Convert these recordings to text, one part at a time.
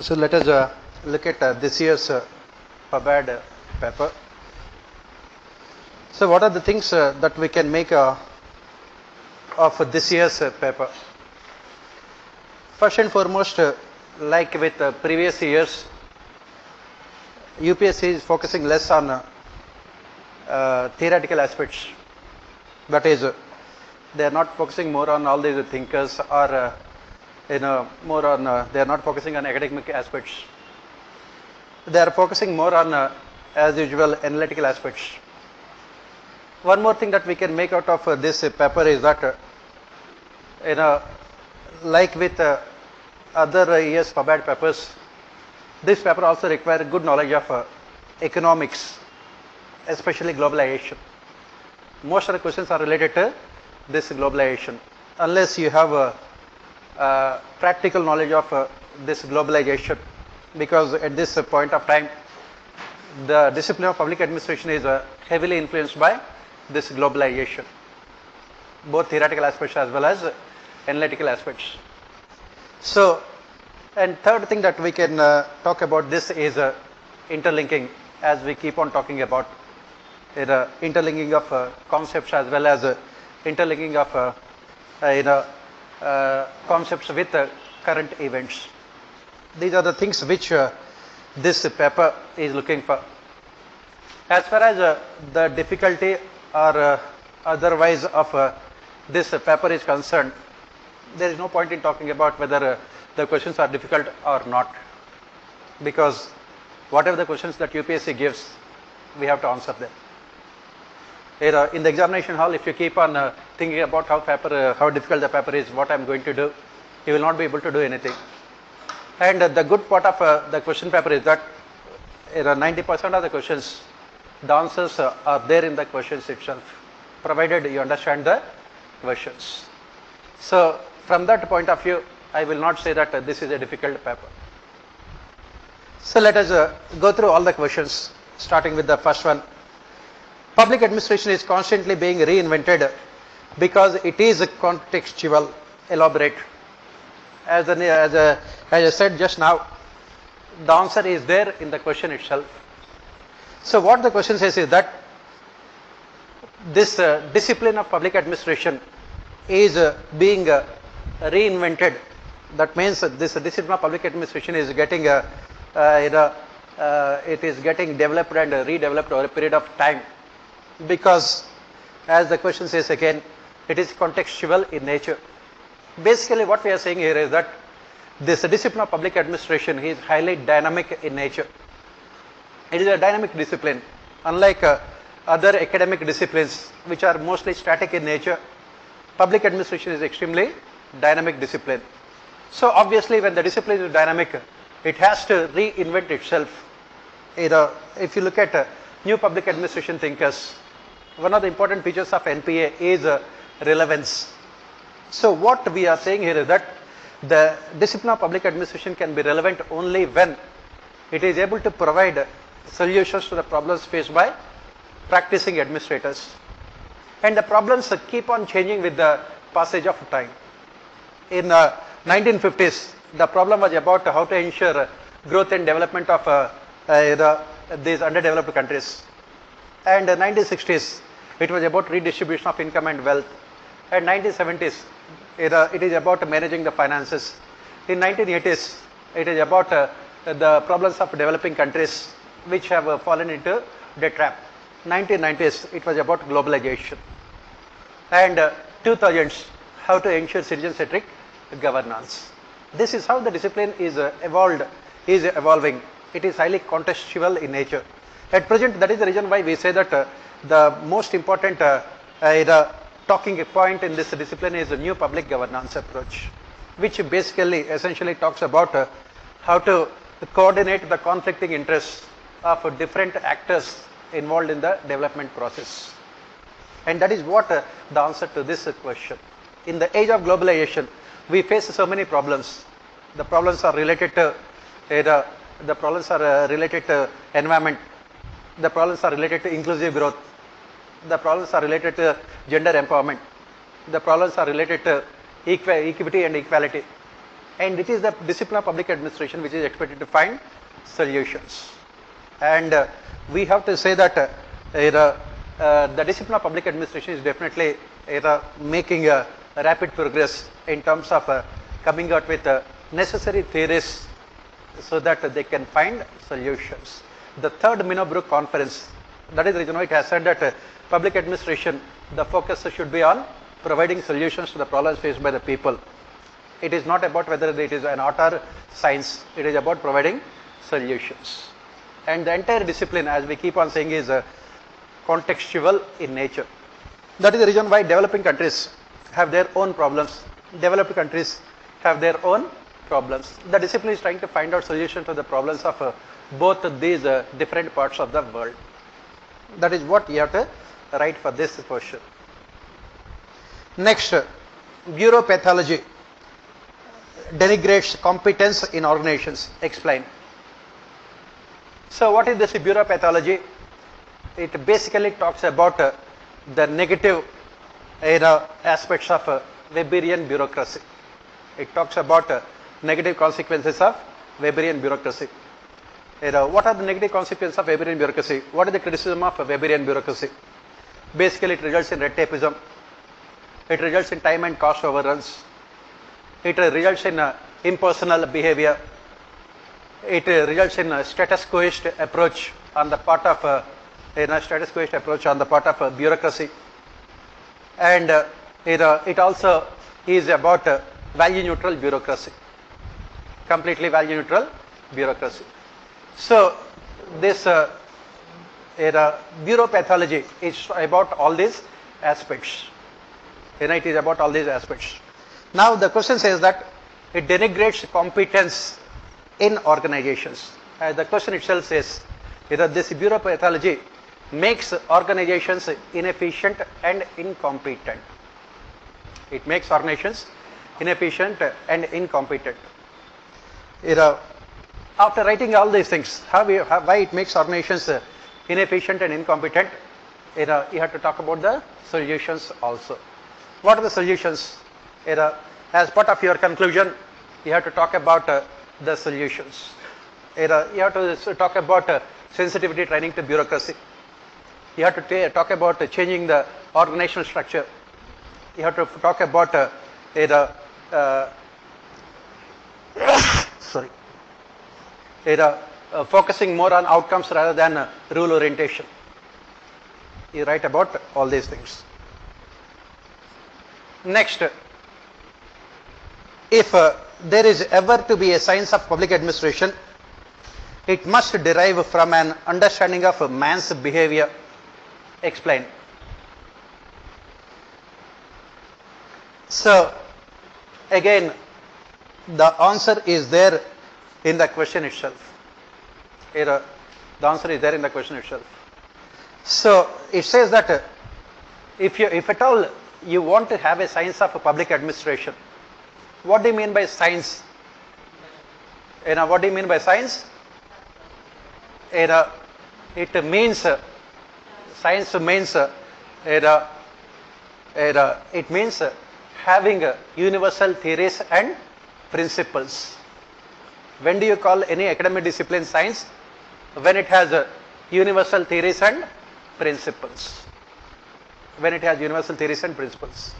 So let us look at this year's PubAd paper. So what are the things that we can make of this year's paper? First and foremost, like with previous years, UPSC is focusing less on theoretical aspects. That is, they are not focusing more on all these thinkers or more on, they are not focusing on academic aspects. They are focusing more on, as usual, analytical aspects. One more thing that we can make out of this paper is that, like with other years PubAd papers, this paper also requires good knowledge of economics, especially globalization. Most of the questions are related to this globalization. Unless you have practical knowledge of this globalization, because at this point of time, the discipline of public administration is heavily influenced by this globalization, both theoretical aspects as well as analytical aspects. So, and third thing that we can talk about this is interlinking, as we keep on talking about interlinking of concepts as well as interlinking of concepts with current events. These are the things which this paper is looking for. As far as the difficulty or otherwise of this paper is concerned, there is no point in talking about whether the questions are difficult or not, because whatever the questions that UPSC gives, we have to answer them. In the examination hall, if you keep on thinking about how difficult the paper is, what I am going to do, you will not be able to do anything. And the good part of the question paper is that 90% of the questions, the answers are there in the questions itself, provided you understand the questions. So from that point of view, I will not say that this is a difficult paper. So let us go through all the questions, starting with the first one. Public administration is constantly being reinvented because it is contextual. Elaborate. As I said just now, the answer is there in the question itself. So what the question says is that this discipline of public administration is being reinvented. That means this discipline of public administration is getting it is getting developed and redeveloped over a period of time, because, as the question says again, it is contextual in nature. Basically what we are saying here is that this discipline of public administration is highly dynamic in nature. It is a dynamic discipline. Unlike other academic disciplines which are mostly static in nature, public administration is extremely dynamic discipline. So obviously when the discipline is dynamic, it has to reinvent itself. If you look at new public administration thinkers, one of the important features of NPA is relevance. So what we are saying here is that the discipline of public administration can be relevant only when it is able to provide solutions to the problems faced by practicing administrators. And the problems keep on changing with the passage of time. In 1950s, the problem was about how to ensure growth and development of these underdeveloped countries. And 1960s, it was about redistribution of income and wealth. And 1970s, it is about managing the finances. In 1980s, it is about the problems of developing countries which have fallen into debt trap. 1990s, it was about globalization. And 2000s, how to ensure citizen-centric governance. This is how the discipline is evolving. It is highly contextual in nature. At present, that is the reason why we say that the most important talking point in this discipline is a new public governance approach, which basically essentially talks about how to coordinate the conflicting interests of different actors involved in the development process. And that is what the answer to this question. In the age of globalization, we face so many problems. The problems are related to environment. The problems are related to inclusive growth. The problems are related to gender empowerment. The problems are related to equity and equality. and it is the discipline of public administration which is expected to find solutions. And we have to say that the discipline of public administration is definitely making a rapid progress in terms of coming out with necessary theories so that they can find solutions. The third Minobrook conference, that is the reason why it has said that public administration, the focus should be on providing solutions to the problems faced by the people. It is not about whether it is an art or science, it is about providing solutions. And the entire discipline, as we keep on saying, is contextual in nature. That is the reason why developing countries have their own problems, developed countries have their own problems. The discipline is trying to find out solutions to the problems of both these different parts of the world. That is what you have to write for this question. Next, bureaupathology denigrates competence in organizations. Explain. So what is this bureaupathology? It basically talks about the negative aspects of Weberian bureaucracy. It talks about negative consequences of Weberian bureaucracy. What are the negative consequences of Weberian bureaucracy? What is the criticism of Weberian bureaucracy? Basically, it results in red tapeism. It results in time and cost overruns. It results in impersonal behavior. It results in a status quoist approach on the part of bureaucracy, and it also is about value neutral bureaucracy, completely value neutral bureaucracy. So this bureaupathology is about all these aspects. It is about all these aspects. Now the question says that it denigrates competence in organizations. The question itself says this bureaupathology makes organizations inefficient and incompetent. It makes organizations inefficient and incompetent. After writing all these things, why it makes organizations inefficient and incompetent, you have to talk about the solutions also. What are the solutions? As part of your conclusion, you have to talk about the solutions. You have to talk about sensitivity training to bureaucracy. You have to talk about changing the organizational structure. You have to talk about focusing more on outcomes rather than rule orientation. You write about all these things. Next, if there is ever to be a science of public administration, it must derive from an understanding of man's behavior. Explain. So again, the answer is there in the question itself. The answer is there in the question itself. So it says that if at all you want to have a science of public administration, what do you mean by science? What do you mean by science? It means science means it means having universal theories and principles. When do you call any academic discipline science? When it has universal theories and principles. When it has universal theories and principles.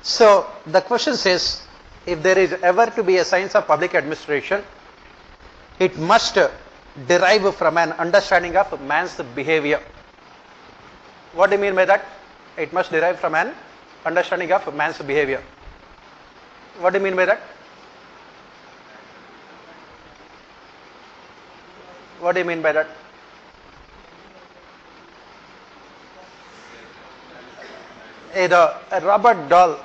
So the question says, if there is ever to be a science of public administration, it must derive from an understanding of man's behavior. What do you mean by that? It must derive from an understanding of man's behavior. What do you mean by that? What do you mean by that? Robert Dahl,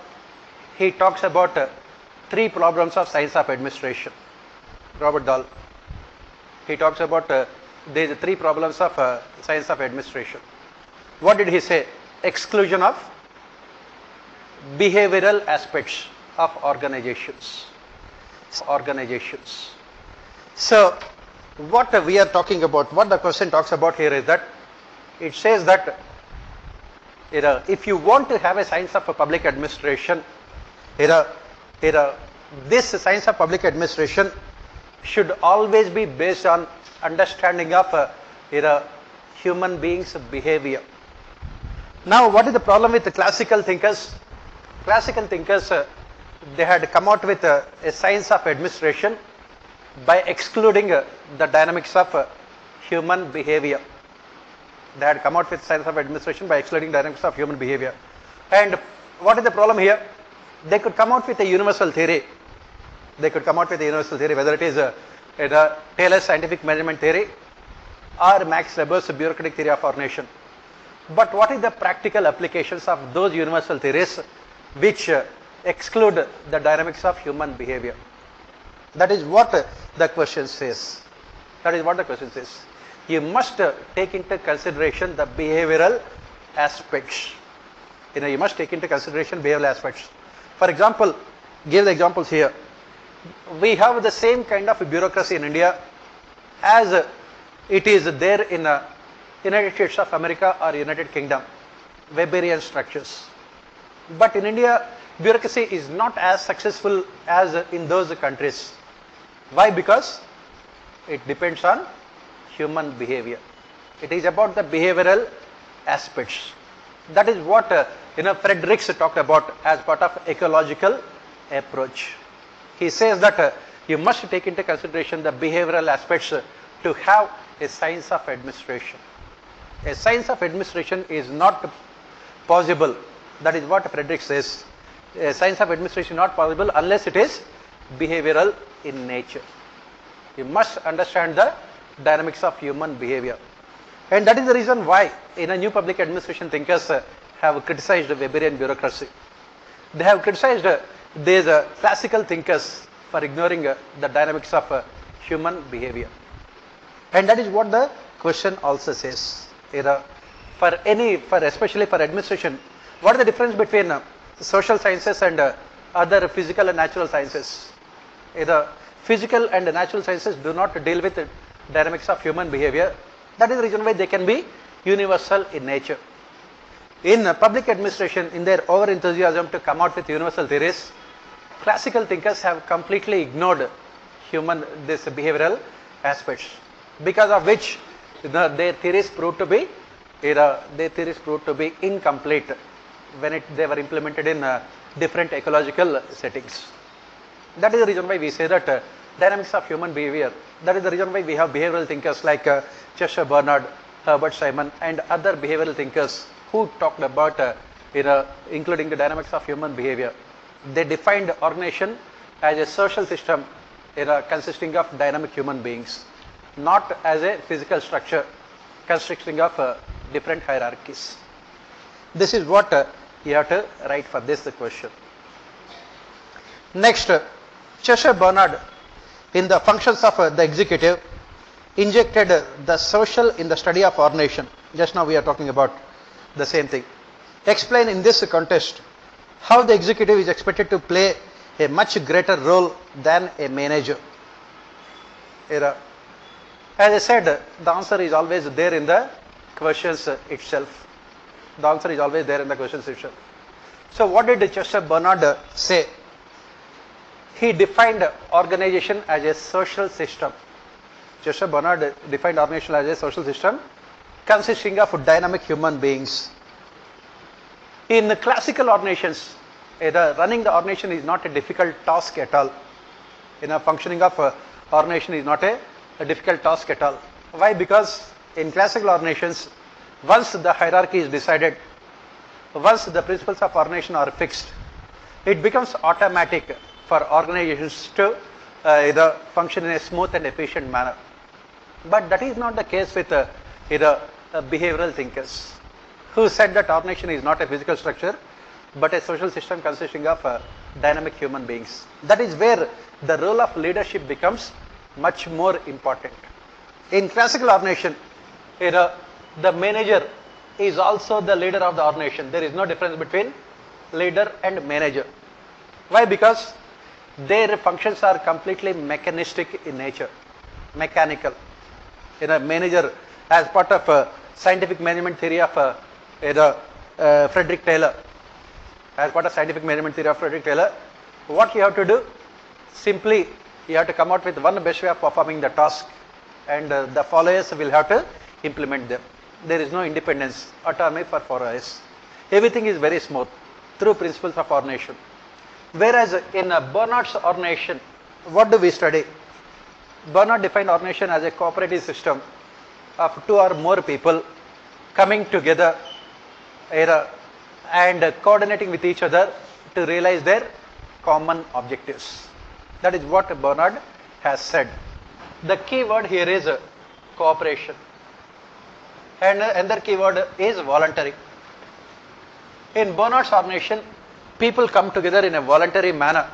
he talks about three problems of science of administration. Robert Dahl, he talks about these three problems of science of administration. What did he say? Exclusion of behavioral aspects of organizations. So what we are talking about, what the question talks about here is that it says that if you want to have a science of a public administration, this science of public administration should always be based on understanding of human beings' behavior. Now, what is the problem with the classical thinkers? Classical thinkers, they had come out with a science of administration by excluding the dynamics of human behavior. They had come out with science of administration by excluding dynamics of human behavior. And what is the problem here? They could come out with a universal theory. They could come out with a universal theory, whether it is Taylor's scientific management theory or Max Weber's bureaucratic theory of our nation. But what is the practical applications of those universal theories which exclude the dynamics of human behavior? That is what the question says. That is what the question says. You must take into consideration the behavioral aspects. You must take into consideration behavioral aspects. For example, give the examples here. We have the same kind of bureaucracy in India as it is there in United States of America or United Kingdom, Weberian structures. But in India, bureaucracy is not as successful as in those countries. Why? Because it depends on human behavior. It is about the behavioral aspects. That is what Fredericks talked about as part of ecological approach. He says that you must take into consideration the behavioral aspects to have a science of administration. A science of administration is not possible. That is what Fredericks says. A science of administration is not possible unless it is behavioral in nature. You must understand the dynamics of human behavior. And that is the reason why in a new public administration thinkers have criticized Weberian bureaucracy. They have criticized these classical thinkers for ignoring the dynamics of human behavior. And that is what the question also says. Especially for administration, what is the difference between social sciences and other physical and natural sciences? Either physical and natural sciences do not deal with the dynamics of human behavior. That is the reason why they can be universal in nature. In public administration, in their over enthusiasm to come out with universal theories, classical thinkers have completely ignored this behavioral aspects, because of which their theories proved to be incomplete when they were implemented in different ecological settings. That is the reason why we say that dynamics of human behavior. That is the reason why we have behavioral thinkers like Cheshire Bernard, Herbert Simon, and other behavioral thinkers who talked about including the dynamics of human behavior. They defined organization as a social system consisting of dynamic human beings, not as a physical structure consisting of different hierarchies. This is what you have to write for this question. Next, Cheshire Bernard, in the functions of the executive, injected the social in the study of ordination. Just now we are talking about the same thing. Explain in this context how the executive is expected to play a much greater role than a manager. As I said, the answer is always there in the questions itself. The answer is always there in the questions itself. So what did Cheshire Bernard say? He defined organization as a social system. Cheshire Bernard defined organization as a social system consisting of dynamic human beings. In classical organizations, running the organization is not a difficult task at all. Functioning of organization is not a difficult task at all. Why? Because in classical organizations, once the hierarchy is decided, once the principles of organization are fixed, it becomes automatic for organizations to function in a smooth and efficient manner. But that is not the case with behavioral thinkers, who said that organization is not a physical structure but a social system consisting of dynamic human beings. That is where the role of leadership becomes much more important. In classical organization, the manager is also the leader of the organization. There is no difference between leader and manager. Why? Because their functions are completely mechanistic in nature, mechanical. Manager, as part of scientific management theory of Frederick Taylor, as part of scientific management theory of Frederick Taylor, what you have to do? simply you have to come out with one best way of performing the task, and the followers will have to implement them. There is no independence, autonomy for followers. Everything is very smooth through principles of ordination. Whereas in Bernard's ordination, what do we study? Bernard defined ordination as a cooperative system of two or more people coming together and coordinating with each other to realize their common objectives. That is what Bernard has said. The key word here is cooperation, and another key word is voluntary. In Bernard's ordination, people come together in a voluntary manner.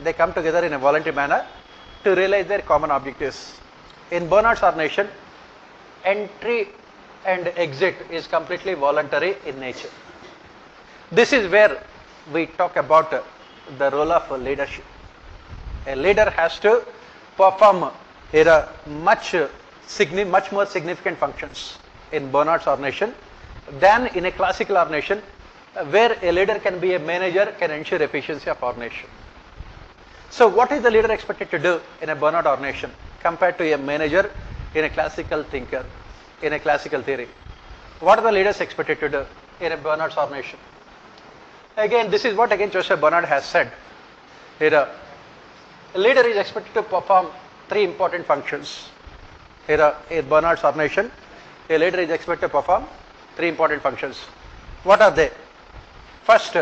They come together in a voluntary manner to realize their common objectives. In Bernard's ordination, entry and exit is completely voluntary in nature. This is where we talk about the role of leadership. A leader has to perform much more significant functions in Bernard's ordination than in a classical ordination, where a leader can be a manager, can ensure efficiency of ordination. So what is the leader expected to do in a Bernard ordination compared to a manager in a classical thinker, in a classical theory? What are the leaders expected to do in a Bernard's ordination? Again, this is what Joseph Bernard has said. A leader is expected to perform three important functions. In Bernard's ordination, a leader is expected to perform three important functions. What are they? First,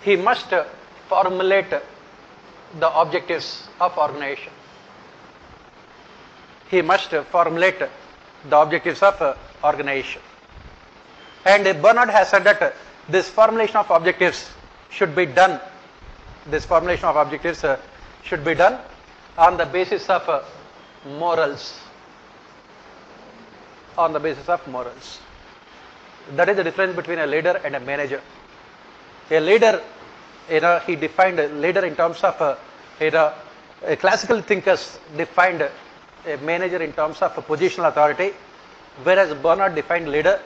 he must formulate the objectives of organization. He must formulate the objectives of organization. And Bernard has said that this formulation of objectives should be done. This formulation of objectives should be done on the basis of morals. On the basis of morals. That is the difference between a leader and a manager. A leader, he defined a leader in terms of a classical thinkers defined a manager in terms of positional authority, whereas Bernard defined leader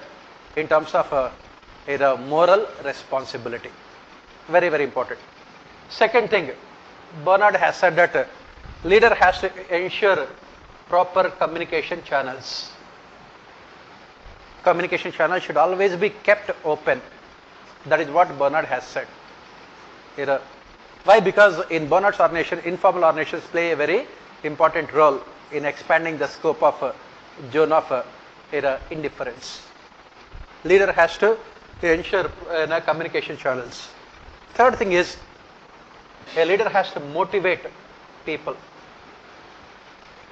in terms of moral responsibility. Very, very important. Second thing, Bernard has said that leader has to ensure proper communication channels. Communication channels should always be kept open. That is what Bernard has said. Why? Because in Bernard's ordination, informal ordinations play a very important role in expanding the scope of zone of indifference. Leader has to ensure communication channels. Third thing is, a leader has to motivate people.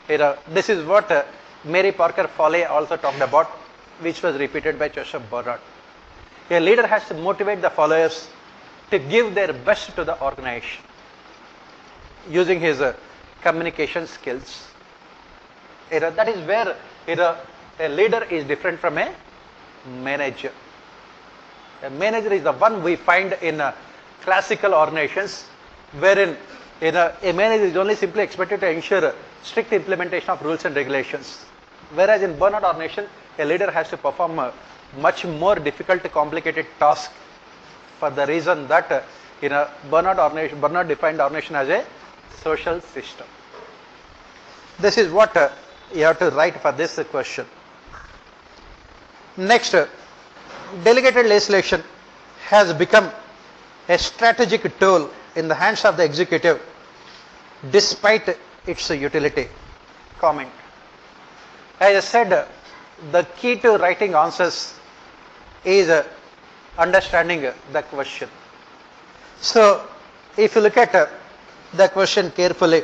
This is what Mary Parker Foley also talked about, which was repeated by Joseph Bernard. A leader has to motivate the followers to give their best to the organization using his communication skills. That is where a leader is different from a manager. A manager is the one we find in classical organizations, wherein a manager is only simply expected to ensure strict implementation of rules and regulations. Whereas in Bernard ordination, a leader has to perform a much more difficult, complicated task, for the reason that Bernard defined ordination as a social system. This is what you have to write for this question. Next, delegated legislation has become a strategic tool in the hands of the executive despite its utility. Comment. As I said, the key to writing answers is understanding the question. So, if you look at the question carefully,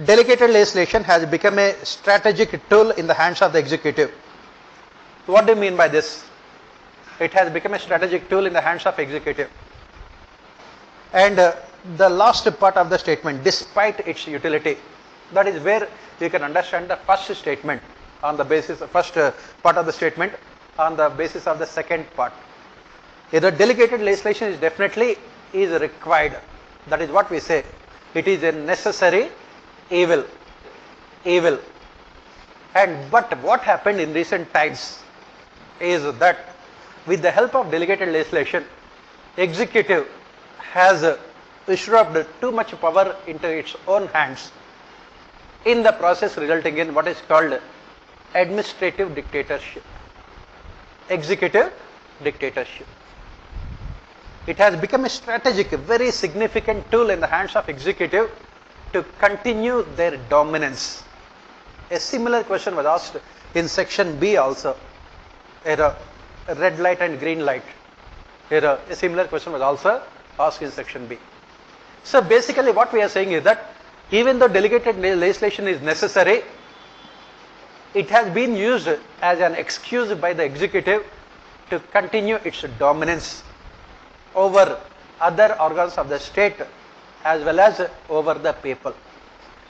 delegated legislation has become a strategic tool in the hands of the executive. What do you mean by this? It has become a strategic tool in the hands of executive. And the last part of the statement, despite its utility, that is where you can understand the first statement on the basis of first part of the statement on the basis of the second part. The delegated legislation is definitely required. That is what we say. It is a necessary evil. But what happened in recent times is that with the help of delegated legislation, executive has usurped too much power into its own hands, in the process resulting in what is called administrative dictatorship, executive dictatorship. It has become a strategic, very significant tool in the hands of executive to continue their dominance. A similar question was asked in section B also. A red light and green light. A similar question was also asked in section B. So basically what we are saying is that even though delegated legislation is necessary, it has been used as an excuse by the executive to continue its dominance over other organs of the state as well as over the people.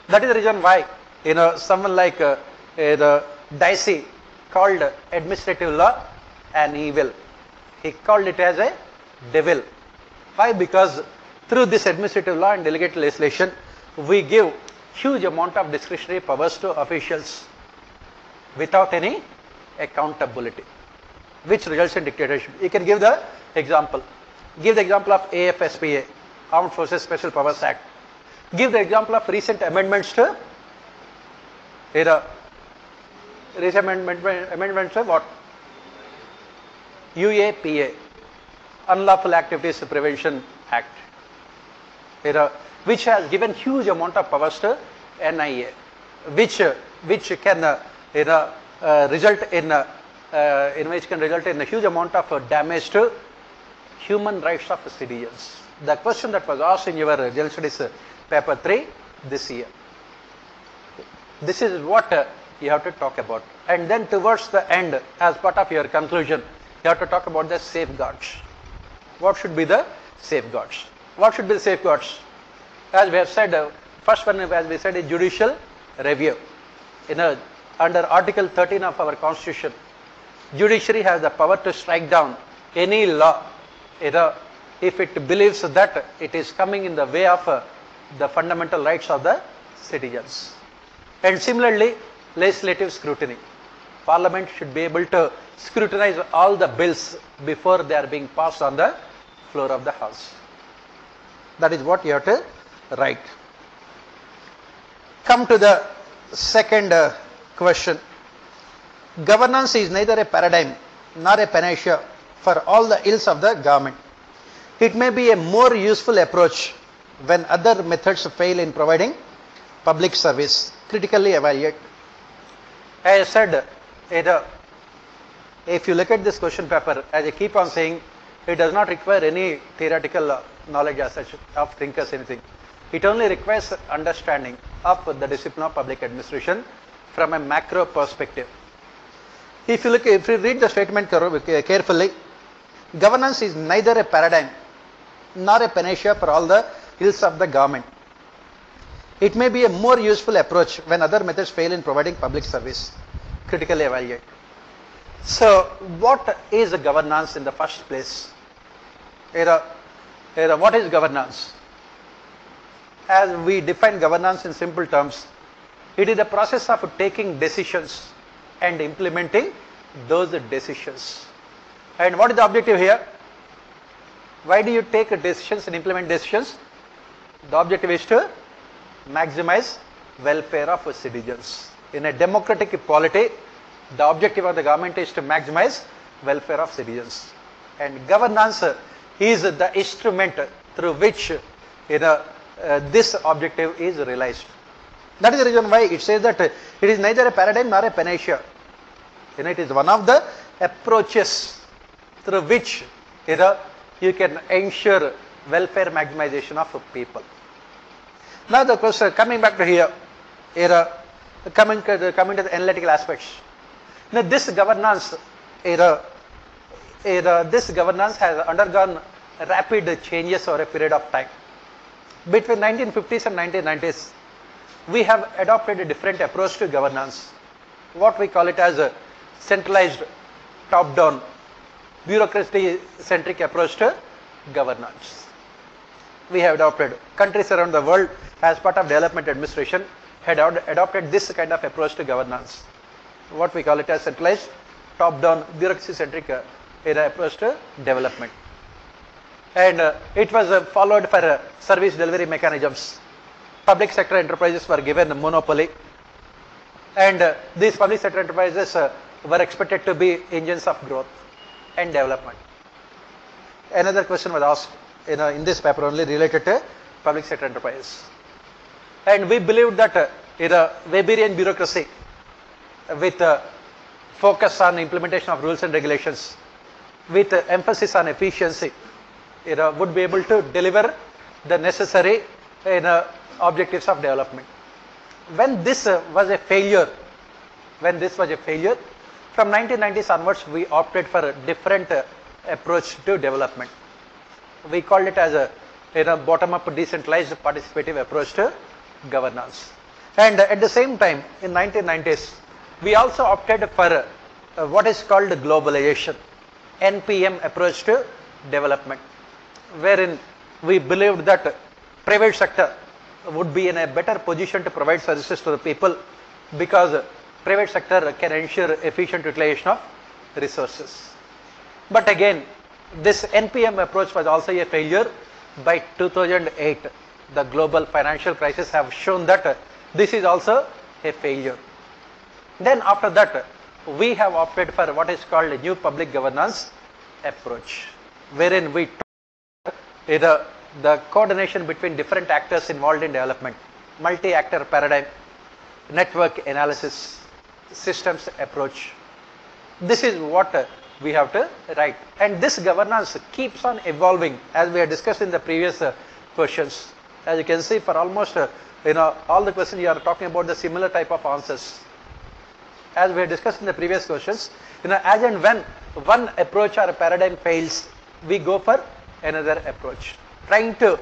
That is the reason why someone like Dicey called administrative law an evil. He called it as a devil. Why? Because through this administrative law and delegated legislation, we give huge amount of discretionary powers to officials without any accountability, which results in dictatorship. You can give the example. Give the example of AFSPA, Armed Forces Special Powers Act. Give the example of recent amendments to recent amendments to what? UAPA, Unlawful Activities Prevention Act, which has given huge amount of powers to NIA, which can result in a huge amount of damage to human rights of citizens. The question that was asked in your General Studies paper 3 this year. This is what you have to talk about. And then towards the end, as part of your conclusion, you have to talk about the safeguards. What should be the safeguards? What should be the safeguards? As we have said, first one, as we said, is judicial review. Under Article 13 of our Constitution, judiciary has the power to strike down any law if it believes that it is coming in the way of the fundamental rights of the citizens. And similarly, legislative scrutiny. Parliament should be able to scrutinize all the bills before they are being passed on the floor of the House. That is what you have to write. Come to the second question. Governance is neither a paradigm nor a panacea for all the ills of the government. It may be a more useful approach when other methods fail in providing public service. Critically evaluate. As I said, if you look at this question paper, as I keep on saying, it does not require any theoretical knowledge as such of thinkers, anything. It only requires understanding of the discipline of public administration from a macro perspective. If you read the statement carefully, governance is neither a paradigm nor a panacea for all the ills of the government. It may be a more useful approach when other methods fail in providing public service. Critically evaluate. So, what is governance in the first place? What is governance? As we define governance in simple terms, it is the process of taking decisions and implementing those decisions. And what is the objective here? Why do you take decisions and implement decisions? The objective is to maximize welfare of citizens. In a democratic polity, the objective of the government is to maximize welfare of citizens. And governance is the instrument through which this objective is realized. That is the reason why it says that it is neither a paradigm nor a panacea. It is one of the approaches through which you can ensure welfare maximization of people. Now the question, coming back to here, coming to the analytical aspects. Now this governance, this governance has undergone rapid changes over a period of time. Between 1950s and 1990s, we have adopted a different approach to governance. What we call it as a centralized, top-down, bureaucracy-centric approach to governance. We have adopted, countries around the world as part of development administration had adopted this kind of approach to governance. What we call it as centralized, top-down, bureaucracy-centric approach to development. and it was followed for service delivery mechanisms. Public sector enterprises were given a monopoly, and these public sector enterprises were expected to be engines of growth and development. Another question was asked in this paper only related to public sector enterprises. And we believed that in a Weberian bureaucracy with focus on implementation of rules and regulations, with emphasis on efficiency, would be able to deliver the necessary objectives of development. When this was a failure, from 1990s onwards, we opted for a different approach to development. We called it as a bottom-up decentralized participative approach to governance. And at the same time, in 1990s, we also opted for what is called globalization, NPM approach to development, wherein we believed that private sector would be in a better position to provide services to the people because private sector can ensure efficient utilization of resources. But again, this NPM approach was also a failure. By 2008, the global financial crisis have shown that this is also a failure. Then after that, we have opted for what is called a new public governance approach, wherein we the coordination between different actors involved in development, multi-actor paradigm, network analysis, systems approach. This is what we have to write, and this governance keeps on evolving as we have discussed in the previous questions. As you can see, for almost all the questions you are talking about the similar type of answers. As we have discussed in the previous questions, as and when one approach or a paradigm fails, we go for another approach, trying to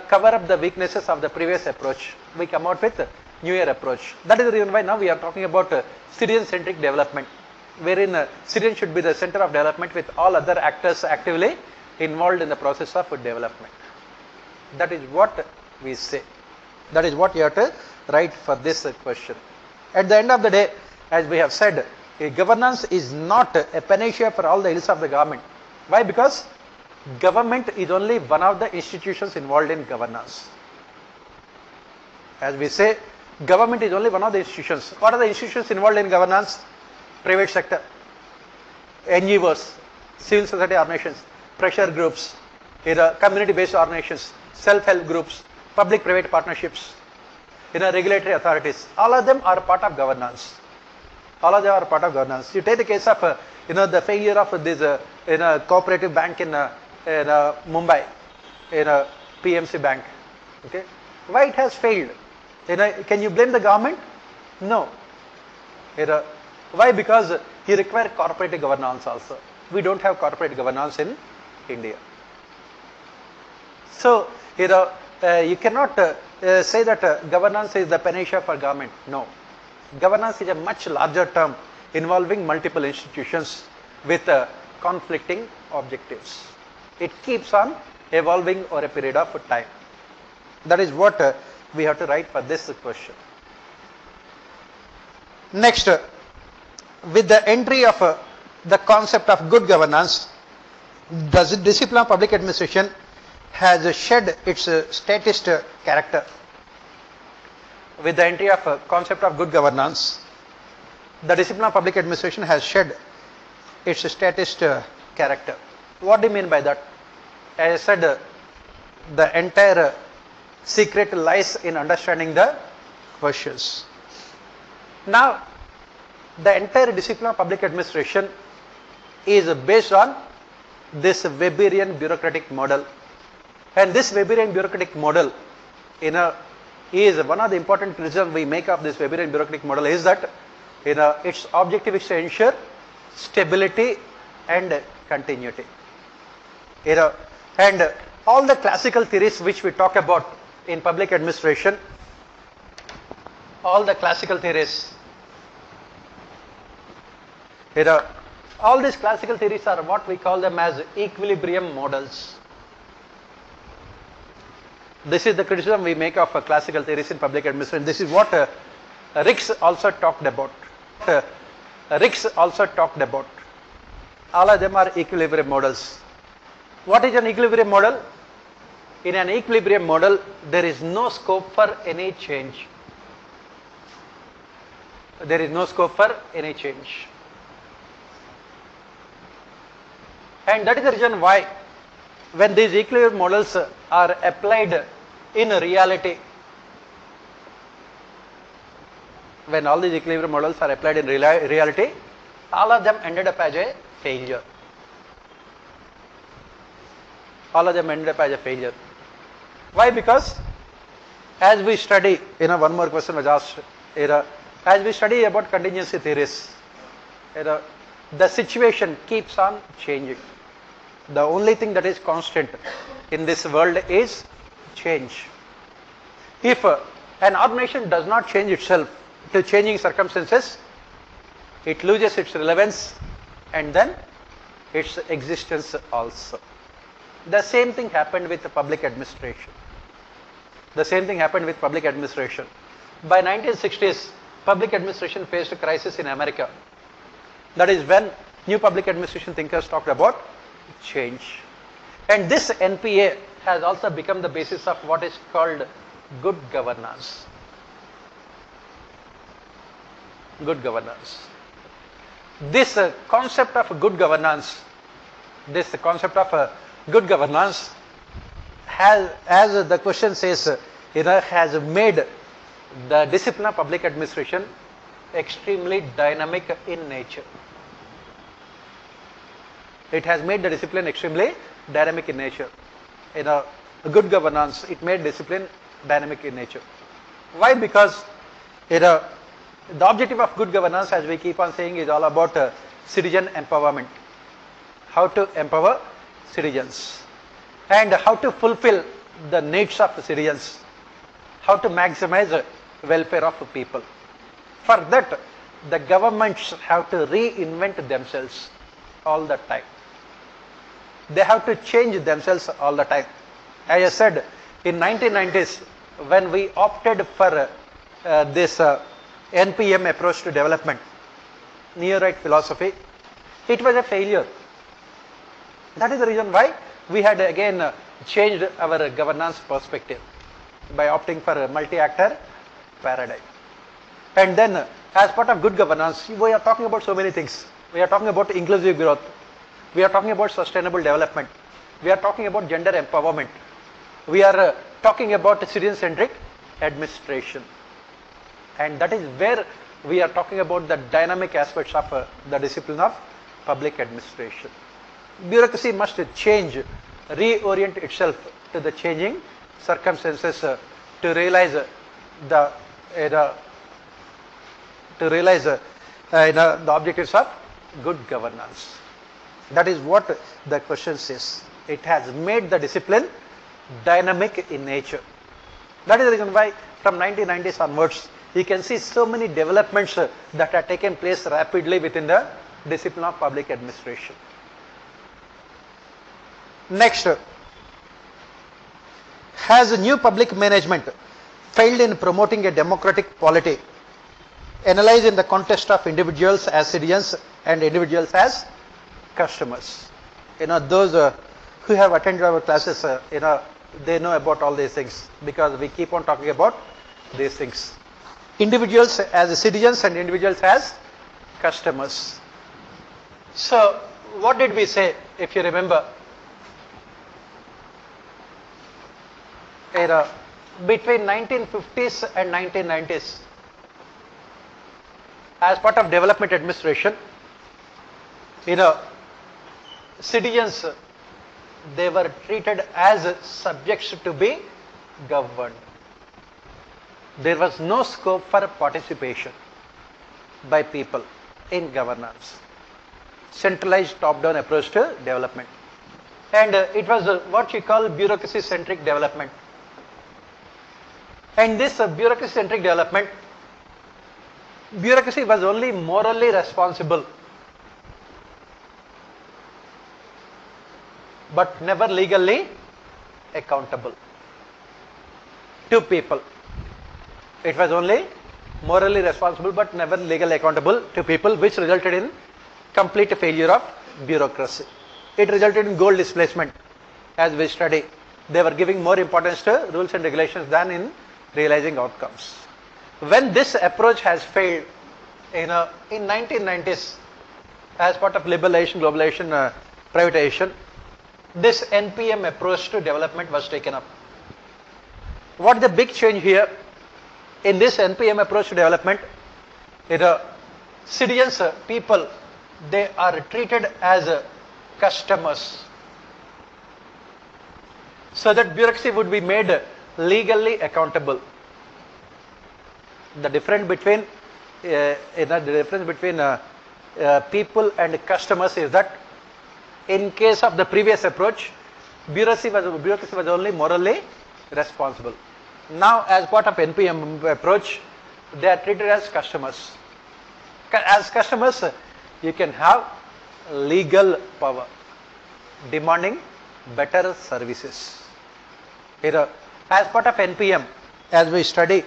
cover up the weaknesses of the previous approach. We come out with a newer approach. That is the reason why now we are talking about citizen-centric development, wherein citizen should be the center of development with all other actors actively involved in the process of development. That is what we say. That is what you have to write for this question. At the end of the day, as we have said, governance is not a panacea for all the ills of the government. Why? Because government is only one of the institutions involved in governance. As we say, government is only one of the institutions. What are the institutions involved in governance? Private sector, NGOs, civil society organizations, pressure groups, community-based organizations, self-help groups, public-private partnerships, regulatory authorities. All of them are part of governance. All of them are part of governance. You take the case of the failure of this cooperative bank in Mumbai, PMC bank. Okay, why it has failed? Can you blame the government? No. Why? Because you require corporate governance also. We don't have corporate governance in India. So you cannot say that governance is the panacea for government. No. Governance is a much larger term involving multiple institutions with conflicting objectives. It keeps on evolving over a period of time. That is what we have to write for this question. Next, with the entry of the concept of good governance, the discipline of public administration has shed its statist character. With the entry of concept of good governance, the discipline of public administration has shed its statist character. What do you mean by that? As I said, the entire secret lies in understanding the questions. Now, the entire discipline of public administration is based on this Weberian bureaucratic model. And this Weberian bureaucratic model is one of the important criticisms we make of this Weberian bureaucratic model is that its objective is to ensure stability and continuity. And all the classical theories which we talk about in public administration, all the classical theories, all these classical theories are what we call them as equilibrium models. This is the criticism we make of classical theories in public administration. This is what Ricks also talked about. All of them are equilibrium models. What is an equilibrium model? In an equilibrium model, there is no scope for any change. There is no scope for any change. And that is the reason why when these equilibrium models are applied in reality, when all these equilibrium models are applied in reality, all of them ended up as a failure. All of them ended up as a failure. Why? Because as we study, one more question was asked, as we study about contingency theories, the situation keeps on changing. The only thing that is constant in this world is change. If an organization does not change itself to changing circumstances, it loses its relevance and then its existence also. The same thing happened with the public administration. The same thing happened with public administration. By 1960s, public administration faced a crisis in America. That is when new public administration thinkers talked about change. And this NPA has also become the basis of what is called good governance. Good governance. This concept of good governance, has, as the question says, has made the discipline of public administration extremely dynamic in nature. It has made the discipline extremely dynamic in nature. Good governance, it made discipline dynamic in nature. Why? Because the objective of good governance, as we keep on saying, is all about citizen empowerment. How to empower citizens and how to fulfill the needs of citizens, how to maximize the welfare of people. For that, the governments have to reinvent themselves all the time. They have to change themselves all the time. As I said, in 1990s, when we opted for this NPM approach to development, neo-right philosophy, it was a failure. That is the reason why we had again changed our governance perspective by opting for a multi-actor paradigm. And then, as part of good governance, we are talking about so many things. We are talking about inclusive growth. We are talking about sustainable development. We are talking about gender empowerment. We are talking about citizen-centric administration. And that is where we are talking about the dynamic aspects of the discipline of public administration. Bureaucracy must change, reorient itself to the changing circumstances to realize the objectives of good governance. That is what the question says. It has made the discipline dynamic in nature. That is the reason why from 1990s onwards, you can see so many developments that have taken place rapidly within the discipline of public administration. Next, has a new public management failed in promoting a democratic polity, analyzed in the context of individuals as citizens and individuals as customers? Those who have attended our classes, they know about all these things because we keep on talking about these things. Individuals as citizens and individuals as customers. So, what did we say, if you remember? Between 1950s and 1990s, as part of development administration, citizens, they were treated as subjects to be governed. There was no scope for participation by people in governance. Centralized top-down approach to development. And it was what we call bureaucracy-centric development. And this bureaucracy-centric development, bureaucracy was only morally responsible, but never legally accountable to people. It was only morally responsible but never legally accountable to people, which resulted in complete failure of bureaucracy. It resulted in goal displacement. as we study, they were giving more importance to rules and regulations than in realizing outcomes. When this approach has failed in 1990s, as part of liberalization, globalization, privatization, this NPM approach to development was taken up. What the big change here in this NPM approach to development? Citizens, people, they are treated as customers, so that bureaucracy would be made legally accountable. The difference between people and customers is that in case of the previous approach, bureaucracy was only morally responsible. Now, as part of NPM approach, they are treated as customers. As customers, you can have legal power, demanding better services. As part of NPM, as we study,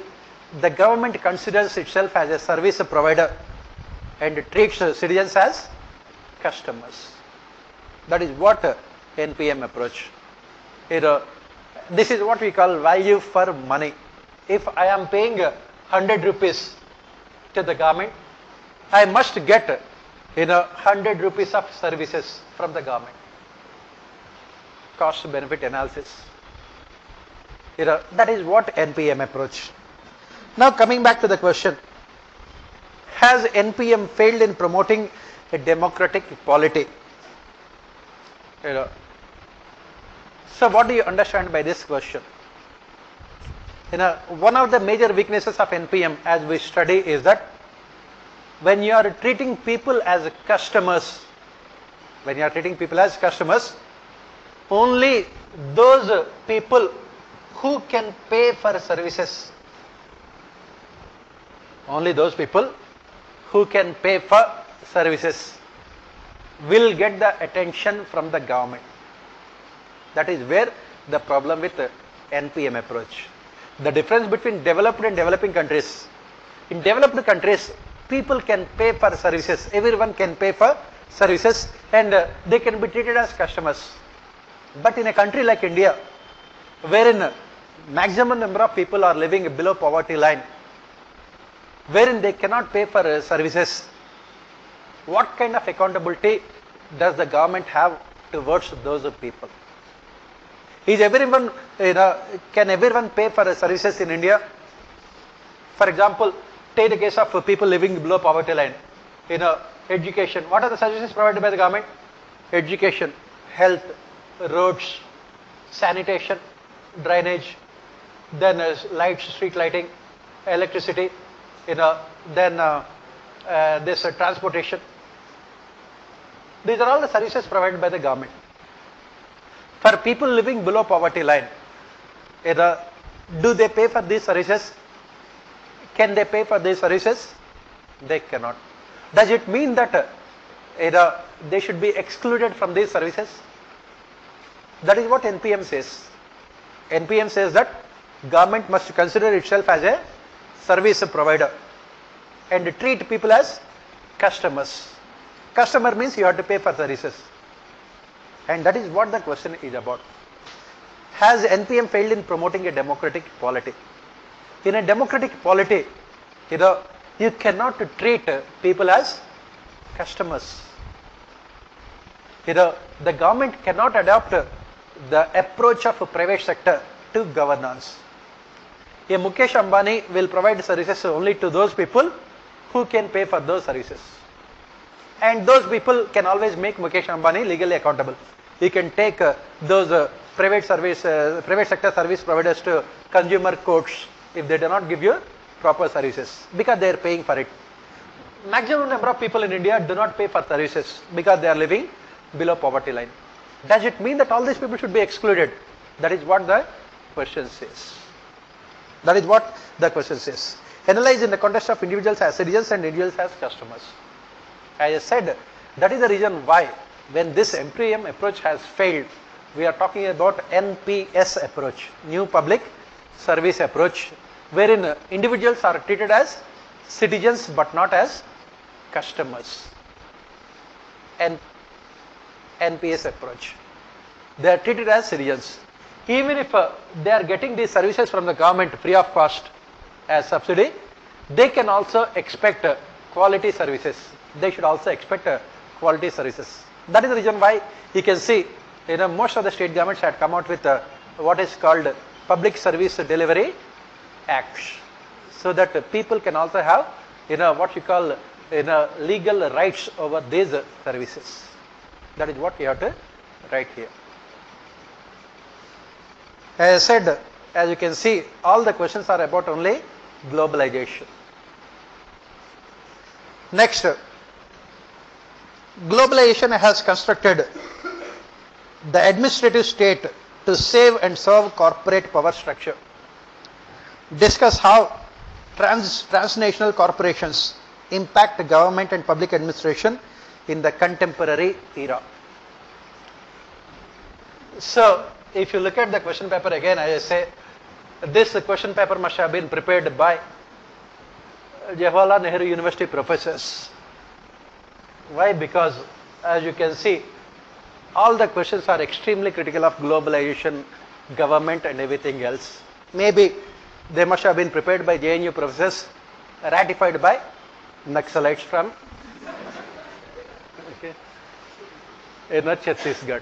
the government considers itself as a service provider and treats citizens as customers. That is what NPM approach. This is what we call value for money. If I am paying 100 rupees to the government, I must get 100 rupees of services from the government. Cost benefit analysis. That is what NPM approach. Now coming back to the question, has NPM failed in promoting a democratic polity? So what do you understand by this question? One of the major weaknesses of NPM as we study is that when you are treating people as customers, only those people who can pay for services, will get the attention from the government. That is where the problem with the NPM approach. The difference between developed and developing countries. In developed countries, people can pay for services. Everyone can pay for services and they can be treated as customers. But in a country like India, wherein maximum number of people are living below poverty line, wherein they cannot pay for services, what kind of accountability does the government have towards those people? Is everyone, can everyone pay for services in India? For example, take the case of people living below poverty line. Education. What are the services provided by the government? Education, health, roads, sanitation, drainage, then lights, street lighting, electricity, then this transportation. These are all the services provided by the government. For people living below poverty line, do they pay for these services? Can they pay for these services? They cannot. Does it mean that they should be excluded from these services? That is what NPM says. NPM says that government must consider itself as a service provider and treat people as customers. Customer means you have to pay for services. And that is what the question is about. Has NPM failed in promoting a democratic polity? In a democratic polity, you cannot treat people as customers. The government cannot adopt the approach of private sector to governance. A Mukesh Ambani will provide services only to those people who can pay for those services. And those people can always make Mukesh Ambani legally accountable. He can take those private sector service providers to consumer courts if they do not give you proper services because they are paying for it. Maximum number of people in India do not pay for services because they are living below poverty line. Does it mean that all these people should be excluded? That is what the question says. Analyze in the context of individuals as citizens and individuals as customers. As I said, that is the reason why when this NPM approach has failed, we are talking about NPS approach, new public service approach, wherein individuals are treated as citizens but not as customers. NPS approach. they are treated as citizens. Even if they are getting these services from the government free of cost as subsidy, they can also expect quality services. They should also expect quality services. That is the reason why you can see, most of the state governments had come out with what is called Public Service Delivery Acts, so that people can also have, what you call, legal rights over these services. That is what you have to write here. As I said, as you can see, all the questions are about only globalization. Next, globalization has constructed the administrative state to save and serve corporate power structure. Discuss how transnational corporations impact government and public administration in the contemporary era. So, if you look at the question paper again, as I say, this question paper must have been prepared by Jawaharlal Nehru University professors. Why? Because as you can see, all the questions are extremely critical of globalization, government and everything else. Maybe they must have been prepared by JNU professors, ratified by Naxalites from Chhattisgarh.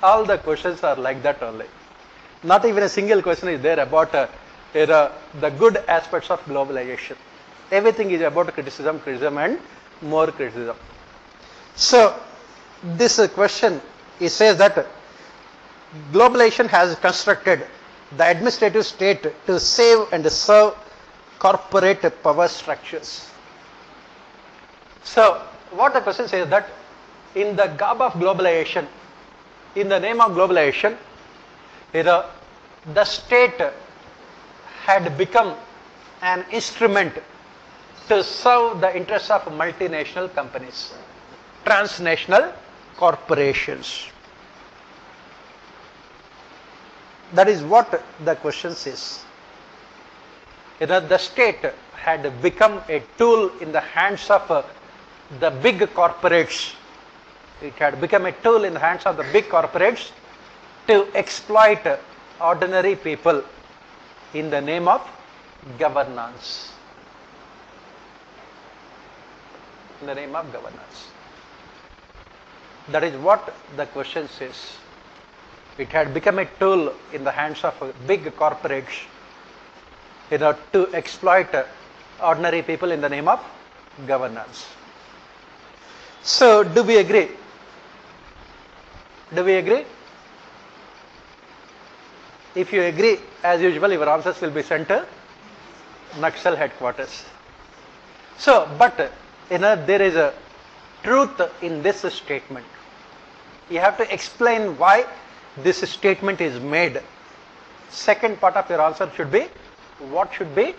All the questions are like that only. Not even a single question is there about the good aspects of globalization. Everything is about criticism and more criticism. So, this question, it says that globalization has constructed the administrative state to save and serve corporate power structures. So, what the question says that in the garb of globalization, in the name of globalization, the state had become an instrument to serve the interests of multinational companies, transnational corporations. That is what the question says. The state had become a tool in the hands of the big corporates. It had become a tool in the hands of the big corporates to exploit ordinary people in the name of governance. In the name of governance. That is what the question says. It had become a tool in the hands of big corporates, to exploit ordinary people in the name of governance. So, do we agree? Do we agree? If you agree, as usual, your answers will be sent to Naxal headquarters. So, but there is a truth in this statement. You have to explain why this statement is made. Second part of your answer should be, what should be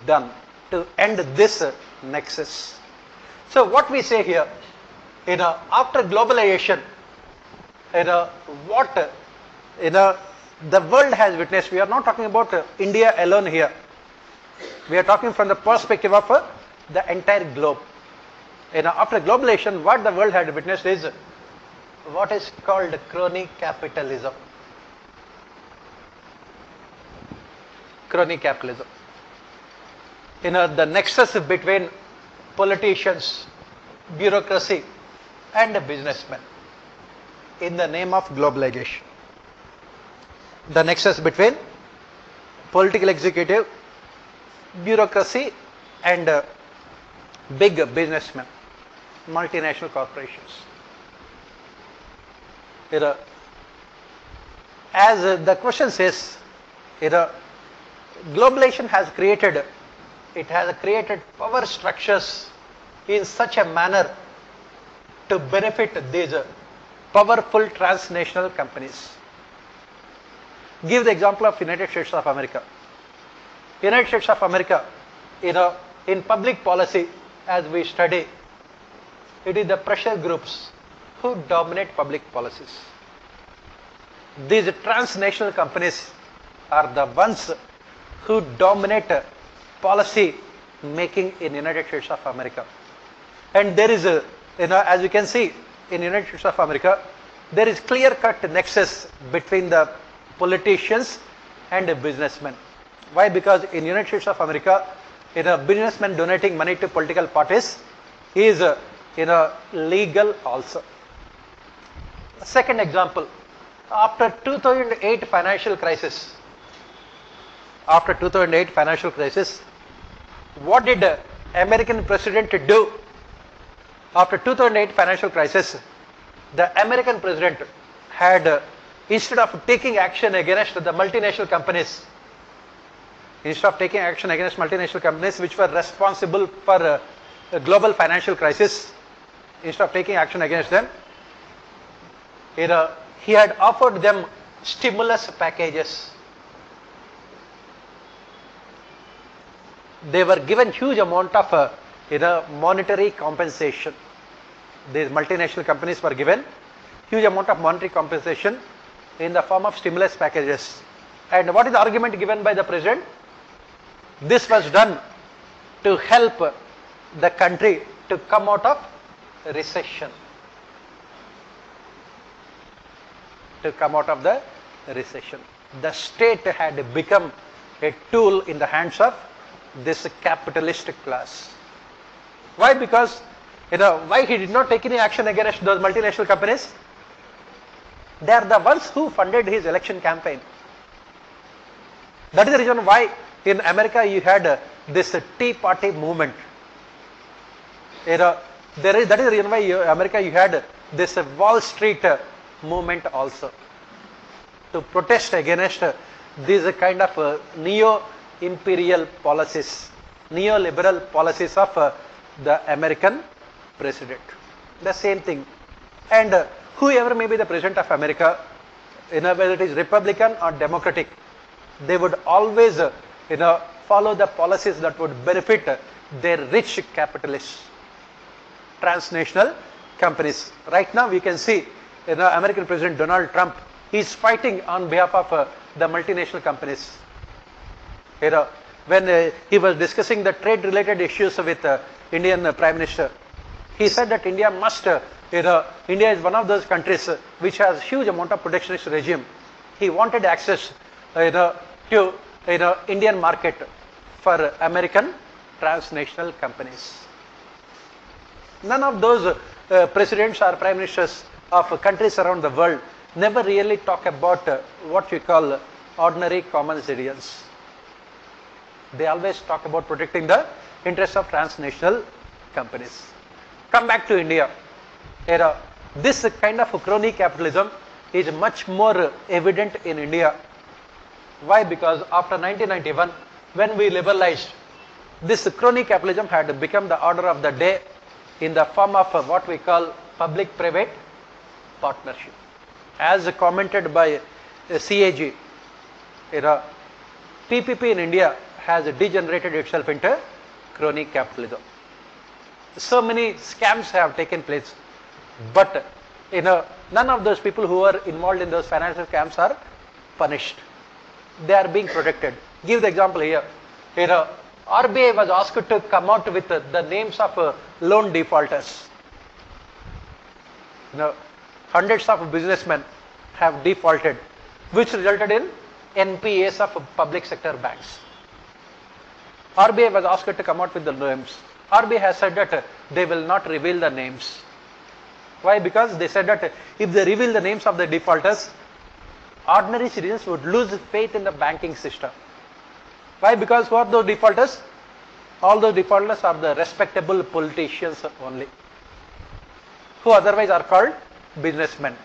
done to end this nexus. So what we say here, after globalization, what the world has witnessed. We are not talking about India alone here. We are talking from the perspective of the entire globe. After globalization, what the world had witnessed is what is called crony capitalism. Crony capitalism. The nexus between politicians, bureaucracy and businessmen in the name of globalization. The nexus between political executive, bureaucracy and big businessmen, multinational corporations. As the question says, globalization has created power structures in such a manner to benefit these powerful transnational companies. Give the example of United States of America. United States of America, in public policy, as we study, it is the pressure groups who dominate public policies. These transnational companies are the ones who dominate policy making in United States of America. And there is as you can see, in United States of America, there is clear-cut nexus between the politicians and the businessmen. Why? Because in United States of America, a businessman donating money to political parties is legal also. Second example, after 2008 financial crisis, what did American president do? After 2008 financial crisis, the American president had, instead of taking action against the multinational companies, which were responsible for a global financial crisis, instead of taking action against them, he had offered them stimulus packages. They were given huge amount of monetary compensation. These multinational companies were given huge amount of monetary compensation in the form of stimulus packages. And what is the argument given by the president? This was done to help the country to come out of recession. The state had become a tool in the hands of this capitalistic class. Why? Because why he did not take any action against those multinational companies? They are the ones who funded his election campaign. That is the reason why in America you had this Tea Party movement. That is the reason why America you had this Wall Street movement also, to protest against these kind of neo-imperial policies, neoliberal policies of the American president. The same thing. And whoever may be the president of America, whether it is Republican or Democratic, they would always follow the policies that would benefit their rich capitalists, transnational companies. Right now we can see American President Donald Trump is fighting on behalf of the multinational companies. When he was discussing the trade related issues with Indian Prime Minister, he said that India must, India is one of those countries which has huge amount of protectionist regime. He wanted access to Indian market for American transnational companies. None of those presidents or prime ministers of countries around the world never really talk about what we call ordinary common citizens. They always talk about protecting the interests of transnational companies. Come back to India. This kind of crony capitalism is much more evident in India. Why? Because after 1991, when we liberalized, this crony capitalism had become the order of the day in the form of what we call public-private partnership. As commented by CAG, PPP in India has degenerated itself into crony capitalism. So many scams have taken place, but none of those people who are involved in those financial scams are punished. They are being protected. Give the example here. RBI was asked to come out with the names of loan defaulters. Hundreds of businessmen have defaulted, which resulted in NPAs of public sector banks. RBI was asked to come out with the names. RBI has said that they will not reveal the names. Why? Because they said that if they reveal the names of the defaulters, ordinary citizens would lose faith in the banking system. Why? Because who are those defaulters? All those defaulters are the respectable politicians only, who otherwise are called businessmen,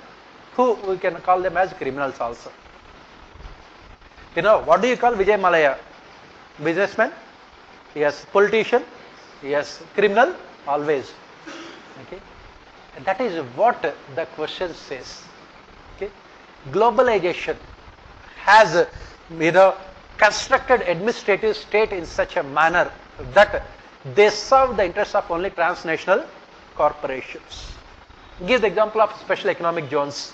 who we can call them as criminals also. What do you call Vijay Malaya? Businessman? Yes. Politician? Yes. Criminal? Always. Okay. And that is what the question says. Okay. Globalization has constructed administrative state in such a manner that they serve the interests of only transnational corporations. Give the example of special economic zones.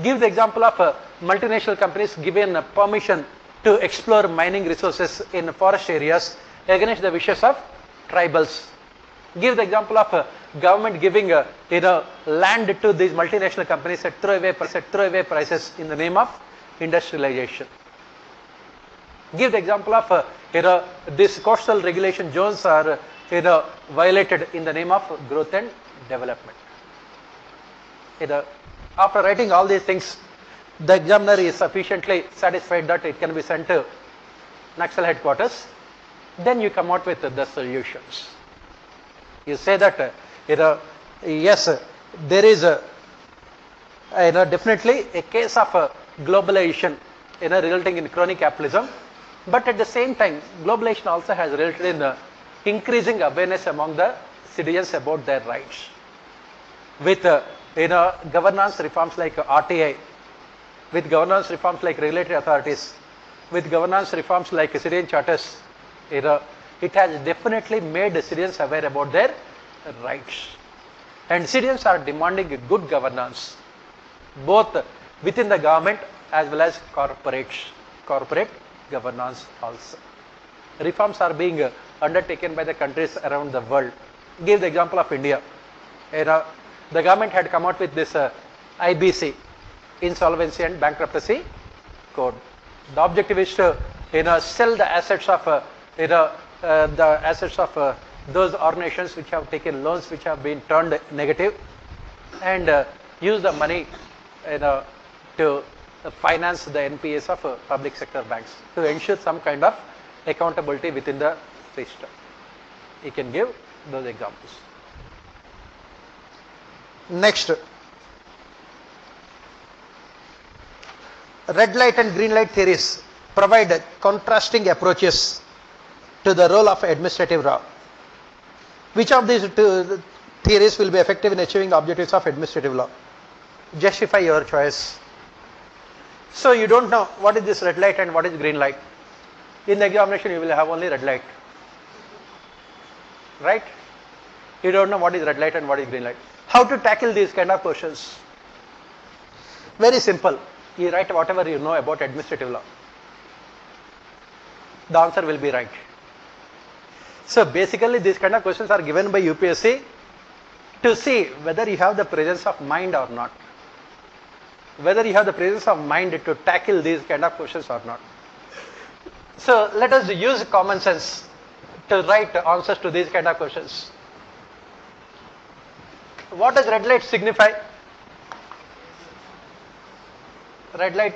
Give the example of multinational companies given permission to explore mining resources in forest areas against the wishes of tribals. Give the example of government giving land to these multinational companies at throwaway prices in the name of industrialization. Give the example of this coastal regulation zones are violated in the name of growth and development. After writing all these things, the examiner is sufficiently satisfied that it can be sent to Naxal headquarters. Then you come out with the solutions. You say that yes, there is definitely a case of globalization resulting in crony capitalism, but at the same time globalization also has resulted in increasing awareness among the citizens about their rights. With governance reforms like RTI, with governance reforms like regulatory authorities, with governance reforms like citizen charters, it has definitely made the citizens aware about their rights. And citizens are demanding good governance, both within the government as well as corporate governance also. Reforms are being undertaken by the countries around the world. Give the example of India. The government had come out with this IBC, Insolvency and Bankruptcy Code. The objective is to sell the assets of those organizations which have taken loans which have been turned negative, and use the money to finance the NPAs of public sector banks to ensure some kind of accountability within the system. You can give those examples. Next, red light and green light theories provide contrasting approaches to the role of administrative law. Which of these two theories will be effective in achieving the objectives of administrative law? Justify your choice. So you don't know what is this red light and what is green light. In the examination you will have only red light, right? You don't know what is red light and what is green light. How to tackle these kind of questions? Very simple. You write whatever you know about administrative law. The answer will be right. So basically these kind of questions are given by UPSC to see whether you have the presence of mind or not. Whether you have the presence of mind to tackle these kind of questions or not. So let us use common sense to write answers to these kind of questions. What does red light signify? Red light.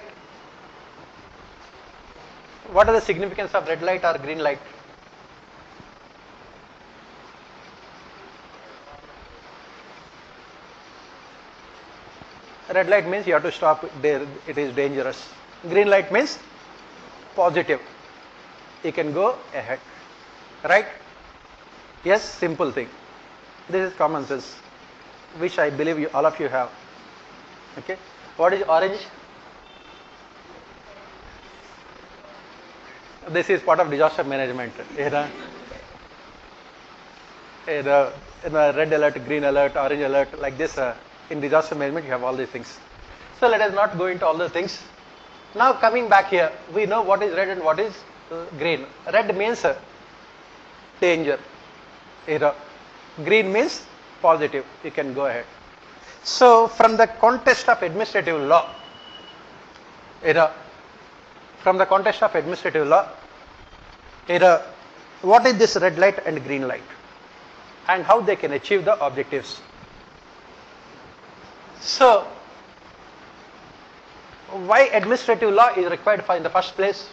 What is the significance of red light or green light? Red light means you have to stop there, it is dangerous. Green light means positive, you can go ahead, right? Yes, simple thing. This is common sense, which I believe all of you have. Okay, what is orange? This is part of disaster management. Red alert, green alert, orange alert, like this. In disaster management you have all these things. So let us not go into all the things. Now coming back here, we know what is red and what is green. Red means danger. Green means positive. You can go ahead. So from the context of administrative law, what is this red light and green light and how they can achieve the objectives? So why administrative law is required in the first place?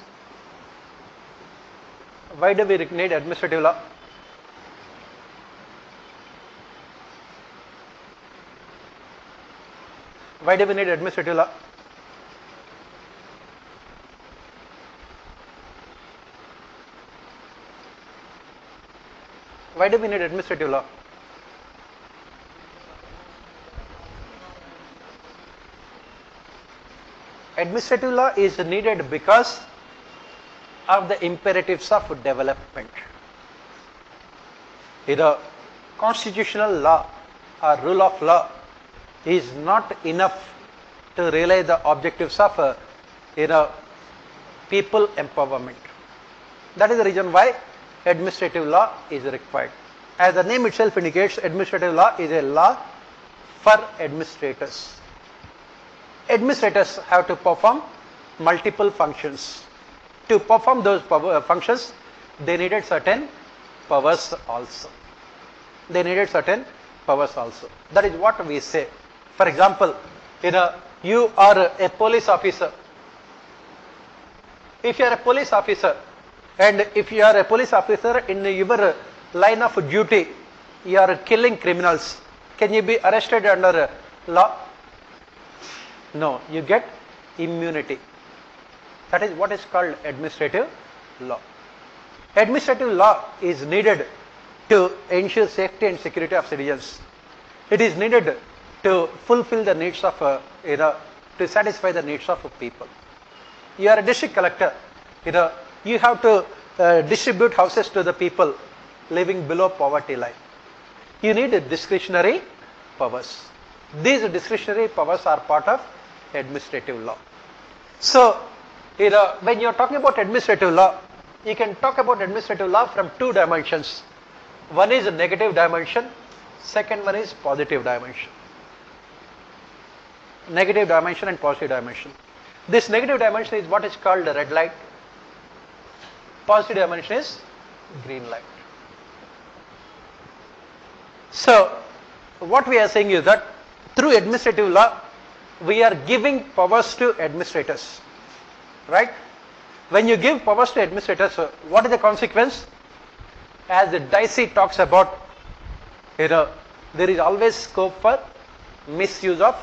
Why do we need administrative law? Why do we need administrative law? Why do we need administrative law? Administrative law is needed because of the imperatives of development. Either constitutional law or rule of law is not enough to realize the objectives of people empowerment. That is the reason why administrative law is required. As the name itself indicates, administrative law is a law for administrators. Administrators have to perform multiple functions. To perform those functions, they needed certain powers also. They needed certain powers also. That is what we say. For example, you are a police officer. If you are a police officer, and if you are a police officer in your line of duty, you are killing criminals, can you be arrested under law? No, you get immunity. That is what is called administrative law. Administrative law is needed to ensure safety and security of citizens. It is needed to fulfill the needs of, to satisfy the needs of people. You are a district collector, you have to distribute houses to the people living below poverty line. You need discretionary powers. These discretionary powers are part of administrative law. So, when you are talking about administrative law, you can talk about administrative law from two dimensions. One is a negative dimension, second one is positive dimension. Negative dimension and positive dimension. This negative dimension is what is called the red light. Positive dimension is green light. So, what we are saying is that through administrative law, we are giving powers to administrators, right? When you give powers to administrators, what is the consequence? As the Dicey talks about, there is always scope for misuse of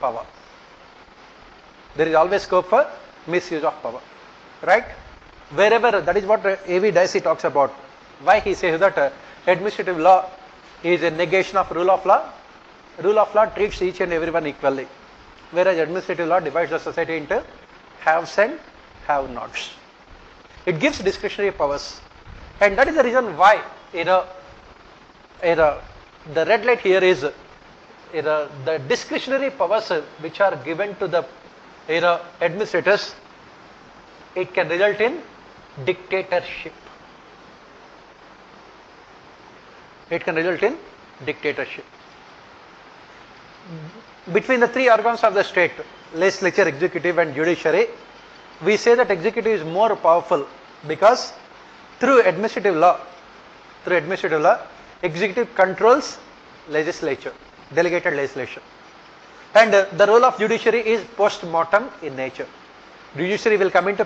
power. There is always scope for misuse of power, right? Wherever, that is what A.V. Dicey talks about. Why he says that administrative law is a negation of rule of law. Rule of law treats each and everyone equally, whereas administrative law divides the society into haves and have-nots. It gives discretionary powers, and that is the reason why the red light here is the discretionary powers which are given to the administrators. It can result in dictatorship. It can result in dictatorship. Between the three organs of the state, legislature, executive and judiciary, we say that executive is more powerful because through administrative law, executive controls legislature, delegated legislation. And the role of judiciary is post-mortem in nature. Judiciary will come into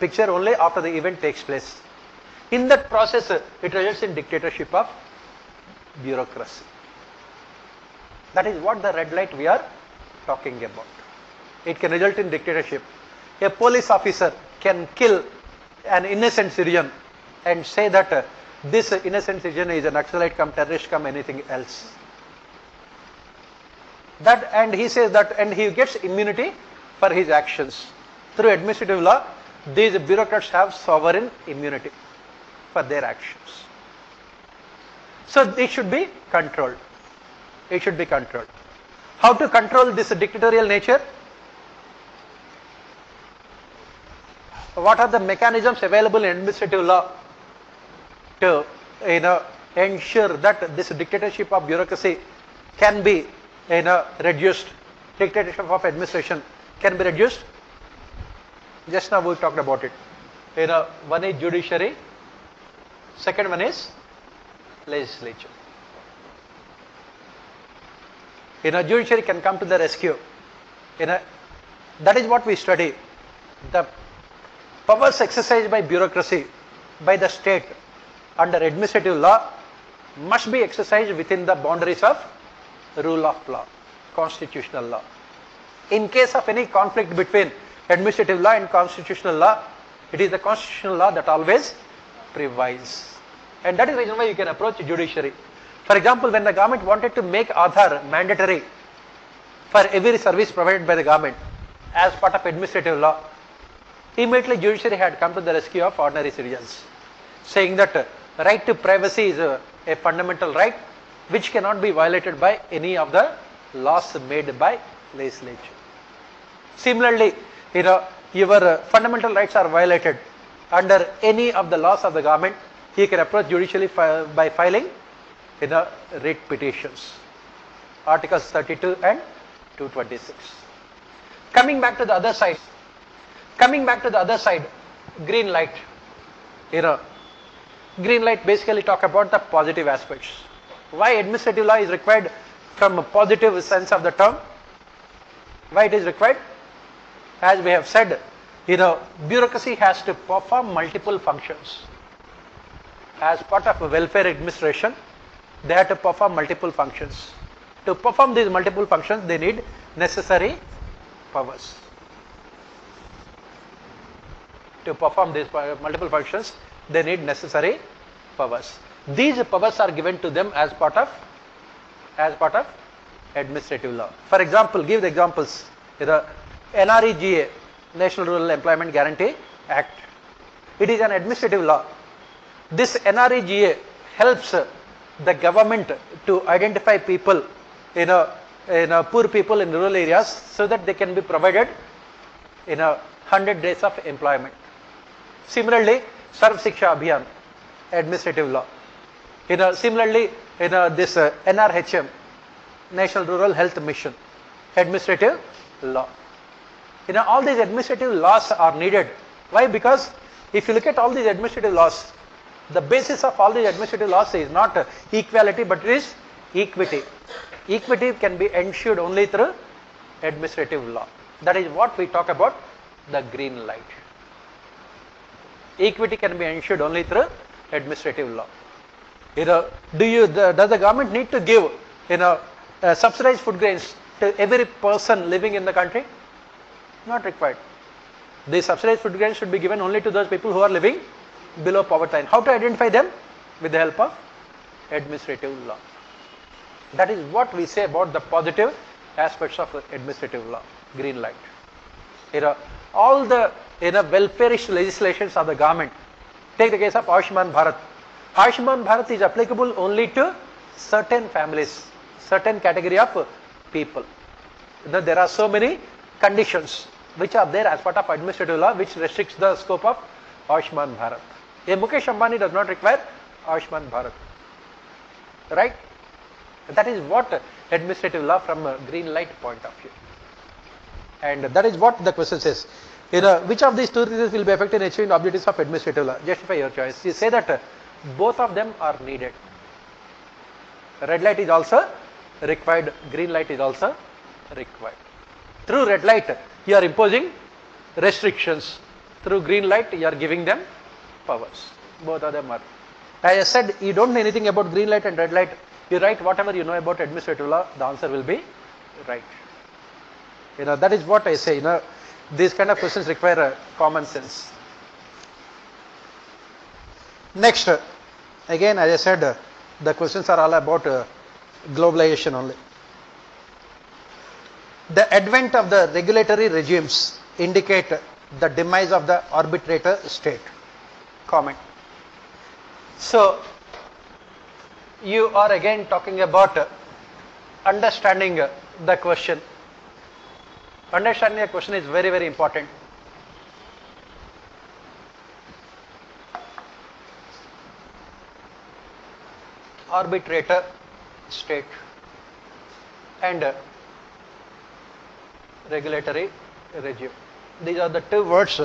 picture only after the event takes place. In that process, it results in dictatorship of bureaucracy. That is what the red light we are talking about. It can result in dictatorship. A police officer can kill an innocent citizen and say that this innocent citizen is an Naxalite come terrorist come anything else. That, and he says that, and he gets immunity for his actions. Through administrative law, these bureaucrats have sovereign immunity for their actions. So it should be controlled. It should be controlled. How to control this dictatorial nature? What are the mechanisms available in administrative law to ensure that this dictatorship of bureaucracy can be reduced? Dictatorship of administration can be reduced. Just now we talked about it. One is judiciary, second one is legislature. Judiciary can come to the rescue. That is what we study. The powers exercised by bureaucracy, by the state under administrative law must be exercised within the boundaries of rule of law, constitutional law. In case of any conflict between administrative law and constitutional law, it is the constitutional law that always prevails. And that is the reason why you can approach judiciary. For example, when the government wanted to make Aadhaar mandatory for every service provided by the government as part of administrative law, immediately judiciary had come to the rescue of ordinary citizens, saying that right to privacy is a fundamental right which cannot be violated by any of the laws made by legislature. Similarly, your fundamental rights are violated under any of the laws of the government, you can approach judicially by filing in a writ petitions. Articles 32 and 226. Coming back to the other side, green light. Green light basically talk about the positive aspects. Why administrative law is required from a positive sense of the term? Why it is required? As we have said, bureaucracy has to perform multiple functions. As part of a welfare administration, they have to perform multiple functions. To perform these multiple functions, they need necessary powers. To perform these multiple functions, they need necessary powers. These powers are given to them as part of administrative law. For example, give the examples. The NREGA, National Rural Employment Guarantee Act. It is an administrative law. This NREGA helps the government to identify people, poor people in rural areas, so that they can be provided 100 days of employment. Similarly, Sarv Shiksha Abhiyan, administrative law. Similarly, this NRHM, National Rural Health Mission, administrative law. All these administrative laws are needed. Why? Because if you look at all these administrative laws, the basis of all these administrative laws is not equality, but it is equity. Equity can be ensured only through administrative law. That is what we talk about the green light. Equity can be ensured only through administrative law. Does the government need to give subsidized food grains to every person living in the country? Not required. The subsidized food grains should be given only to those people who are living below poverty line. How to identify them? With the help of administrative law. That is what we say about the positive aspects of administrative law, green light. All the welfareish legislations of the government. Take the case of Ayushman Bharat. Ayushman Bharat is applicable only to certain families, certain category of people. There are so many conditions which are there as part of administrative law which restricts the scope of Ayushman Bharat. A Mukesh Ambani does not require Ayushman Bharat. Right? That is what administrative law from a green light point of view. And that is what the question says. Which of these two reasons will be effective in achieving the objectives of administrative law? Justify your choice. You say that both of them are needed. Red light is also required, green light is also required. Through red light, you are imposing restrictions. Through green light, you are giving them powers. Both of them are. As I said, you don't know anything about green light and red light. You write whatever you know about administrative law, the answer will be right. That is what I say. These kind of questions require common sense. Next, again, as I said, the questions are all about globalization only. The advent of the regulatory regimes indicate the demise of the arbitrator state. Comment. So, you are again talking about understanding the question. Understanding the question is very, very important. Arbitrator state and regulatory regime. These are the two words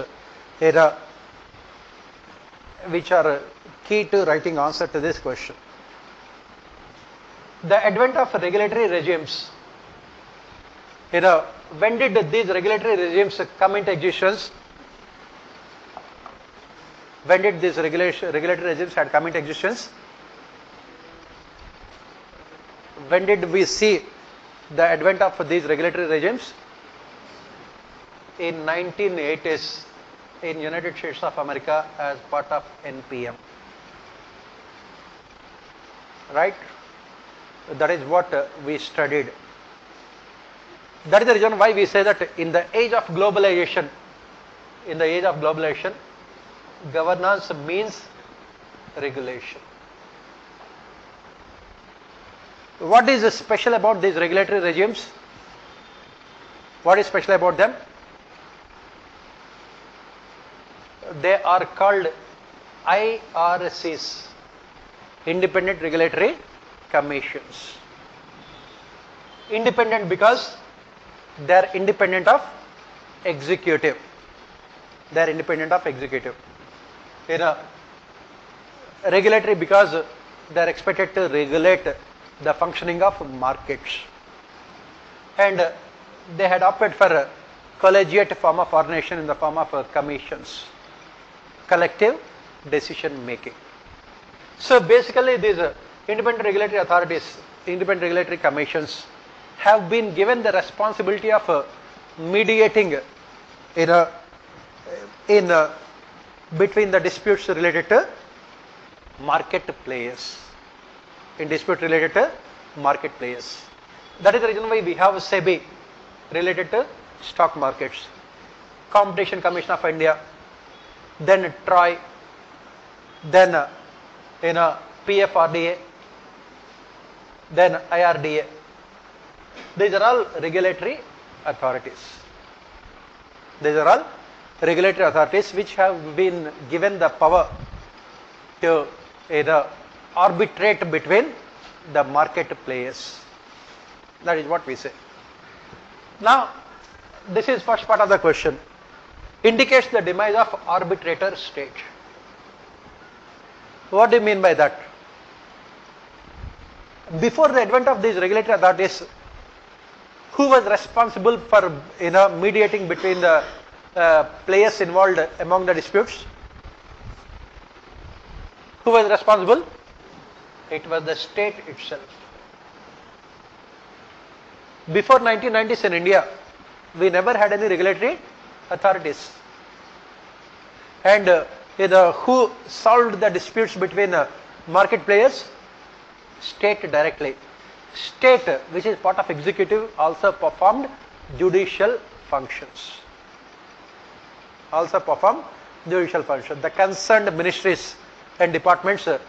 which are key to writing answer to this question. The advent of regulatory regimes. When did these regulatory regimes come into existence? When did these regulatory regimes had come into existence? When did we see the advent of these regulatory regimes? In 1980s in United States of America as part of NPM. Right? That is what we studied. That is the reason why we say that in the age of globalization, governance means regulation. What is special about these regulatory regimes? What is special about them? They are called IRCs, Independent Regulatory commissions. Independent because they are independent of executive. They are independent of executive. You know, regulatory because they are expected to regulate the functioning of markets. And they had opted for a collegiate form of ordination in the form of commissions, collective decision making. So basically these independent regulatory authorities, independent regulatory commissions have been given the responsibility of mediating between the disputes related to market players, in dispute related to market players. That is the reason why we have SEBI related to stock markets, Competition Commission of India, then TROI, then PFRDA, then IRDA. These are all regulatory authorities. These are all regulatory authorities which have been given the power to arbitrate between the market players. That is what we say. Now, this is first part of the question. Indicates the demise of arbitrator state. What do you mean by that? Before the advent of these regulatory authorities, who was responsible for mediating between the players involved among the disputes? Who was responsible? It was the state itself. Before 1990s in India, we never had any regulatory authorities. And who solved the disputes between market players? State directly. State, which is part of executive, also performed judicial functions. Also performed judicial functions. The concerned ministries and departments, took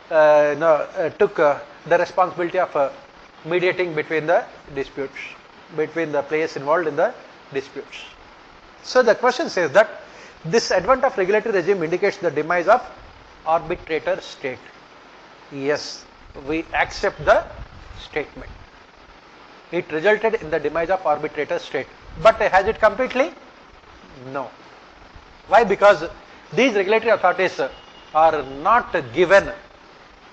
the responsibility of mediating between the disputes, between the players involved in the disputes. So the question says that this advent of regulatory regime indicates the demise of arbitrator state. Yes, we accept the statement. It resulted in the demise of arbitrator state. But has it completely? No. Why? Because these regulatory authorities are not given,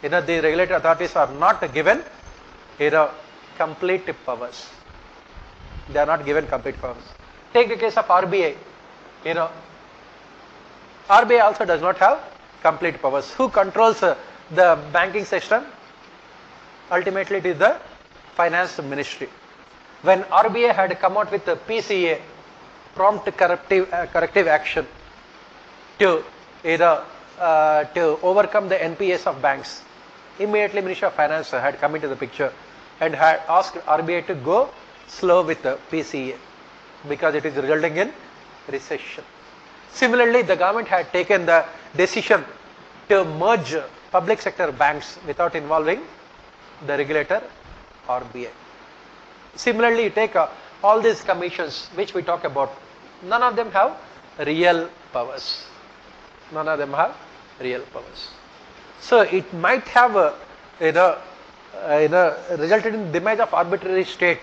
the regulatory authorities are not given, complete powers. They are not given complete powers. Take the case of RBI. RBI also does not have complete powers. Who controls the banking system? Ultimately, it is the finance ministry. When RBI had come out with the PCA, prompt corrective action, to overcome the NPAs of banks, immediately Ministry of Finance had come into the picture and had asked RBI to go slow with the PCA because it is resulting in recession. Similarly, the government had taken the decision to merge public sector banks without involving the regulator RBI. Similarly, you take all these commissions which we talk about, none of them have real powers. None of them have real powers. So it might have resulted in demise of arbitrary state,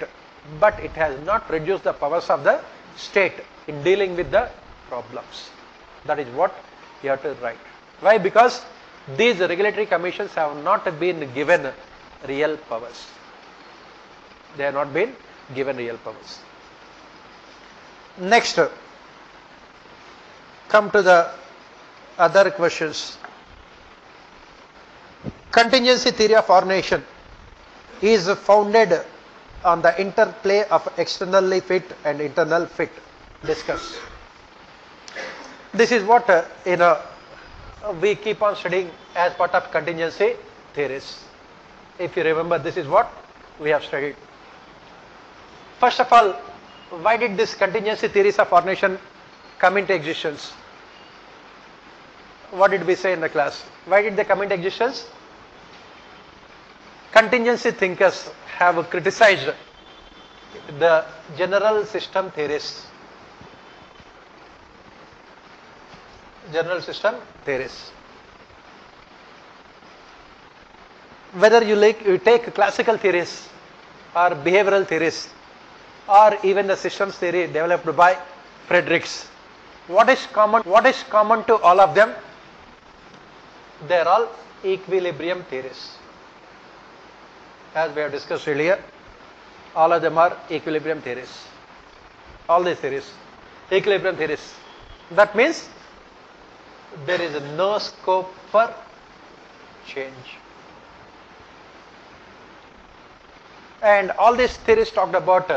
but it has not reduced the powers of the state in dealing with the problems. That is what you have to write. Why? Because these regulatory commissions have not been given real powers. They have not been given real powers. Next, come to the other questions. Contingency theory of ordination is founded on the interplay of externally fit and internal fit. Discuss. This is what we keep on studying as part of contingency theories. If you remember, this is what we have studied. First of all, why did this contingency theories of ordination come into existence? What did we say in the class? Why did they come into existence? Contingency thinkers have criticized the general system theories. General system theories. whether you take classical theories or behavioral theories or even the systems theory developed by Friedrichs, what is common to all of them? They are all equilibrium theories. As we have discussed earlier, all of them are equilibrium theories. All these theories, equilibrium theories. That means there is no scope for change. And all these theories talked about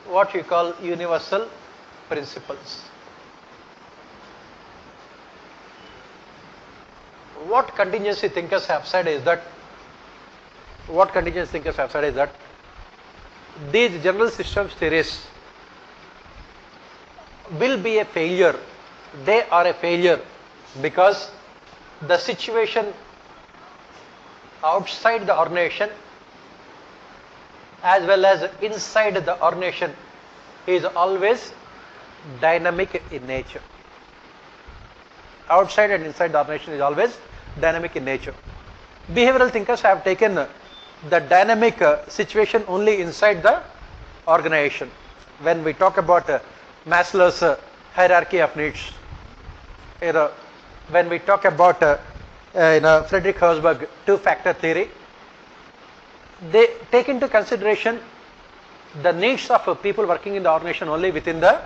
what we call universal principles. What contingency thinkers have said is that these general systems theories will be a failure. They are a failure because the situation outside the organization as well as inside the organization is always dynamic in nature. Outside and inside the organization is always dynamic in nature. Behavioral thinkers have taken the dynamic situation only inside the organization. When we talk about Maslow's hierarchy of needs, when we talk about Friedrich Herzberg two-factor theory, they take into consideration the needs of people working in the organization only within the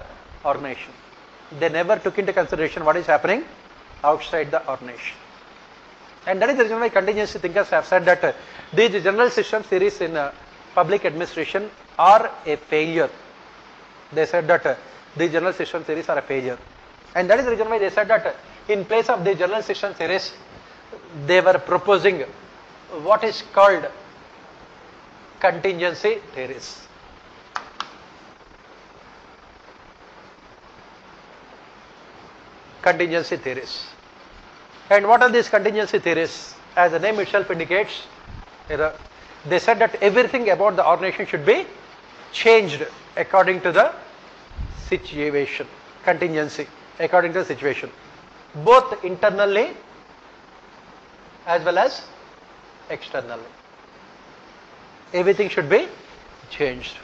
organization. They never took into consideration what is happening outside the organization. And that is the reason why contingency thinkers have said that these general systems theories in public administration are a failure. They said that these general system theories are a failure. And that is the reason why they said that in place of the general system theories, they were proposing what is called contingency theories. Contingency theories. And what are these contingency theories? As the name itself indicates, they said that everything about the organization should be changed according to the situation. Contingency, according to the situation. Both internally as well as externally. Everything should be changed.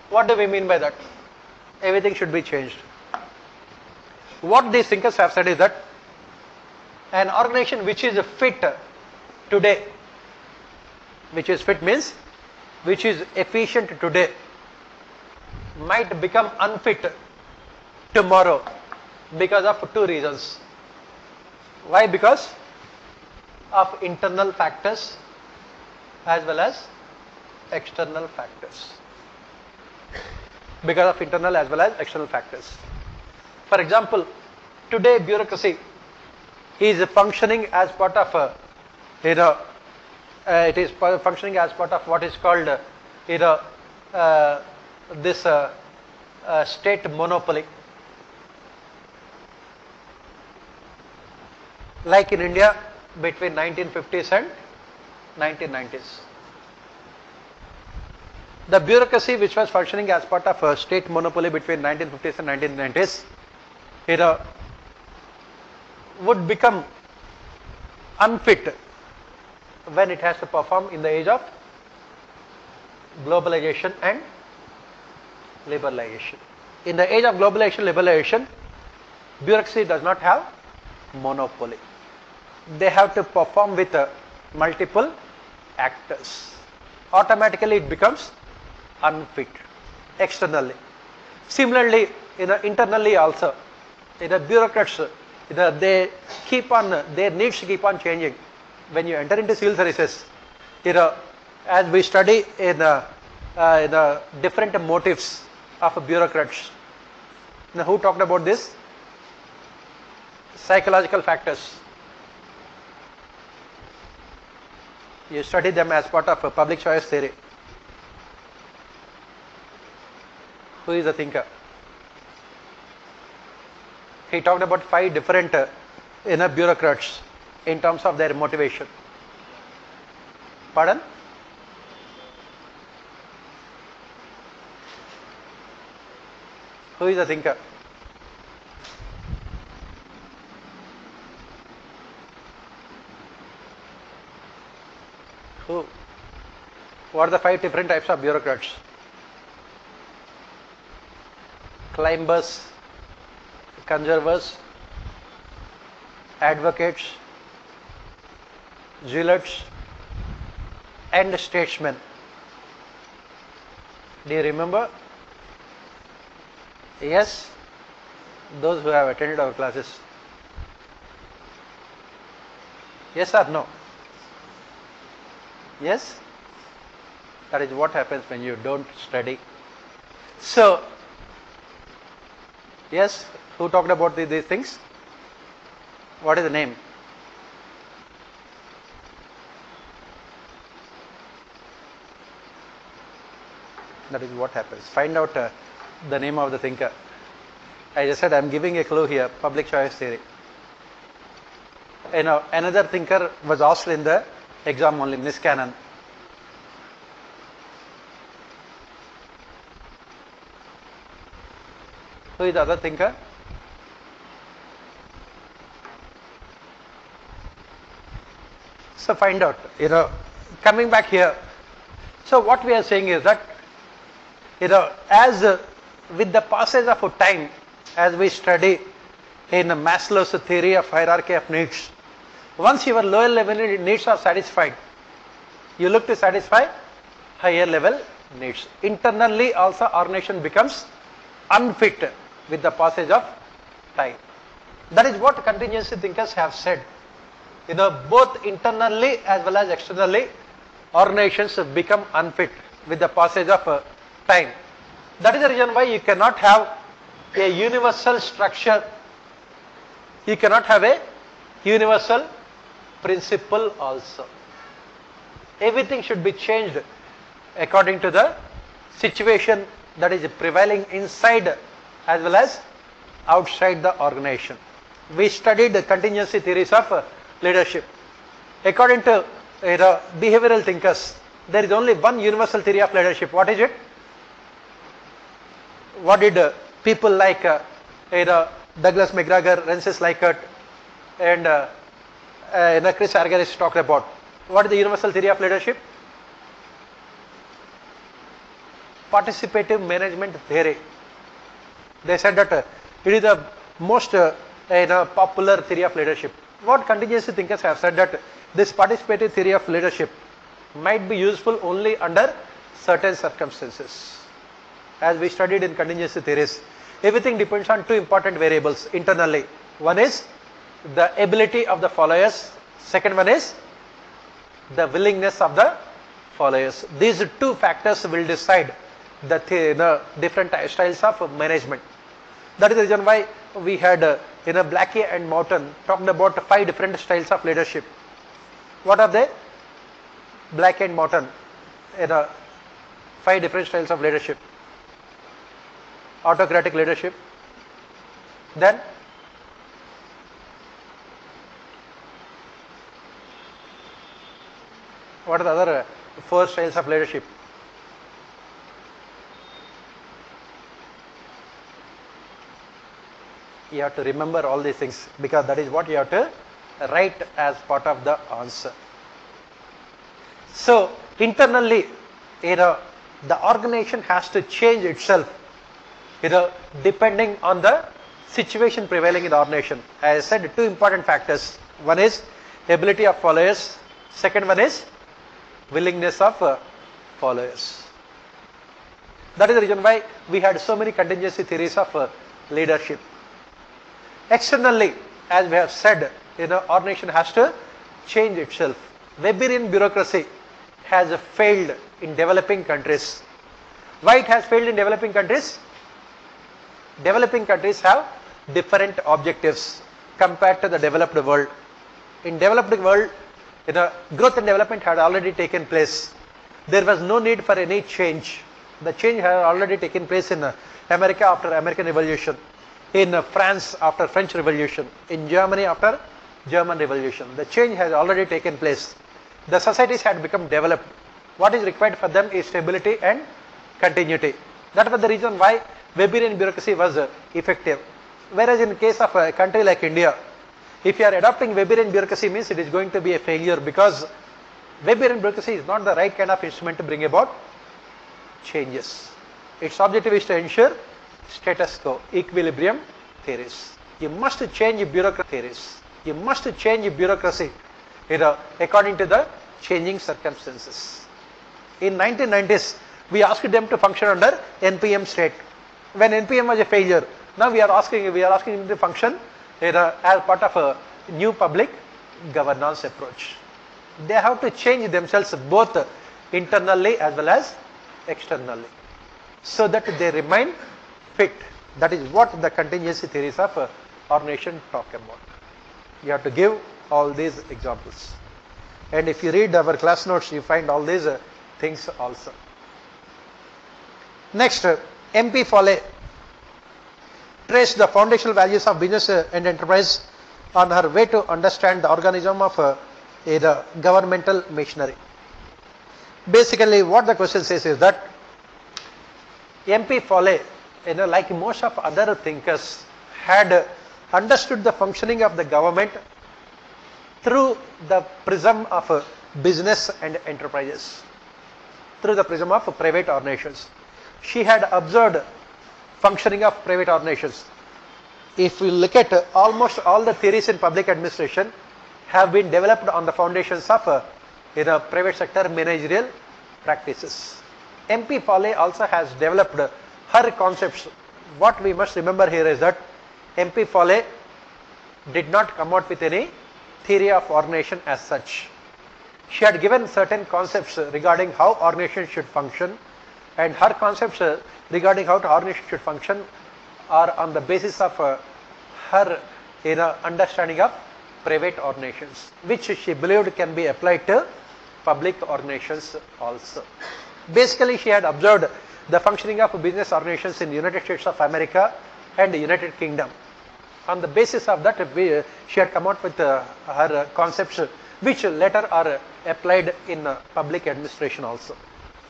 What do we mean by that? Everything should be changed. What these thinkers have said is that an organization which is fit today, which is fit means which is efficient today, might become unfit tomorrow because of two reasons. Why? Because of internal factors as well as external factors. Because of internal as well as external factors. For example, today bureaucracy is functioning as part of it is functioning as part of what is called this state monopoly. Like in India between 1950s and 1990s. The bureaucracy which was functioning as part of a state monopoly between 1950s and 1990s, would become unfit when it has to perform in the age of globalization and liberalization. In the age of globalization, liberalization, bureaucracy does not have monopoly. They have to perform with multiple actors. Automatically it becomes unfit externally. Similarly, internally also, bureaucrats, they keep on, their needs keep on changing. When you enter into civil services, as we study in the different motives of bureaucrats. Now, who talked about this? Psychological factors. You study them as part of a public choice theory. Who is the thinker? He talked about 5 different bureaucrats in terms of their motivation. Pardon? Who is the thinker? Who? What are the 5 different types of bureaucrats? Climbers, conservers, advocates, zealots, and statesmen. Do you remember? Yes? Those who have attended our classes. Yes or no? Yes? That is what happens when you don't study. So, yes, who talked about these things? What is the name? That is what happens. Find out the name of the thinker. I just said I am giving a clue here, public choice theory. You know, another thinker was asked in the exam only, Niskanen. Who is the other thinker? So find out, you know, coming back here. So what we are saying is that, you know, as with the passage of time, as we study in Maslow's theory of hierarchy of needs, once your lower level needs are satisfied, you look to satisfy higher level needs. Internally also organization becomes unfit with the passage of time. That is what contingency thinkers have said. You know, both internally as well as externally, organizations become unfit with the passage of time. That is the reason why you cannot have a universal structure. You cannot have a universal principle also. Everything should be changed according to the situation that is prevailing inside as well as outside the organization. We studied the contingency theories of leadership. According to behavioral thinkers, there is only one universal theory of leadership. What is it? What did people like Douglas McGregor, Rensis Likert, and Chris Argyris talked about? What is the universal theory of leadership? Participative management theory. They said that it is the most popular theory of leadership. What contingency thinkers have said that this participative theory of leadership might be useful only under certain circumstances. As we studied in contingency theories, everything depends on 2 important variables internally. One is the ability of the followers. Second one is the willingness of the followers. These 2 factors will decide the different styles of management. That is the reason why we had Blackie and Morton talked about 5 different styles of leadership. What are they? Blackie and Morton, 5 different styles of leadership. Autocratic leadership. Then what are the other 4 styles of leadership? You have to remember all these things because that is what you have to write as part of the answer. So internally, the organization has to change itself, depending on the situation prevailing in the organization. As I said, 2 important factors. One is ability of followers. Second one is willingness of followers. That is the reason why we had so many contingency theories of leadership. Externally, as we have said, organization has to change itself. Weberian bureaucracy has failed in developing countries. Why it has failed in developing countries? Developing countries have different objectives compared to the developed world. In developed world, growth and development had already taken place. There was no need for any change. The change had already taken place in America after American Revolution, in France after French Revolution, in Germany after German Revolution. The change has already taken place. The societies had become developed. What is required for them is stability and continuity. That was the reason why Weberian bureaucracy was effective. Whereas in case of a country like India, if you are adopting Weberian bureaucracy means it is going to be a failure because Weberian bureaucracy is not the right kind of instrument to bring about changes. Its objective is to ensure status quo, equilibrium theories. You must change bureaucracy theories. You must change bureaucracy, according to the changing circumstances. In 1990s, we asked them to function under NPM state. When NPM was a failure, now we are asking them to function as part of a new public governance approach. They have to change themselves both internally as well as externally, so that they remain fit. That is what the contingency theories of ordination talk about. You have to give all these examples. And if you read our class notes, you find all these things also. Next, MP Foley traced the foundational values of business and enterprise on her way to understand the organism of the governmental machinery. Basically, what the question says is that MP Foley, like most of other thinkers, had understood the functioning of the government through the prism of business and enterprises, through the prism of private organizations. She had observed functioning of private organizations. If we look at almost all the theories in public administration have been developed on the foundations of private sector managerial practices. MP Foley also has developed her concepts. What we must remember here is that MP Foley did not come out with any theory of organization as such. She had given certain concepts regarding how organization should function, and her concepts regarding how the organization should function are on the basis of her understanding of private organizations, which she believed can be applied to public organizations also. Basically, she had observed the functioning of business organizations in the United States of America and the United Kingdom. On the basis of that, she had come out with her concepts, which later are applied in public administration also.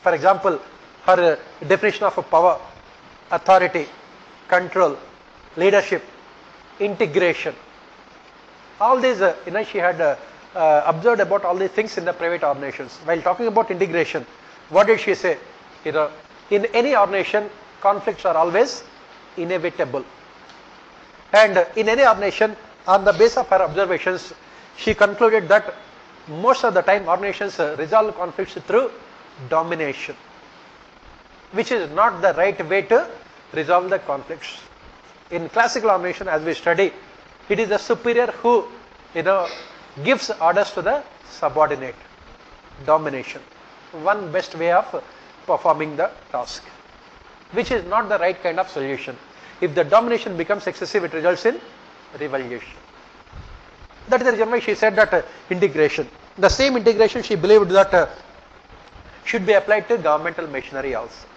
For example, her definition of power, authority, control, leadership, integration. All these, she had observed about all these things in the private organizations. While talking about integration, what did she say? In any organization, conflicts are always inevitable. And in any organization, on the basis of her observations, she concluded that most of the time organizations resolve conflicts through domination, which is not the right way to resolve the conflicts. In classical organization, as we study, it is the superior who gives orders to the subordinate. Domination, one best way of performing the task, which is not the right kind of solution. If the domination becomes excessive, it results in revolution. That is the reason why she said that integration. The same integration she believed that should be applied to governmental machinery also.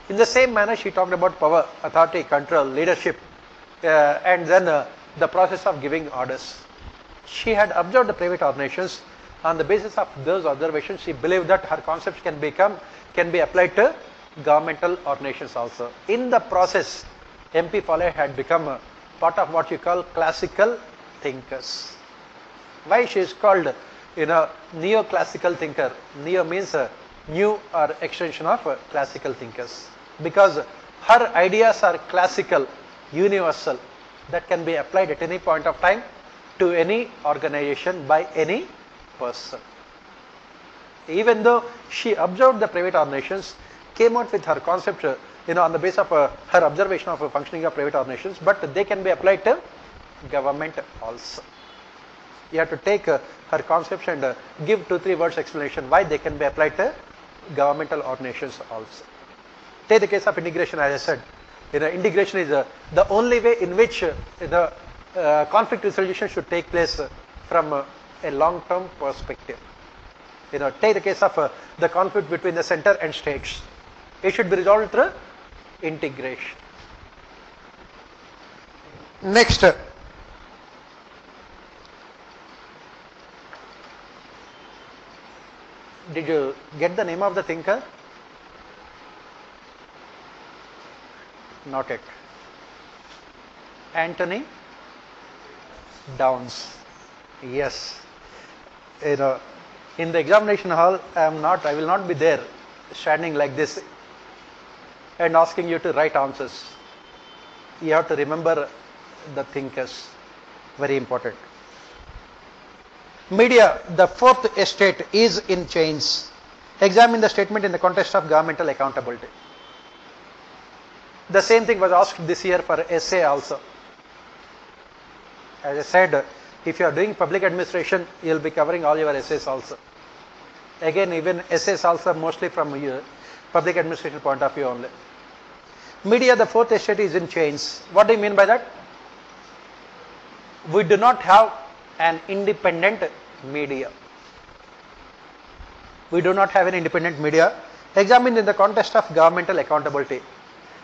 In the same manner, she talked about power, authority, control, leadership, and then the process of giving orders. She had observed the private organizations. On the basis of those observations, she believed that her concepts can be applied to governmental organizations also. In the process, MP Foley had become a part of what you call classical thinkers. Why she is called neoclassical thinker? Neo means new or extension of classical thinkers, because her ideas are classical, universal, that can be applied at any point of time to any organization by any person. Even though she observed the private organizations, came out with her concept on the basis of her observation of functioning of private organizations, but they can be applied to government also. You have to take her concepts and give 2-3 words explanation why they can be applied to governmental organizations also. Take the case of integration. As I said, integration is the only way in which the conflict resolution should take place from a long-term perspective. Take the case of the conflict between the center and states. It should be resolved through integration. Next, did you get the name of the thinker? Not yet. Anthony Downs. Yes. In the examination hall, I will not be there standing like this and asking you to write answers. You have to remember the thinkers, very important. Media, the fourth estate is in chains. Examine the statement in the context of governmental accountability. The same thing was asked this year for essay also. As I said, if you are doing public administration, you will be covering all your essays also. Again, even essays also mostly from public administration point of view only. Media, the fourth estate is in chains. What do you mean by that? We do not have an independent media. We do not have an independent media. Examined in the context of governmental accountability.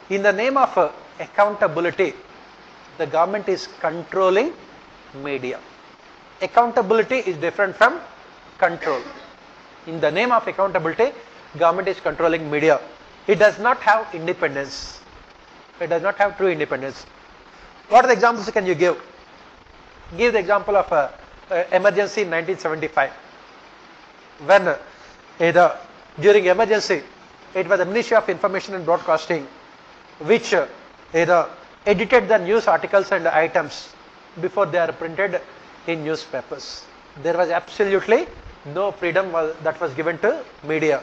In the name of accountability, the government is controlling media. Accountability is different from control. In the name of accountability, government is controlling media. It does not have independence. It does not have true independence. What are the examples can you give? Give the example of emergency in 1975. When during emergency, it was the Ministry of Information and Broadcasting which edited the news articles and items before they are printed in newspapers. There was absolutely no freedom that was given to media.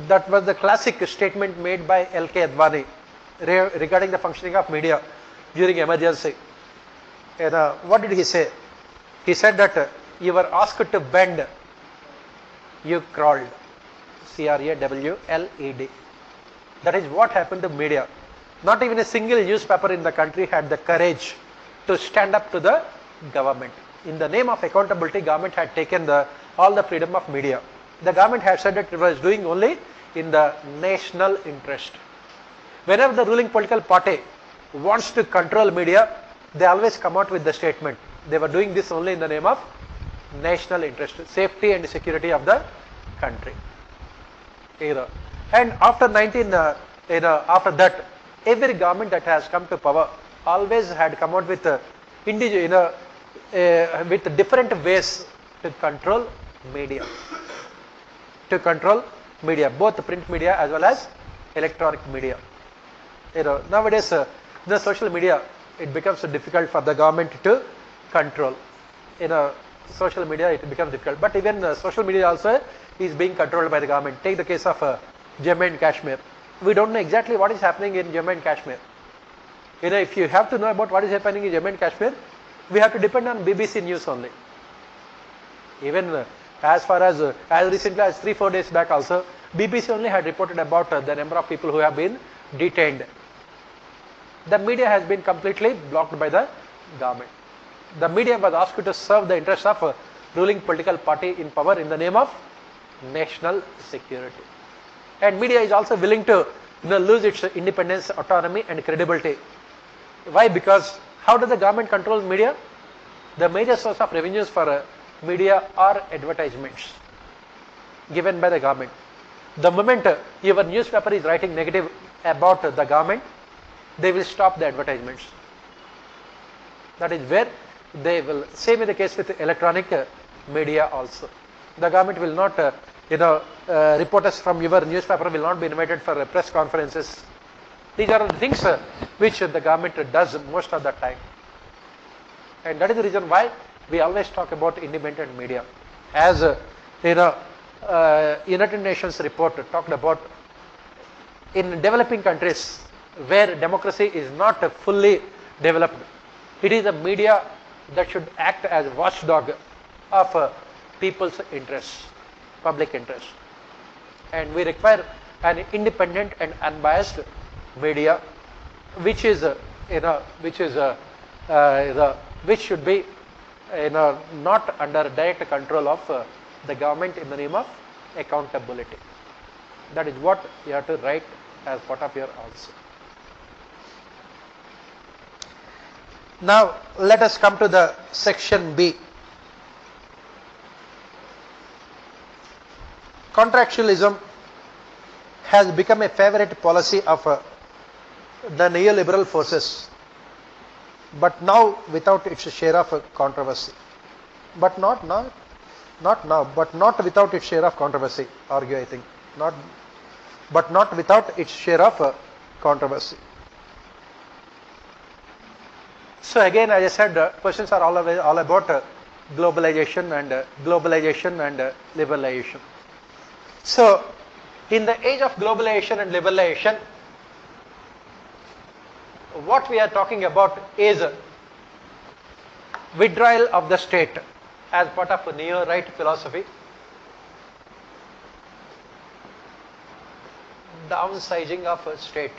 That was the classic statement made by L.K. Advani regarding the functioning of media during emergency. What did he say? He said that you were asked to bend, you crawled. C-R-A-W-L-E-D. That is what happened to media. Not even a single newspaper in the country had the courage to stand up to the government. In the name of accountability, government had taken all the freedom of media. The government had said that it was doing only in the national interest. Whenever the ruling political party wants to control media, they always come out with the statement. They were doing this only in the name of national interest, safety and security of the country. And after after that, every government that has come to power always had come out with with different ways to control media. To control media, both print media as well as electronic media. Nowadays, the social media, it becomes difficult for the government to control. Social media, it becomes difficult. But even social media also is being controlled by the government. Take the case of Jammu and Kashmir. We don't know exactly what is happening in Jammu and Kashmir. If you have to know about what is happening in Jammu and Kashmir, we have to depend on BBC News only. Even as far as recently as 3-4 days back also, BBC only had reported about the number of people who have been detained. The media has been completely blocked by the government. The media was asked to serve the interests of ruling political party in power in the name of national security. And media is also willing to lose its independence, autonomy and credibility. Why? Because how does the government control media? The major source of revenues for media are advertisements given by the government. The moment your newspaper is writing negative about the government, they will stop the advertisements. That is where they will. Same is the case with electronic media also. The government will not, reporters from your newspaper will not be invited for press conferences. These are the things which the government does most of the time. And that is the reason why we always talk about independent media. As United Nations report talked about, in developing countries where democracy is not fully developed, it is the media that should act as watchdog of people's interests, public interests. And we require an independent and unbiased media, which should be not under direct control of the government in the name of accountability. That is what you have to write as part of your answer. Now let us come to the section B. Contractualism has become a favorite policy of the neoliberal forces, but now without its share of controversy. But not now. Not now, but not without its share of controversy, argue I think. But not without its share of controversy. So again, as I said, questions are all about globalization and liberalization. So, in the age of globalization and liberalization, what we are talking about is withdrawal of the state as part of a neo-right philosophy, downsizing of a state.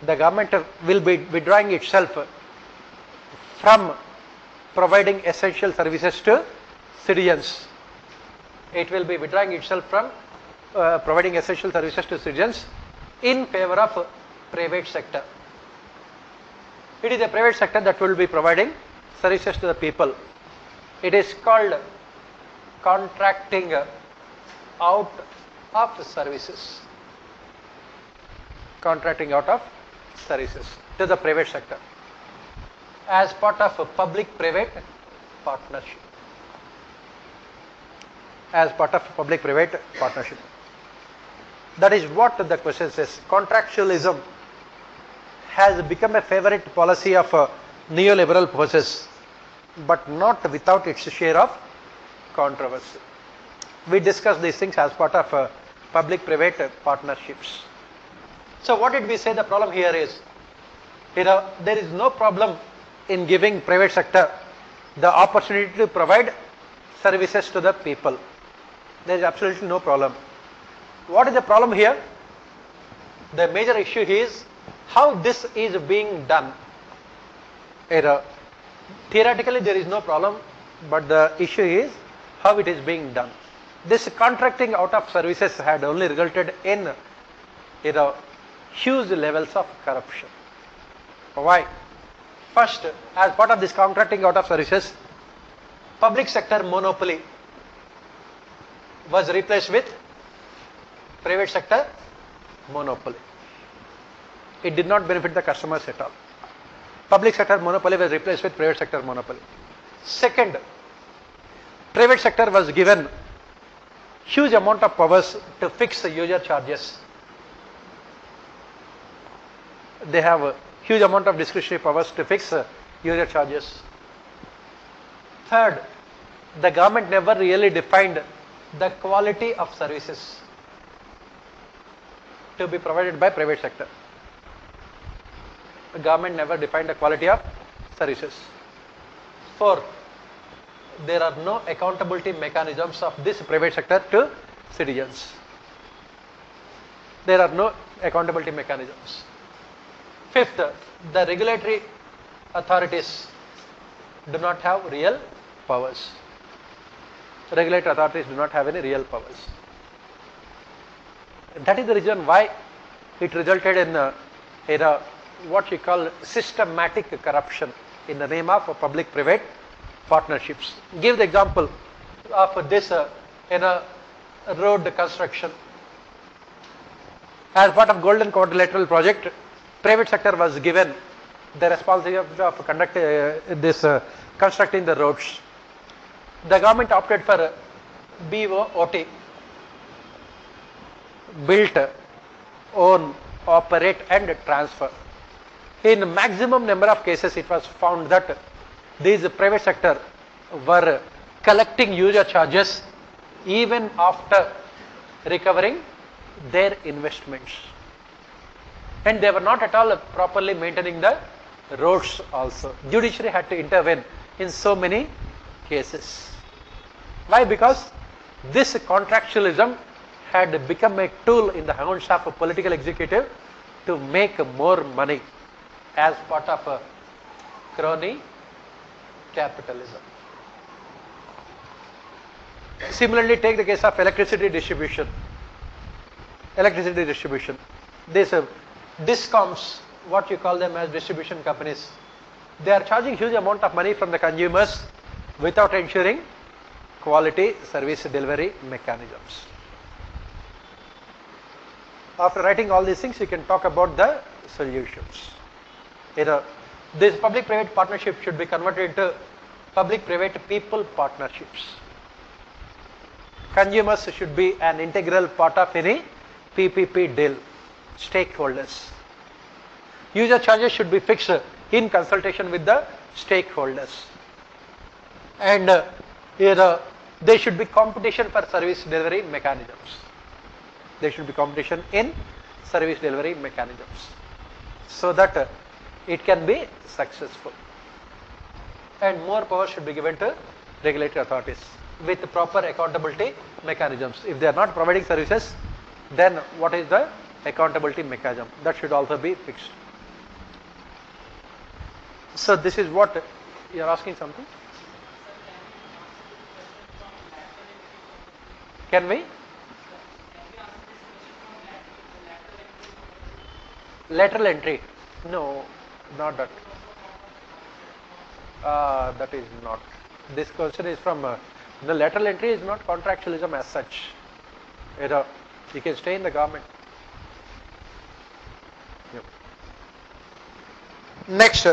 The government will be withdrawing itself from providing essential services to citizens. It will be withdrawing itself from providing essential services to citizens in favor of private sector. It is a private sector that will be providing services to the people. It is called contracting out of services. Contracting out of services to the private sector as part of a public-private partnership. As part of public-private partnership. That is what the question says. Contractualism has become a favorite policy of neoliberal forces, but not without its share of controversy. We discuss these things as part of public-private partnerships. So what did we say the problem here is? There is no problem in giving private sector the opportunity to provide services to the people. There is absolutely no problem. What is the problem here? The major issue is how this is being done. Theoretically there is no problem, but the issue is how it is being done. This contracting out of services had only resulted in huge levels of corruption. Why? First, as part of this contracting out of services, public sector monopoly was replaced with private sector monopoly. It did not benefit the customers at all. Public sector monopoly was replaced with private sector monopoly. Second, private sector was given huge amount of powers to fix user charges. They have a huge amount of discretionary powers to fix user charges. Third, the government never really defined the quality of services to be provided by private sector. The government never defined the quality of services. Fourth, there are no accountability mechanisms of this private sector to citizens. There are no accountability mechanisms. Fifth, the regulatory authorities do not have real powers. Regulatory authorities do not have any real powers. That is the reason why it resulted in what we call systematic corruption in the name of public-private partnerships. Give the example of this in a road construction. As part of Golden Quadrilateral project, private sector was given the responsibility of constructing the roads. The government opted for BOT, built, own, operate and transfer. In maximum number of cases it was found that these private sector were collecting user charges even after recovering their investments. And they were not at all properly maintaining the roads also. Judiciary had to intervene in so many cases. Why? Because this contractualism had become a tool in the hands of a political executive to make more money as part of a crony capitalism. Similarly, take the case of electricity distribution. Electricity distribution. These discoms, what you call them as distribution companies, they are charging huge amount of money from the consumers without ensuring quality service delivery mechanisms. After writing all these things, you can talk about the solutions. This public-private partnership should be converted into public-private people partnerships. Consumers should be an integral part of any PPP deal. Stakeholders. User charges should be fixed in consultation with the stakeholders. And there should be competition for service delivery mechanisms. There should be competition in service delivery mechanisms so that it can be successful. And more power should be given to regulatory authorities with proper accountability mechanisms. If they are not providing services, then what is the accountability mechanism? That should also be fixed. So this is what you are asking something. Can we? Lateral entry? No, not that. That is not. This question is from the lateral entry is not contractualism as such. You can stay in the government. Yep. Next,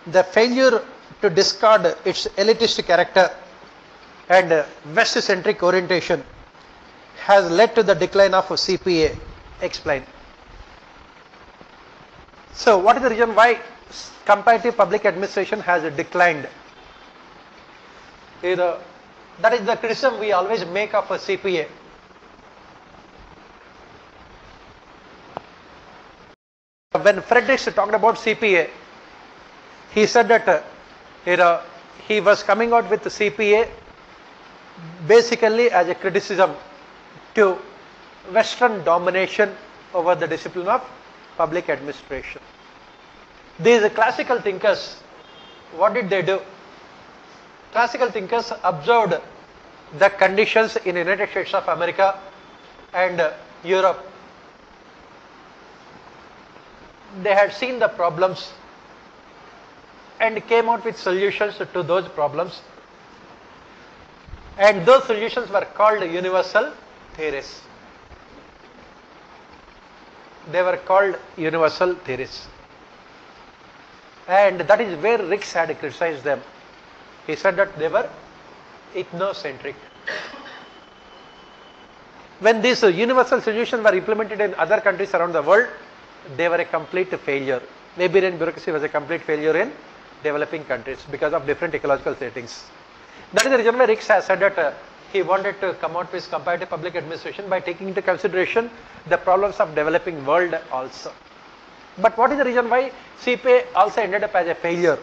the failure to discard its elitist character and West-centric orientation has led to the decline of CPA. Explain. So, what is the reason why comparative public administration has declined? That is the criticism we always make of a CPA. When Fredericks talked about CPA, he said that he was coming out with the CPA basically as a criticism to Western domination over the discipline of public administration. These classical thinkers, what did they do? Classical thinkers observed the conditions in the United States of America and Europe. They had seen the problems and came out with solutions to those problems, and those solutions were called universal theories. They were called universal theories, and that is where Ricks had criticized them. He said that they were ethnocentric. When these universal solutions were implemented in other countries around the world, they were a complete failure. Weberian bureaucracy was a complete failure in developing countries because of different ecological settings. That is the reason why Ricks has said that he wanted to come out with comparative public administration by taking into consideration the problems of developing world also. But what is the reason why CPA also ended up as a failure?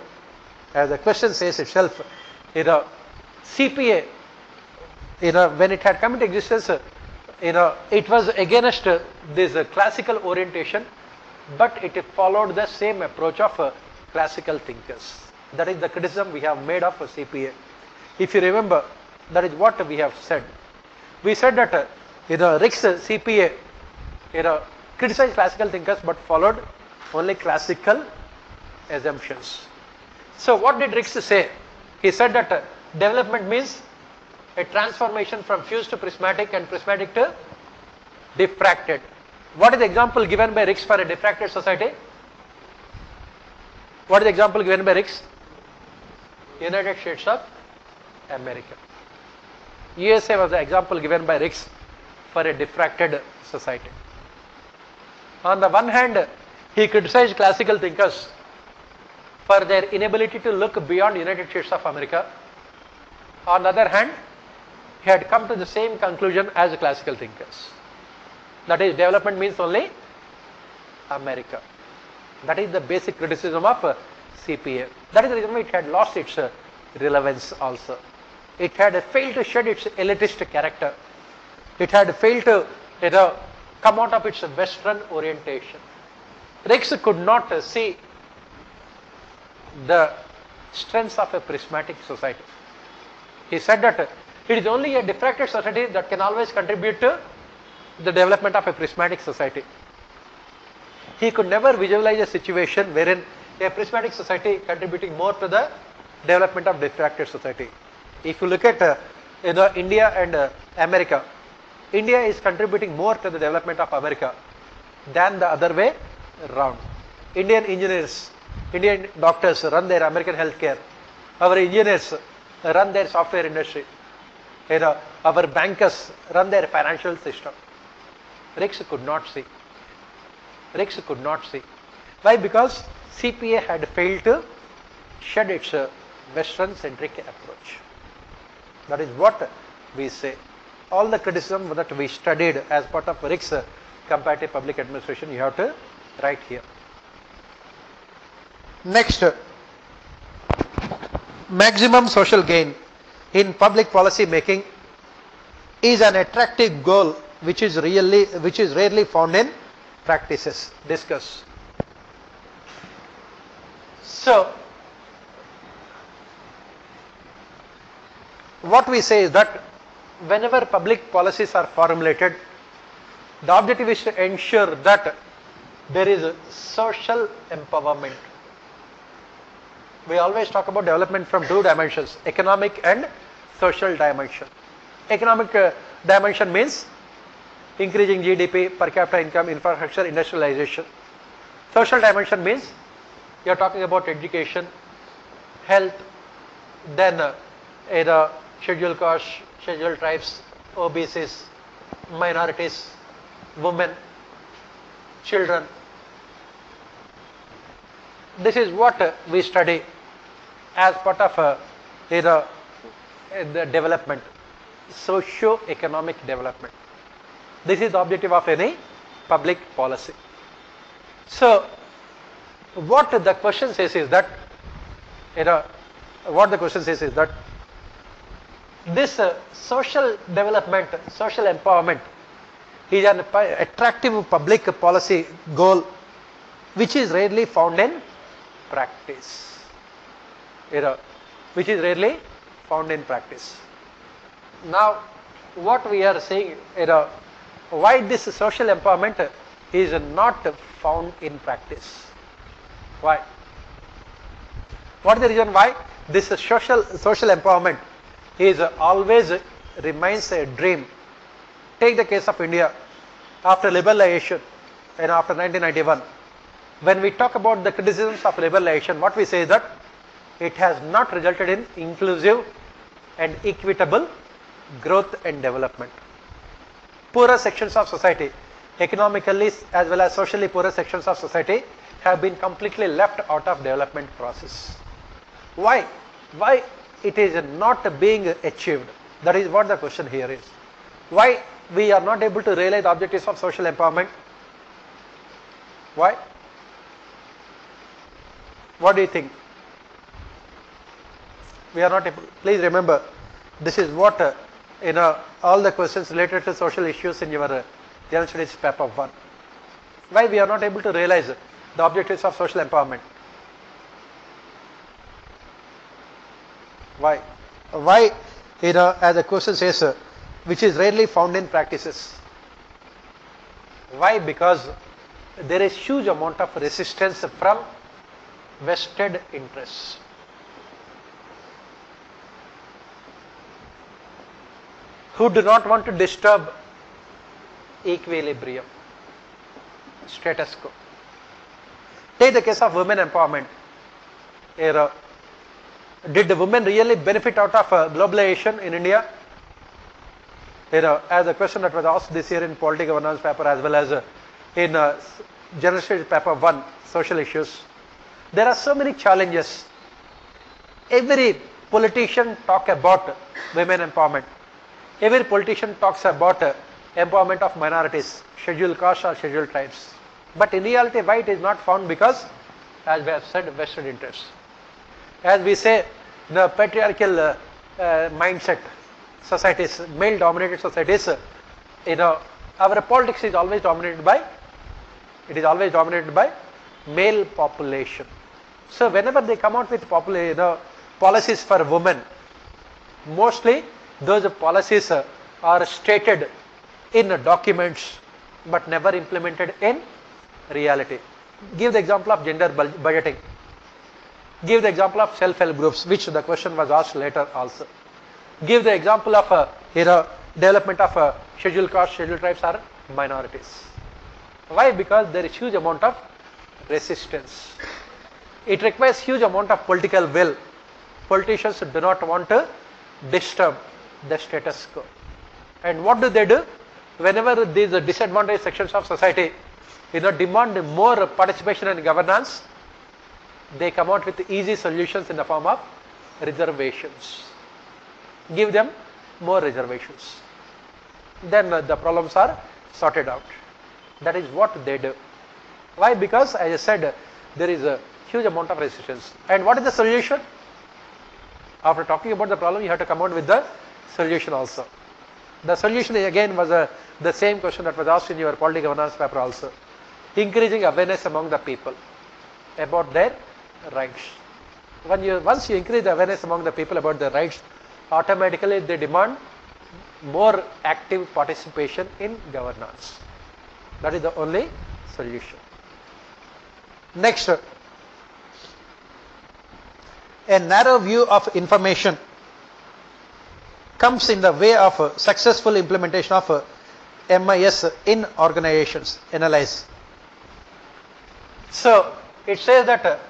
As the question says itself, CPA, when it had come into existence, it was against this classical orientation, but it followed the same approach of classical thinkers. That is the criticism we have made of CPA. If you remember, that is what we have said. We said that Ricks CPA criticized classical thinkers but followed only classical assumptions. So what did Ricks say? He said that development means a transformation from fused to prismatic and prismatic to diffracted. What is the example given by Ricks for a diffracted society? What is the example given by Ricks? United States of America. USA was the example given by Ricks for a diffracted society. On the one hand, he criticized classical thinkers for their inability to look beyond United States of America. On the other hand, he had come to the same conclusion as the classical thinkers. That is, development means only America. That is the basic criticism of CPA. That is the reason why it had lost its relevance also. It had failed to shed its elitist character. It had failed to come out of its Western orientation. Ricks could not see the strengths of a prismatic society. He said that it is only a diffracted society that can always contribute to the development of a prismatic society. He could never visualize a situation wherein a prismatic society contributing more to the development of diffracted society. If you look at India and America, India is contributing more to the development of America than the other way around. Indian engineers, Indian doctors run their American healthcare. Our engineers run their software industry. Our bankers run their financial system. RICS could not see. RICS could not see. Why? Because CPA had failed to shed its Western-centric approach. That is what we say. All the criticism that we studied as part of RICS comparative public administration, you have to write here. Next, maximum social gain in public policy making is an attractive goal which is rarely found in practices. Discuss. So, what we say is that whenever public policies are formulated, the objective is to ensure that there is social empowerment. We always talk about development from two dimensions, economic and social dimension. Economic dimension means increasing GDP, per capita income, infrastructure, industrialization. Social dimension means you are talking about education, health, then scheduled castes, scheduled tribes, OBCs, minorities, women, children. This is what we study as part of the development, socio-economic development. This is the objective of any public policy. So, what the question says is that, this social development, social empowerment is an attractive public policy goal which is rarely found in practice. Which is rarely found in practice. Now, what we are saying, why this social empowerment is not found in practice? Why? What is the reason why this social empowerment is always remains a dream? Take the case of India after liberalization and after 1991. When we talk about the criticisms of liberalization, what we say is that it has not resulted in inclusive and equitable growth and development. Poorer sections of society, economically as well as socially poorer sections of society, have been completely left out of development process. Why? Why it is not being achieved? That is what the question here is. Why we are not able to realize the objectives of social empowerment? Why? What do you think? We are not able. Please remember, this is what all the questions related to social issues in your General Studies paper 1. Why we are not able to realize the objectives of social empowerment? Why? Why, as the question says, which is rarely found in practices? Why? Because there is huge amount of resistance from vested interests. Who do not want to disturb equilibrium, status quo. Take the case of women empowerment. Did the women really benefit out of globalization in India? As a question that was asked this year in Polity Governance paper as well as in General Studies paper 1, social issues. There are so many challenges. Every politician talks about women empowerment. Every politician talks about empowerment of minorities, scheduled castes or scheduled tribes. But in reality, why it is not found? Because, as we have said, vested interests. As we say, the patriarchal mindset societies, male-dominated societies, our politics is always dominated by, male population. So whenever they come out with policies for women, mostly those policies are stated in documents but never implemented in reality. Give the example of gender budgeting. Give the example of self-help groups, which the question was asked later also. Give the example of development of scheduled castes, scheduled tribes are minorities. Why? Because there is huge amount of resistance. It requires huge amount of political will. Politicians do not want to disturb the status quo. And what do? Whenever these disadvantaged sections of society demand more participation and governance, they come out with easy solutions in the form of reservations. Give them more reservations. Then the problems are sorted out. That is what they do. Why? Because as I said, there is a huge amount of resistance. And what is the solution? After talking about the problem, you have to come out with the solution also. The solution again was the same question that was asked in your quality governance paper also. Increasing awareness among the people about their rights. Once you increase the awareness among the people about their rights, automatically they demand more active participation in governance. That is the only solution. Next, a narrow view of information comes in the way of successful implementation of MIS in organizations. Analyze. So it says that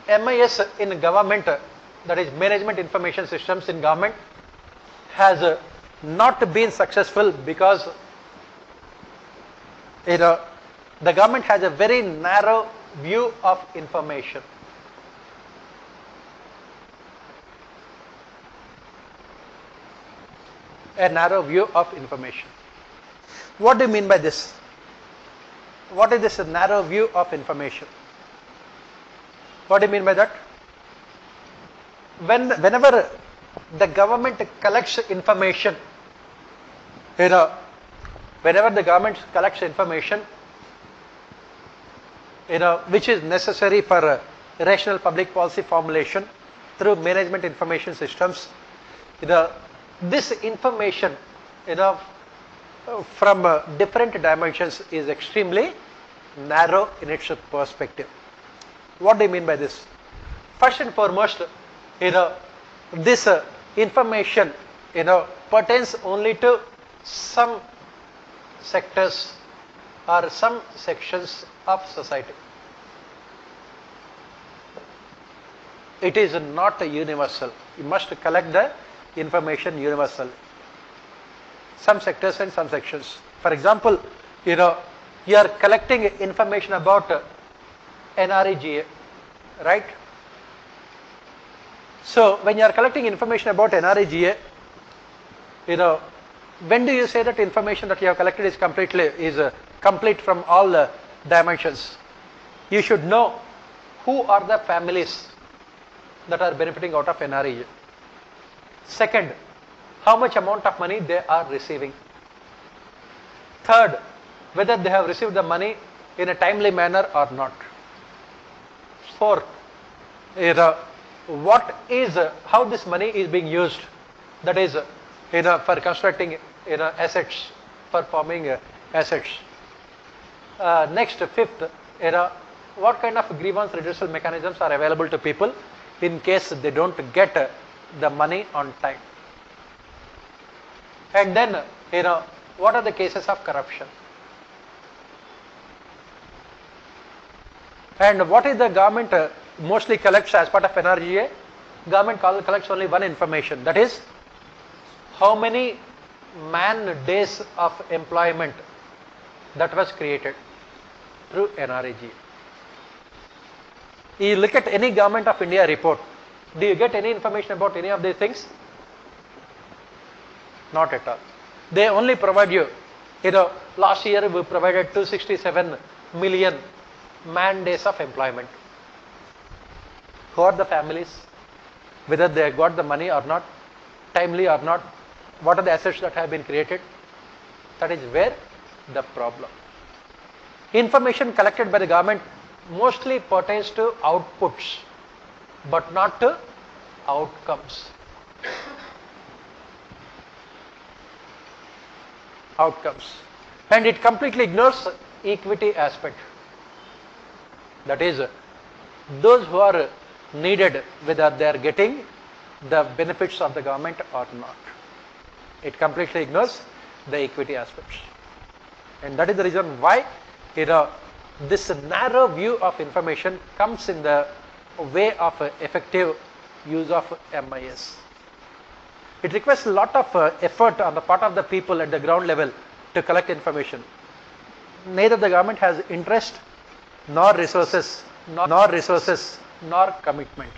MIS in government, that is management information systems in government, has not been successful because the government has a very narrow view of information. A narrow view of information. What do you mean by this? What is this narrow view of information? What do you mean by that? Whenever the government collects information, whenever the government collects information, which is necessary for rational public policy formulation through management information systems, this information, from different dimensions is extremely narrow in its perspective. What do you mean by this? First and foremost, this information, pertains only to some sectors or some sections of society. It is not universal. You must collect the information universally. Some sectors and some sections. For example, you are collecting information about NREGA, right? So when you are collecting information about NREGA, when do you say that information that you have collected is complete from all dimensions? You should know who are the families that are benefiting out of NREGA. Second, how much amount of money they are receiving. Third, whether they have received the money in a timely manner or not. Fourth, how this money is being used. That is, for constructing, assets, for forming assets. Next, fifth, what kind of grievance redressal mechanisms are available to people in case they don't get the money on time. And then, what are the cases of corruption? And what is the government mostly collects as part of NRGA? Government collects only one information, that is, how many man days of employment that was created through NREGA. You look at any Government of India report, do you get any information about any of these things? Not at all. They only provide you, last year we provided 267 million man days of employment. Who are the families? Whether they got the money or not, timely or not, what are the assets that have been created? That is where the problem. Information collected by the government mostly pertains to outputs, but not to outcomes. And it completely ignores equity aspect. That is, those who are needed, whether they are getting the benefits of the government or not. It completely ignores the equity aspects. And that is the reason why this narrow view of information comes in the way of effective use of MIS. It requires a lot of effort on the part of the people at the ground level to collect information. Neither the government has interest, nor resources, nor commitment.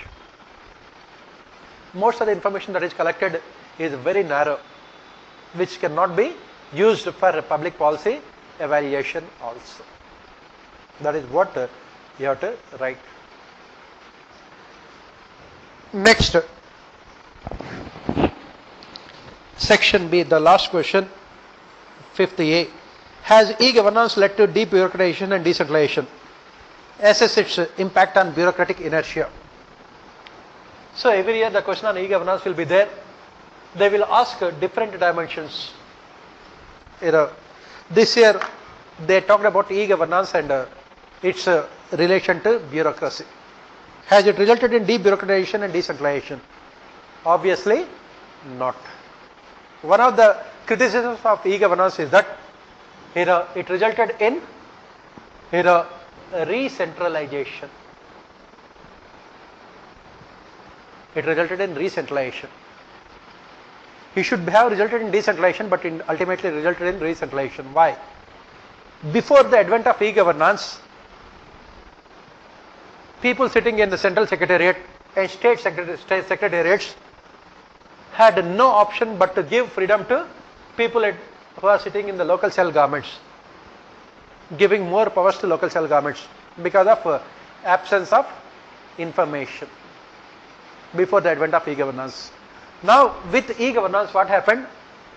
Most of the information that is collected is very narrow, which cannot be used for public policy evaluation also. That is what you have to write. Next, section B, the last question, 50A. Has e-governance led to debureaucratization and decentralization? Assess its impact on bureaucratic inertia. So every year the question on e-governance will be there. They will ask different dimensions. This year they talked about e-governance and its relation to bureaucracy. Has it resulted in debureaucratization and decentralization? Obviously not. One of the criticisms of e-governance is that it resulted in re-centralization. It resulted in re-centralization. It should have resulted in decentralization, but ultimately resulted in re-centralization. Why? Before the advent of e-governance, people sitting in the central secretariat and state secretariats had no option but to give freedom to people who are sitting in the local cell governments, giving more powers to local cell governments because of absence of information before the advent of e-governance. Now with e-governance, what happened?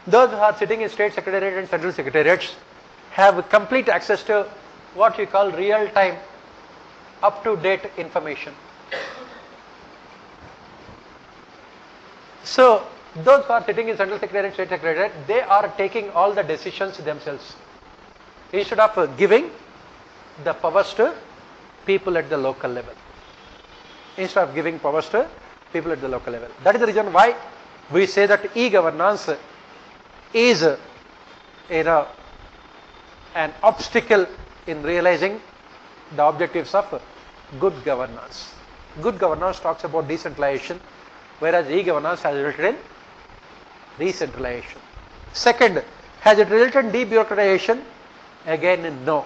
Those who are sitting in state secretariat and central secretariats have complete access to what we call real-time, up-to-date information. So those who are sitting in central secretariat and state secretariat, they are taking all the decisions themselves, instead of giving the powers to people at the local level. Instead of giving powers to people at the local level. That is the reason why we say that e-governance is an obstacle in realizing the objectives of good governance. Good governance talks about decentralization, whereas e-governance has resulted in decentralization. Second, has it resulted in debureaucratization? Again, no.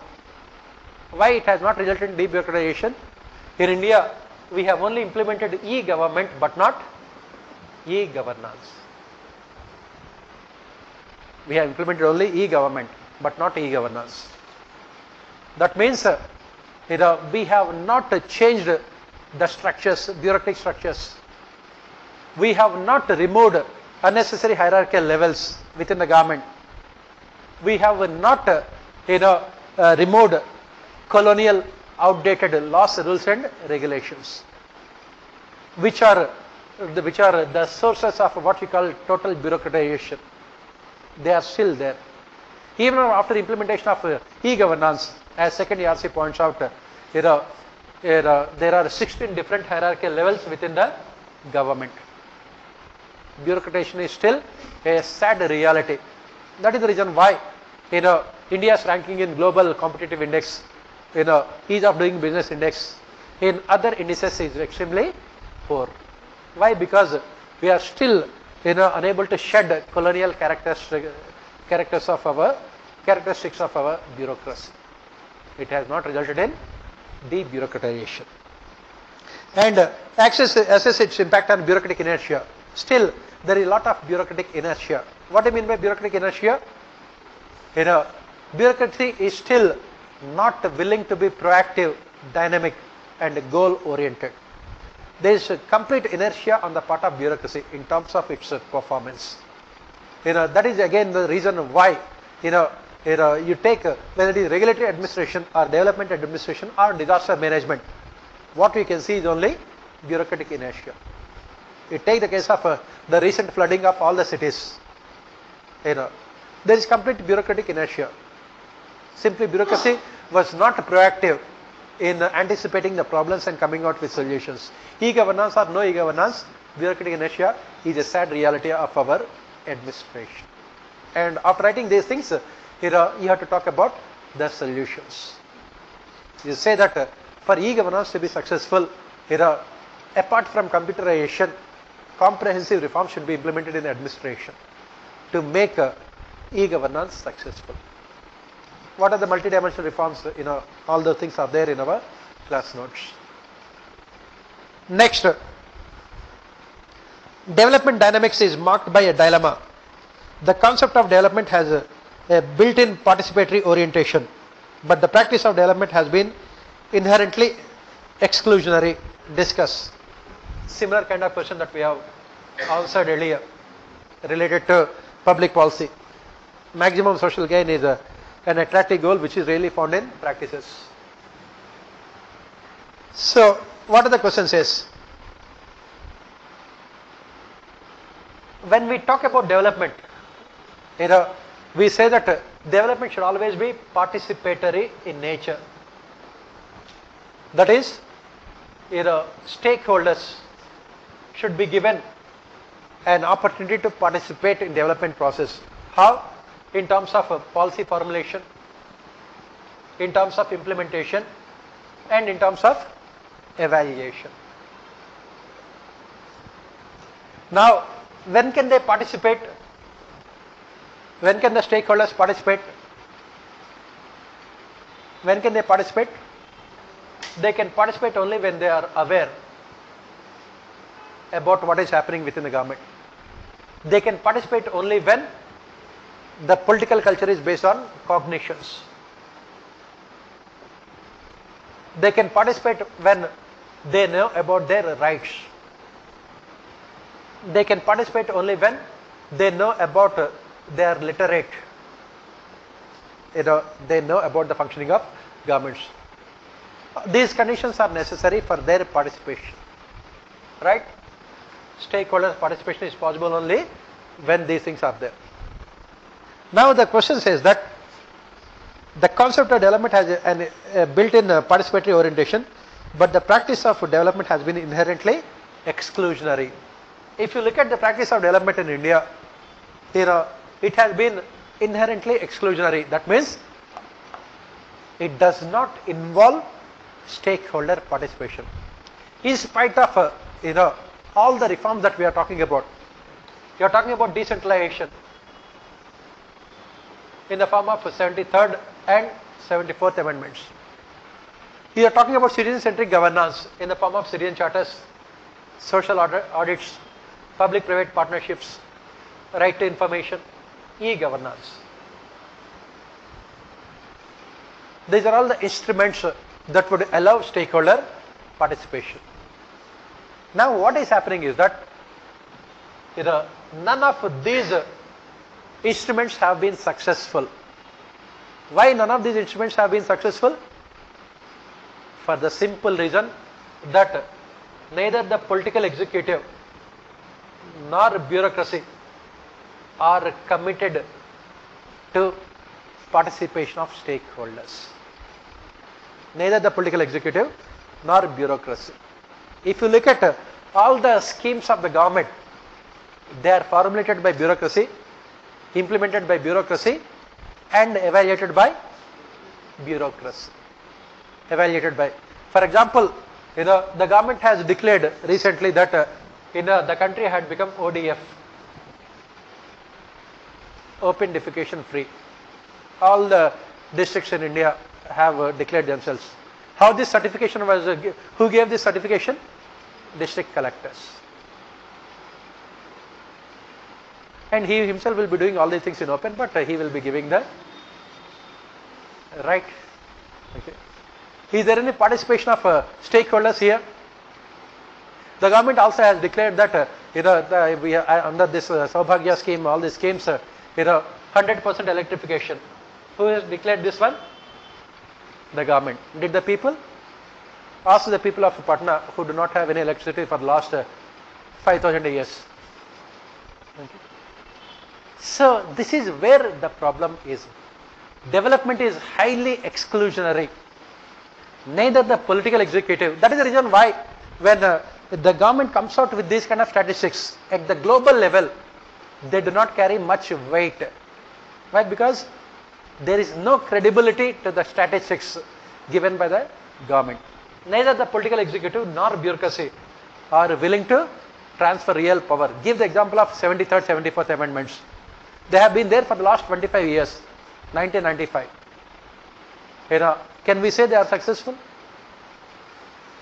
Why it has not resulted in debureaucratization? In India, we have only implemented e-government but not e-governance. We have implemented only e-government but not e-governance. That means we have not changed the structures, bureaucratic structures. We have not removed unnecessary hierarchical levels within the government. We have not removed colonial outdated laws, rules and regulations, which are the sources of what we call total bureaucratization. They are still there. Even after the implementation of e-governance, as second ERC points out, there are 16 different hierarchical levels within the government. Bureaucratization is still a sad reality. That is the reason why India's ranking in global competitive index, ease of doing business index, in other indices is extremely poor. Why? Because we are still unable to shed colonial characteristics of our bureaucracy. It has not resulted in debureaucratization. And assess its impact on bureaucratic inertia. Still, there is a lot of bureaucratic inertia. What do I mean by bureaucratic inertia? Bureaucracy is still not willing to be proactive, dynamic and goal oriented. There is a complete inertia on the part of bureaucracy in terms of its performance. That is again the reason why you take whether it is regulatory administration or development administration or disaster management, what we can see is only bureaucratic inertia. You take the case of the recent flooding of all the cities. There is complete bureaucratic inertia. Simply bureaucracy was not proactive in anticipating the problems and coming out with solutions. E-governance or no e-governance, bureaucratic inertia is a sad reality of our administration. And after writing these things, you have to talk about the solutions. You say that for e-governance to be successful, apart from computerization, comprehensive reforms should be implemented in administration to make e-governance successful. What are the multidimensional reforms? All those things are there in our class notes. Next, development dynamics is marked by a dilemma. The concept of development has a built-in participatory orientation, but the practice of development has been inherently exclusionary. Discuss. Similar kind of question that we have answered earlier related to public policy. Maximum social gain is an attractive goal which is rarely found in practices. So, what are the questions is? When we talk about development, we say that development should always be participatory in nature. That is, stakeholders should be given an opportunity to participate in development process. How? In terms of policy formulation, in terms of implementation, and in terms of evaluation. Now, when can they participate? When can the stakeholders participate? When can they participate? They can participate only when they are aware about what is happening within the government. They can participate only when the political culture is based on cognitions. They can participate when they know about their rights. They can participate only when they know about they are literate. They know about the functioning of governments. These conditions are necessary for their participation, right? Stakeholders participation is possible only when these things are there. Now the question says that the concept of development has a built-in participatory orientation, but the practice of development has been inherently exclusionary. If you look at the practice of development in India, it has been inherently exclusionary. That means it does not involve stakeholder participation. In spite of all the reforms that we are talking about, you are talking about decentralization in the form of 73rd and 74th amendments. You are talking about citizen-centric governance in the form of citizen charters, social audits, public-private partnerships, right to information, e-governance. These are all the instruments that would allow stakeholder participation. Now what is happening is that none of these instruments have been successful. Why none of these instruments have been successful? For the simple reason that neither the political executive nor bureaucracy are committed to participation of stakeholders. Neither the political executive nor bureaucracy. If you look at all the schemes of the government, they are formulated by bureaucracy, implemented by bureaucracy, and evaluated by bureaucracy. Evaluated by, for example, the government has declared recently that the country had become ODF, open defecation free. All the districts in India have declared themselves. How this certification was, who gave this certification? District collectors. And he himself will be doing all these things in open, but he will be giving the right. Okay. Is there any participation of stakeholders here? The government also has declared that we are, under this Saubhagya scheme, all these schemes, 100% electrification. Who has declared this one? The government. Did the people? Ask the people of Patna who do not have any electricity for the last 5,000 years. Okay. So this is where the problem is. Development is highly exclusionary. Neither the political executive, that is the reason why when the government comes out with these kind of statistics at the global level, they do not carry much weight. Why? Because there is no credibility to the statistics given by the government. Neither the political executive nor bureaucracy are willing to transfer real power. Give the example of 73rd, 74th amendments. They have been there for the last 25 years, 1995. Can we say they are successful?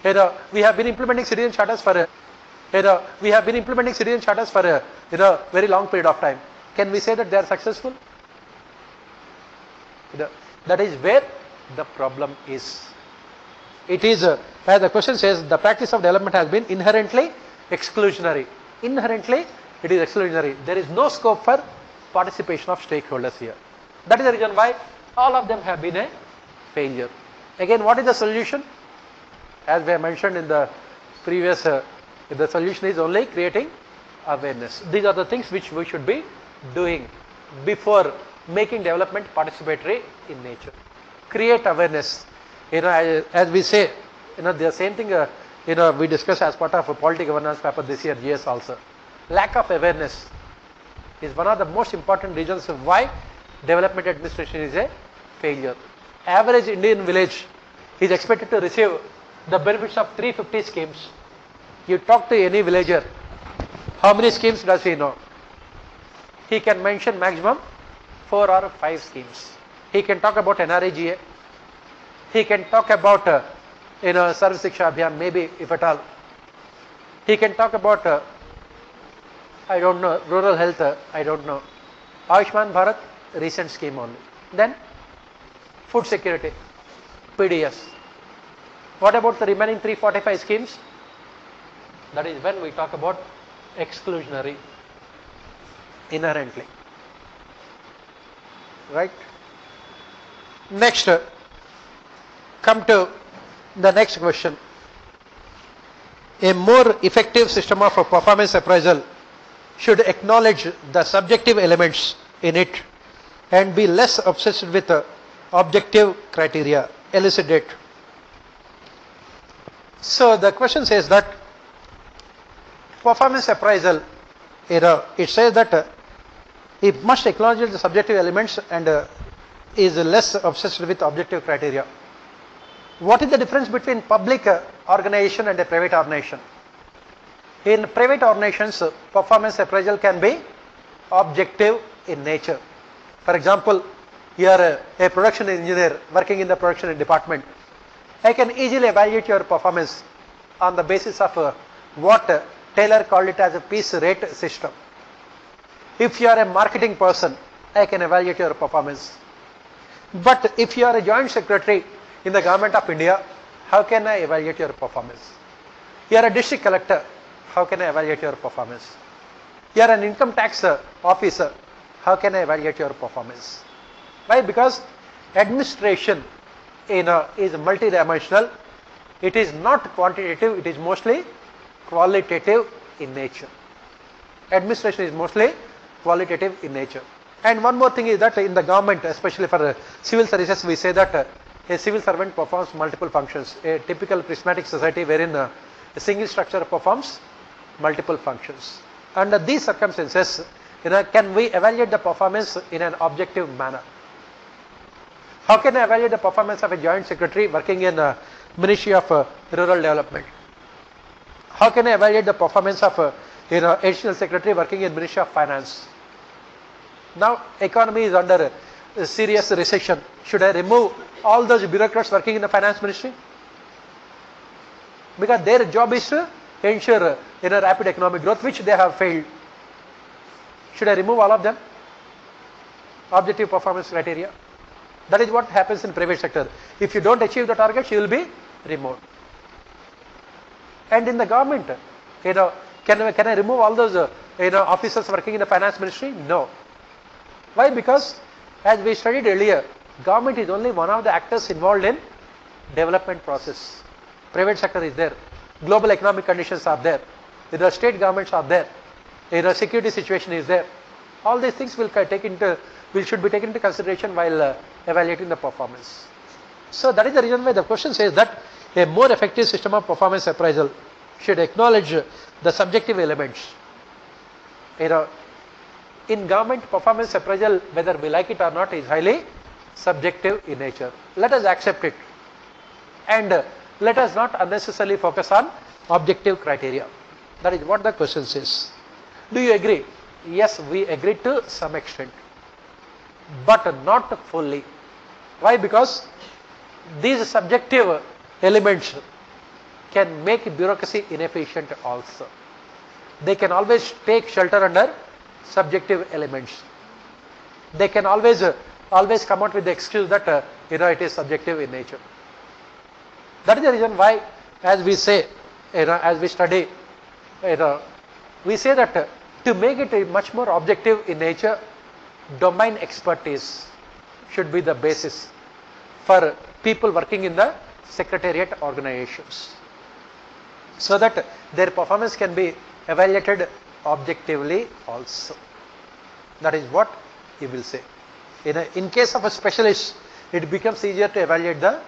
We have been implementing citizen charters for a very long period of time. Can we say that they are successful? That is where the problem is. It is, as the question says, the practice of development has been inherently exclusionary. Inherently, it is exclusionary. There is no scope for participation of stakeholders here. That is the reason why all of them have been a failure. Again, what is the solution? As we have mentioned in the previous, the solution is only creating awareness. These are the things which we should be doing before making development participatory in nature. Create awareness. As we say, the same thing, we discussed as part of a polity governance paper this year, GS also. Lack of awareness is one of the most important reasons why development administration is a failure. Average Indian village is expected to receive the benefits of 350 schemes. You talk to any villager, how many schemes does he know? He can mention maximum 4 or 5 schemes. He can talk about NREGA. He can talk about Sarv Shiksha Abhiyan, maybe if at all. He can talk about I don't know, rural health, I don't know. Ayushman Bharat, recent scheme only. Then food security, PDS. What about the remaining 345 schemes? That is when we talk about exclusionary inherently. Right? Next, come to the next question. A more effective system of performance appraisal should acknowledge the subjective elements in it and be less obsessed with objective criteria. Elucidate. So the question says that performance appraisal, it says that it must acknowledge the subjective elements and is less obsessed with objective criteria. What is the difference between public organization and a private organization? In private organizations, performance appraisal can be objective in nature. For example, you are a production engineer working in the production department. I can easily evaluate your performance on the basis of what Taylor called it as a piece rate system. If you are a marketing person, I can evaluate your performance. But if you are a joint secretary in the government of India, how can I evaluate your performance? You are a district collector, how can I evaluate your performance? You are an income tax officer, how can I evaluate your performance? Why? Because administration is multidimensional. It is not quantitative, it is mostly qualitative in nature. Administration is mostly qualitative in nature. And one more thing is that in the government, especially for civil services, we say that a civil servant performs multiple functions. A typical prismatic society wherein a single structure performs multiple functions. Under these circumstances, can we evaluate the performance in an objective manner? How can I evaluate the performance of a joint secretary working in Ministry of Rural Development? How can I evaluate the performance of additional secretary working in Ministry of Finance? Now economy is under a serious recession. Should I remove all those bureaucrats working in the finance ministry? Because their job is to ensure rapid economic growth, which they have failed. Should I remove all of them? Objective performance criteria. That is what happens in private sector. If you don't achieve the targets, you will be removed. And in the government, can I remove all those officers working in the finance ministry? No. Why? Because as we studied earlier, government is only one of the actors involved in development process. Private sector is there. Global economic conditions are there. The state governments are there. Security situation is there. All these things should be taken into consideration while evaluating the performance. So that is the reason why the question says that a more effective system of performance appraisal should acknowledge the subjective elements. in government, performance appraisal, whether we like it or not, is highly subjective in nature. Let us accept it, and let us not unnecessarily focus on objective criteria. That is what the question says. Do you agree? Yes, we agree to some extent, but not fully. Why? Because these subjective elements can make bureaucracy inefficient also. They can always take shelter under subjective elements. They can always come out with the excuse that it is subjective in nature. That is the reason why, as we say, as we study, we say that to make it much more objective in nature, domain expertise should be the basis for people working in the secretariat organizations, so that their performance can be evaluated objectively also. That is what he will say. In case of a specialist, it becomes easier to evaluate the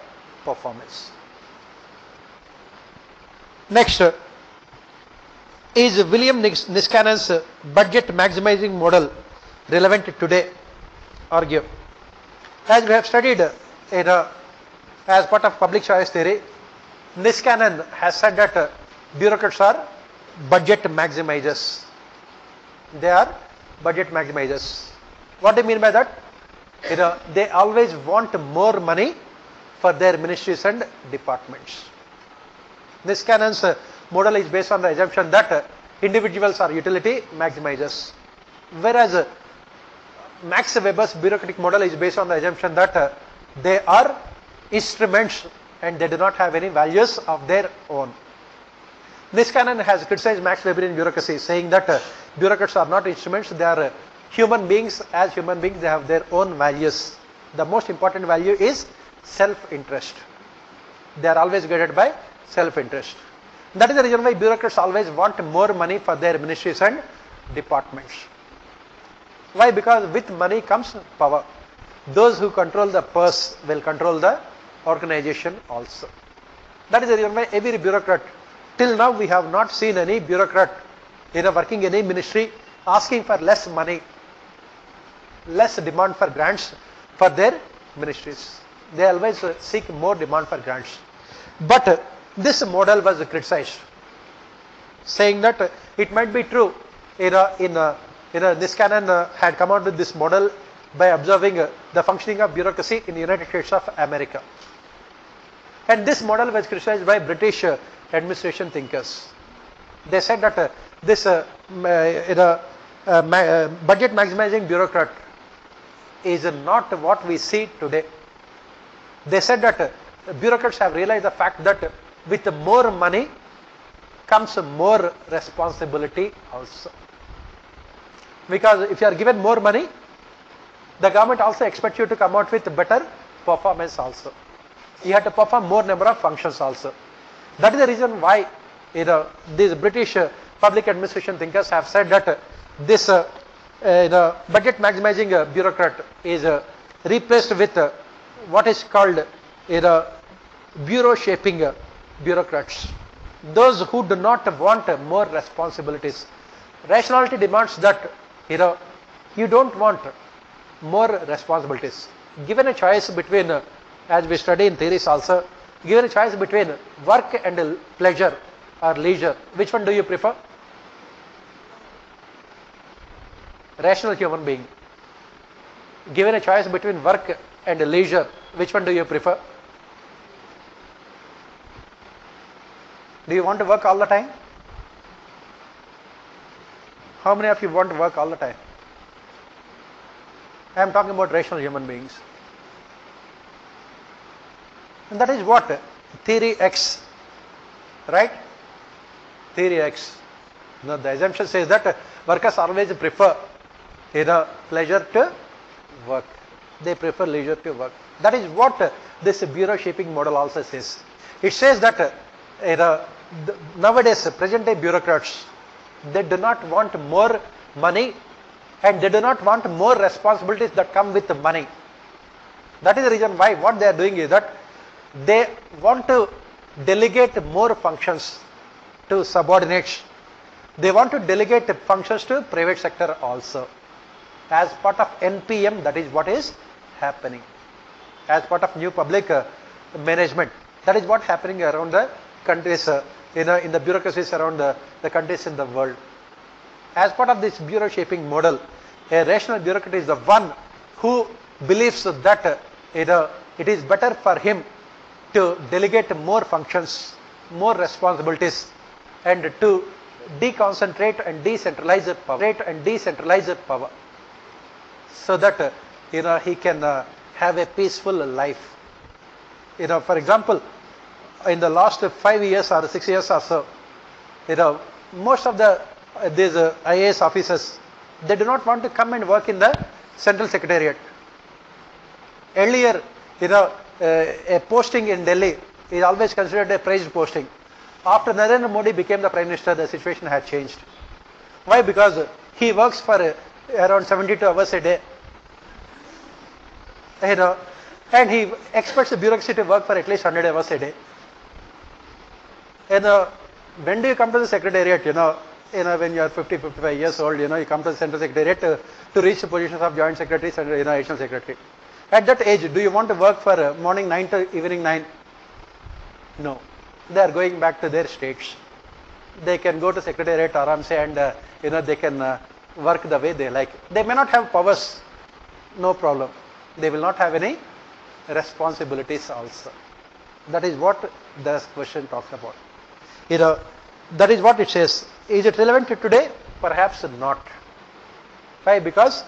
performance. Next, is William Niskanen's budget maximizing model relevant today? Argue. As we have studied as part of public choice theory, Niskanen has said that bureaucrats are budget maximizers. They are budget maximizers. What do you mean by that? They always want more money for their ministries and departments. Niskanen's model is based on the assumption that individuals are utility maximizers, whereas Max Weber's bureaucratic model is based on the assumption that they are instruments and they do not have any values of their own. Niskanen has criticized Max Weber in bureaucracy, saying that bureaucrats are not instruments, they are human beings. As human beings, they have their own values. The most important value is self-interest. They are always guided by self-interest. That is the reason why bureaucrats always want more money for their ministries and departments. Why? Because with money comes power. Those who control the purse will control the organization also. That is the reason why every bureaucrat, till now we have not seen any bureaucrat working in any ministry asking for less money, less demand for grants for their ministries. They always seek more demand for grants. But this model was criticized, saying that it might be true. Niskanen had come out with this model by observing the functioning of bureaucracy in the United States of America. And this model was criticized by British administration thinkers. They said that this budget maximizing bureaucrat is not what we see today. They said that bureaucrats have realized the fact that with more money comes more responsibility also. Because if you are given more money, the government also expects you to come out with better performance also. You have to perform more number of functions also. That is the reason why these British public administration thinkers have said that this budget maximizing bureaucrat is replaced with what is called bureau shaping bureaucrats. Those who do not want more responsibilities. Rationality demands that you don't want more responsibilities. Given a choice between, as we study in theories also, given a choice between work and pleasure or leisure, which one do you prefer? Rational human being. Given a choice between work and leisure, which one do you prefer? Do you want to work all the time? How many of you want to work all the time? I am talking about rational human beings. And that is what? Theory X. Right? Theory X. Now the assumption says that workers always prefer pleasure to work. They prefer leisure to work. That is what this bureau shaping model also says. It says that nowadays present day bureaucrats, they do not want more money and they do not want more responsibilities that come with money. That is the reason why what they are doing is that they want to delegate more functions to subordinates. They want to delegate functions to private sector also. as part of NPM, that is what is happening. As part of new public management, that is what happening around the countries, in the bureaucracies around the countries in the world. As part of this bureau shaping model, a rational bureaucrat is the one who believes that it is better for him to delegate more functions, more responsibilities, and to deconcentrate and decentralize power, so that he can have a peaceful life. For example, in the last 5 years or 6 years or so, most of these IAS officers, they do not want to come and work in the central secretariat. Earlier, a posting in Delhi is always considered a prized posting. After Narendra Modi became the Prime Minister, the situation had changed. Why? Because he works for around 72 hours a day. And he expects the bureaucracy to work for at least 100 hours a day. When do you come to the secretariat? When you are 50, 55 years old, you come to the central secretariat to reach the positions of joint secretaries and additional secretary. At that age, do you want to work for morning 9 to evening 9? No. They are going back to their states. They can go to secretariat aramse and they can work the way they like. They may not have powers, no problem. They will not have any responsibilities also. That is what this question talks about. That is what it says. Is it relevant to today? Perhaps not. Why? Because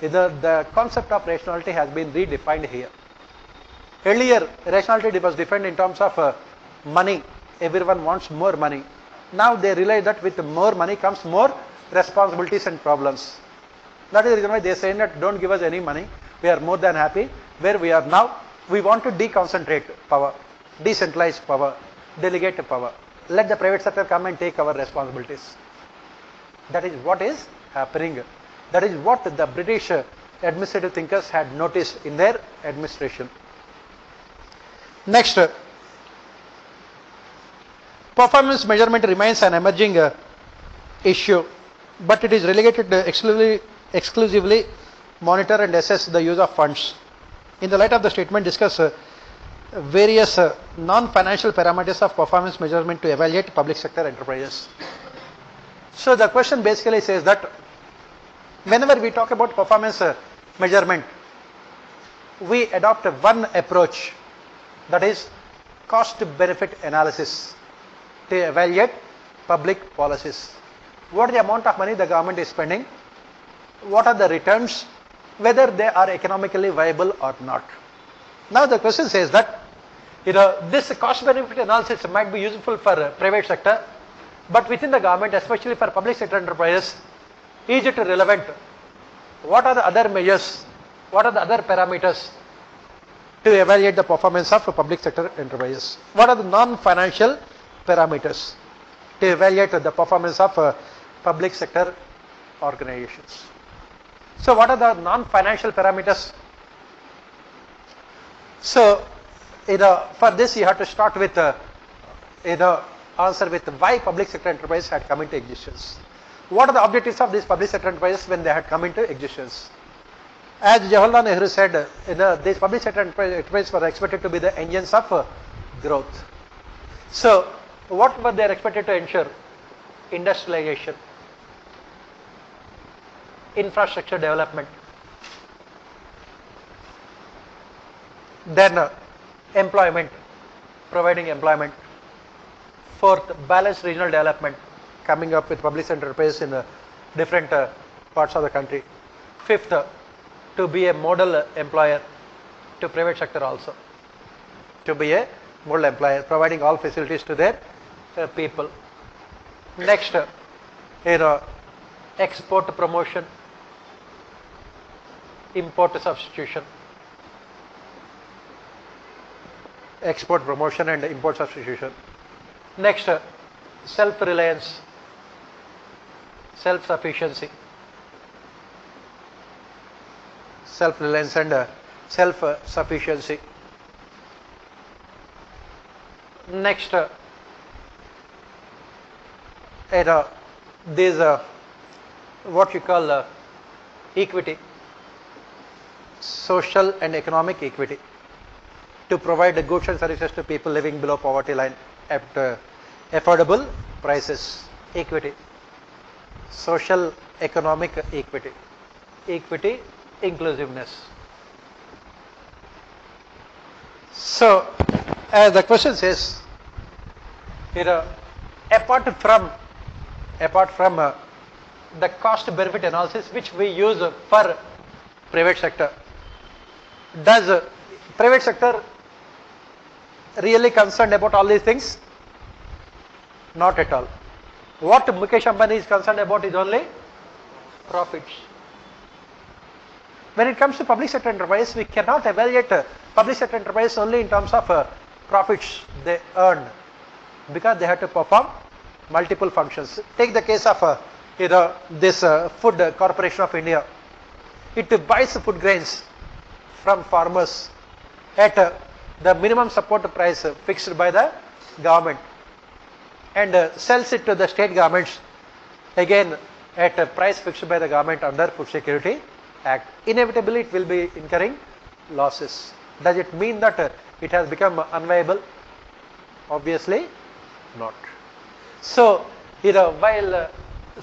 the concept of rationality has been redefined here. Earlier, rationality was defined in terms of money. Everyone wants more money. Now they realize that with more money comes more responsibilities and problems. That is the reason why they are saying that don't give us any money. We are more than happy where we are now. We want to deconcentrate power, decentralize power, delegate power. Let the private sector come and take our responsibilities. That is what is happening. That is what the British administrative thinkers had noticed in their administration. Next, performance measurement remains an emerging issue, but it is relegated to exclusively monitor and assess the use of funds. In the light of the statement, discuss various non-financial parameters of performance measurement to evaluate public sector enterprises. So the question basically says that whenever we talk about performance measurement, we adopt one approach, that is cost benefit analysis, to evaluate public policies. What is the amount of money the government is spending? What are the returns? Whether they are economically viable or not. Now the question says that this cost benefit analysis might be useful for private sector, but within the government, especially for public sector enterprises, is it relevant? What are the other measures? What are the other parameters to evaluate the performance of public sector enterprises? What are the non-financial parameters to evaluate the performance of public sector organizations? So what are the non-financial parameters? So, for this you have to start with, answer with why public sector enterprises had come into existence. What are the objectives of these public sector enterprises when they had come into existence? As Jawaharlal Nehru said, these public sector enterprises were expected to be the engines of growth. So, what were they expected to ensure? Industrialization, infrastructure development, then employment, providing employment. Fourth, balanced regional development, coming up with public sector enterprises in different parts of the country. Fifth, to be a model employer to private sector also, to be a model employer, providing all facilities to their people. Next, export promotion, import substitution. Export promotion and import substitution. Next, self-reliance, self-sufficiency. Self-reliance and self-sufficiency. Next, these what you call equity, social and economic equity, to provide the goods and services to people living below poverty line at affordable prices. Equity, social economic equity, equity, inclusiveness. So, as the question says, apart from the cost benefit analysis which we use for private sector, does private sector really concerned about all these things? Not at all. What Mukesh Ambani is concerned about is only profits. When it comes to public sector enterprise, we cannot evaluate public sector enterprise only in terms of profits they earn, because they have to perform multiple functions. Take the case of this Food Corporation of India. It buys food grains from farmers at the minimum support price fixed by the government, and sells it to the state governments again at a price fixed by the government under Food Security Act. Inevitably it will be incurring losses. Does it mean that it has become unviable? Obviously not. So while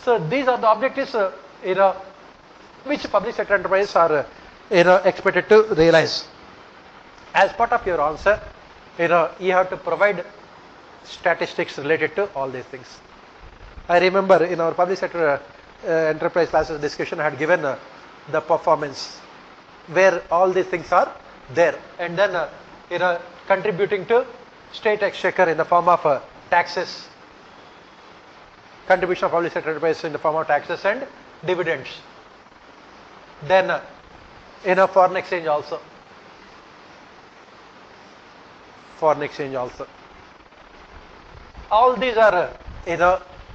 so these are the objectives which public sector enterprises are expected to realize. As part of your answer, you have to provide statistics related to all these things. I remember in our public sector enterprise classes discussion, I had given the performance where all these things are there, and then contributing to state exchequer in the form of taxes, contribution of public sector enterprise in the form of taxes and dividends. Then foreign exchange also. Foreign exchange also. All these are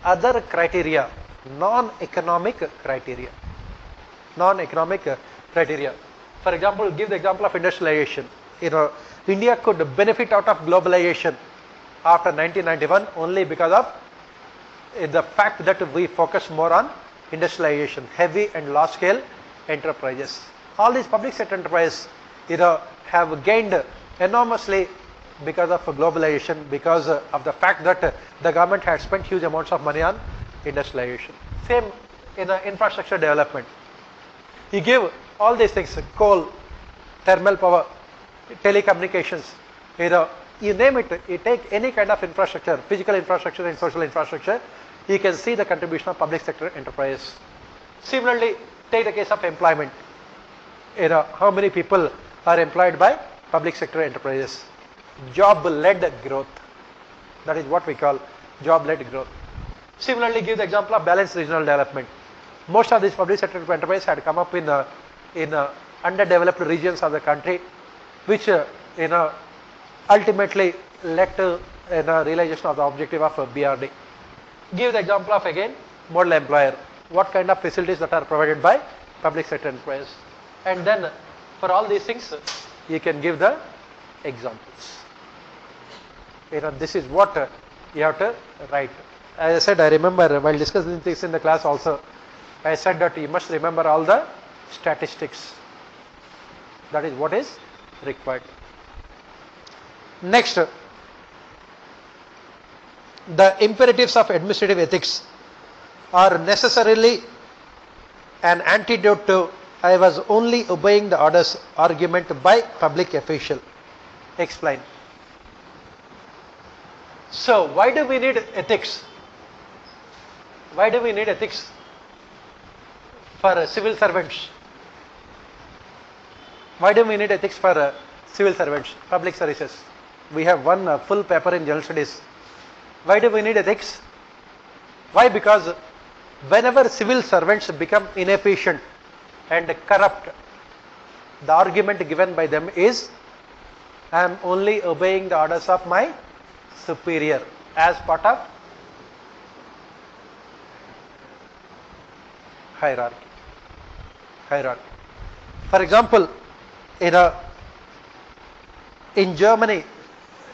other criteria, non-economic criteria. Non-economic criteria. For example, give the example of industrialization. India could benefit out of globalization after 1991 only because of the fact that we focus more on industrialization, heavy and large scale enterprises. All these public sector enterprises have gained enormously because of globalization, because of the fact that the government had spent huge amounts of money on industrialization. Same in infrastructure development. You give all these things, coal, thermal power, telecommunications, you name it, you take any kind of infrastructure, physical infrastructure and social infrastructure, you can see the contribution of public sector enterprise. Similarly, take the case of employment. How many people are employed by public sector enterprises? Job-led growth. That is what we call job-led growth. Similarly, give the example of balanced regional development. Most of these public sector enterprises had come up in underdeveloped regions of the country, which ultimately led to realization of the objective of BRD. Give the example of again model employer. What kind of facilities that are provided by public sector enterprise, and then for all these things you can give the examples. This is what you have to write. As I said, I remember while discussing this in the class also, I said that you must remember all the statistics. That is what is required. Next, the imperatives of administrative ethics are necessarily an antidote to "I was only obeying the orders" argument by public official. Explain. So, why do we need ethics? Why do we need ethics for civil servants? Why do we need ethics for civil servants, public services? We have one full paper in general studies. Why do we need ethics? Why? Because whenever civil servants become inefficient and corrupt, the argument given by them is, "I am only obeying the orders of my superior," as part of hierarchy. Hierarchy. For example, in Germany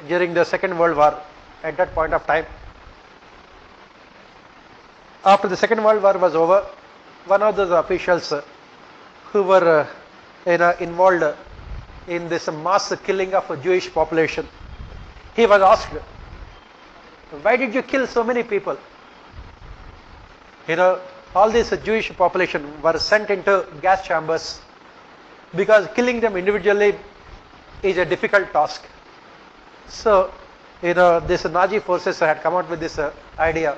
during the Second World War, at that point of time, after the Second World War was over, one of those officials who were involved in this mass killing of a Jewish population. He was asked, why did you kill so many people? All this Jewish population were sent into gas chambers because killing them individually is a difficult task. So, this Nazi forces had come out with this idea.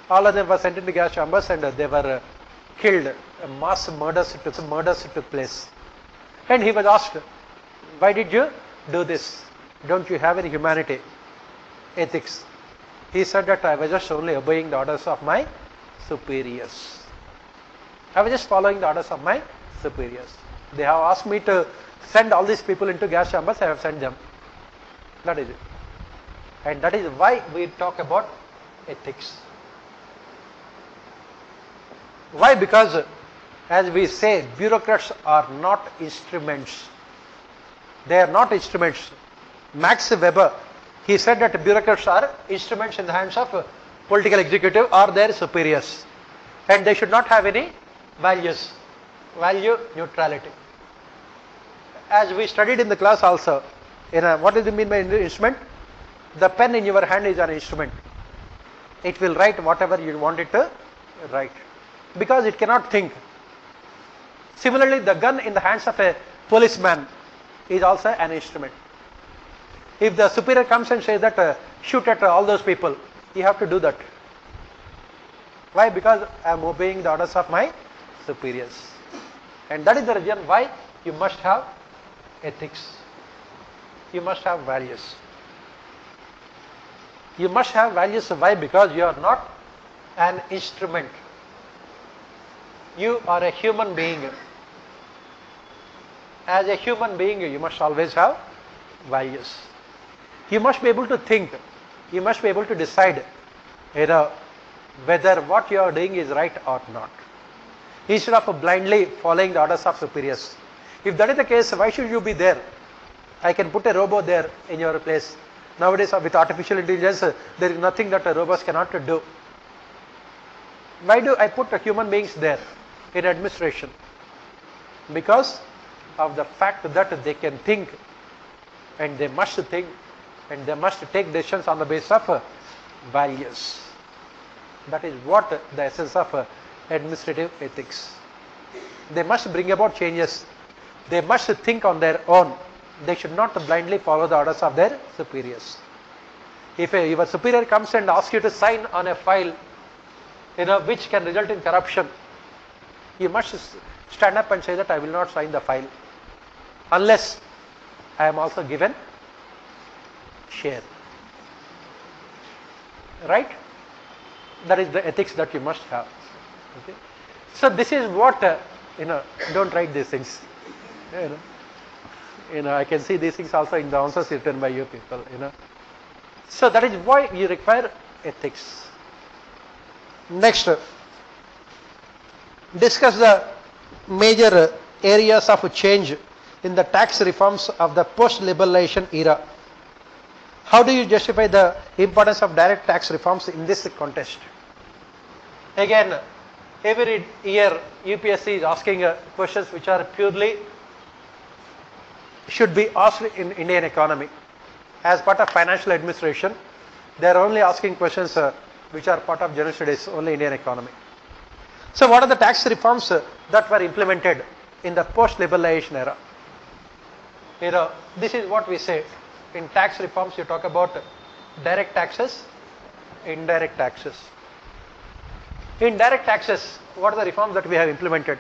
All of them were sent into gas chambers and they were killed. Mass murders took place. And he was asked, why did you do this? Don't you have any humanity, ethics? He said that I was just only obeying the orders of my superiors. I was just following the orders of my superiors. They have asked me to send all these people into gas chambers, I have sent them. That is it. And that is why we talk about ethics. Why? Because as we say, bureaucrats are not instruments. They are not instruments. Max Weber, he said that bureaucrats are instruments in the hands of political executive or their superiors. And they should not have any values. Value neutrality. As we studied in the class also, what does it mean by instrument? The pen in your hand is an instrument. It will write whatever you want it to write. Because it cannot think. Similarly, the gun in the hands of a policeman is also an instrument. If the superior comes and says that shoot at all those people, you have to do that. Why? Because I am obeying the orders of my superiors. And that is the reason why you must have ethics. You must have values. You must have values. Why? Because you are not an instrument. You are a human being. As a human being, you must always have values. You must be able to think. You must be able to decide, whether what you are doing is right or not. Instead of blindly following the orders of superiors. If that is the case, why should you be there? I can put a robot there in your place. Nowadays, with artificial intelligence, there is nothing that robots cannot do. Why do I put human beings there in administration? Because of the fact that they can think, and they must think, and they must take decisions on the basis of values. That is what the essence of administrative ethics. They must bring about changes. They must think on their own. They should not blindly follow the orders of their superiors. If your superior comes and asks you to sign on a file, which can result in corruption, you must stand up and say that I will not sign the file unless I am also given share. Right? That is the ethics that you must have. Okay? So this is what, don't write these things. I can see these things also in the answers written by you people, So that is why you require ethics. Next, discuss the major areas of change in the tax reforms of the post-liberalization era. How do you justify the importance of direct tax reforms in this context? Again, every year UPSC is asking questions which are purely should be asked in Indian economy. As part of financial administration, they are only asking questions which are part of general studies, only Indian economy. So what are the tax reforms that were implemented in the post-liberalization era? This is what we say. In tax reforms, you talk about direct taxes, indirect taxes. In direct taxes, what are the reforms that we have implemented?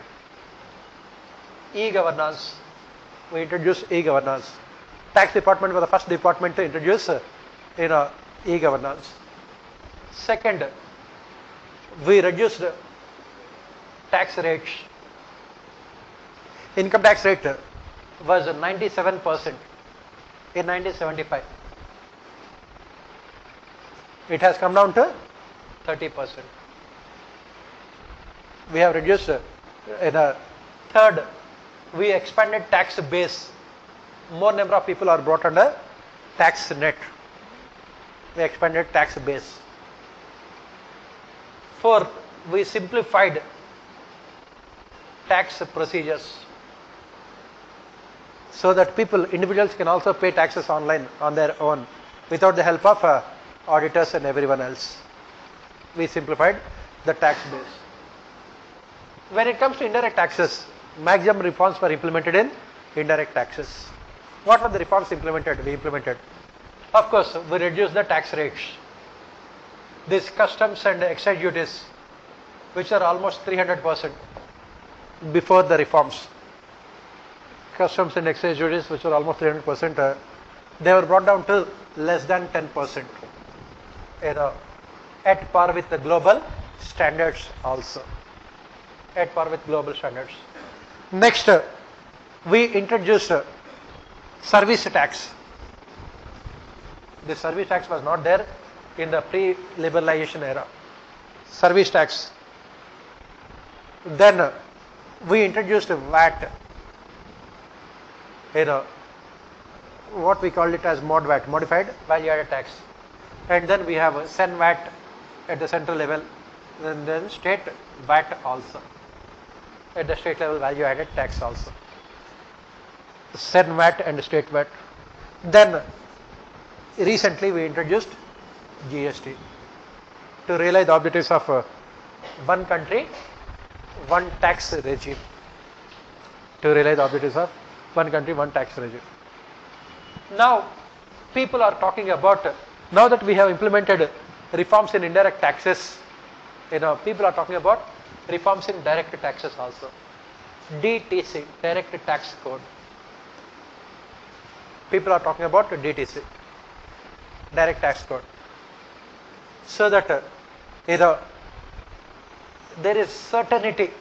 E-governance. We introduced e-governance. Tax department was the first department to introduce e-governance. Second, we reduced tax rates. Income tax rate was 97% in 1975. It has come down to 30%. We have reduced third, we expanded tax base. More number of people are brought under tax net. We expanded tax base. Fourth, we simplified tax procedures, so that individuals can also pay taxes online on their own without the help of auditors and everyone else. We simplified the tax base. When it comes to indirect taxes, maximum reforms were implemented in indirect taxes. What were the reforms implemented? We implemented, of course, we reduced the tax rates. These customs and excise duties, which are almost 300% before the reforms. Customs and excise duties, which were almost 300%, they were brought down to less than 10%. At par with the global standards also. At par with global standards. Next, we introduced service tax. The service tax was not there in the pre-liberalization era. Service tax. Then we introduced VAT. What we called it as MOD-VAT, modified value added tax. And then we have Sen VAT at the central level, and then state VAT also. At the state level, value added tax also. Sen VAT and state VAT. Then recently we introduced GST to realize the objectives of one country, one tax regime. To realize the objectives of one country, one tax regime. Now, people are talking about, now that we have implemented reforms in indirect taxes, people are talking about reforms in direct taxes also. DTC, direct tax code. People are talking about DTC, direct tax code. So that, there is certainty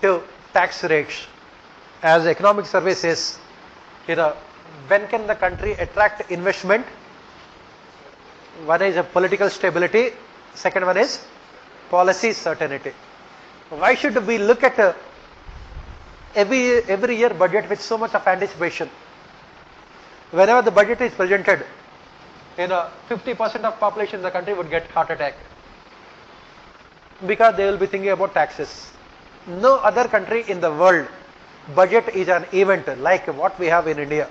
to tax rates. As the economic survey says, when can the country attract investment? One is a political stability, second one is policy certainty. Why should we look at every year budget with so much of anticipation? Whenever the budget is presented, 50% of population in the country would get heart attack because they will be thinking about taxes. No other country in the world budget is an event like what we have in India.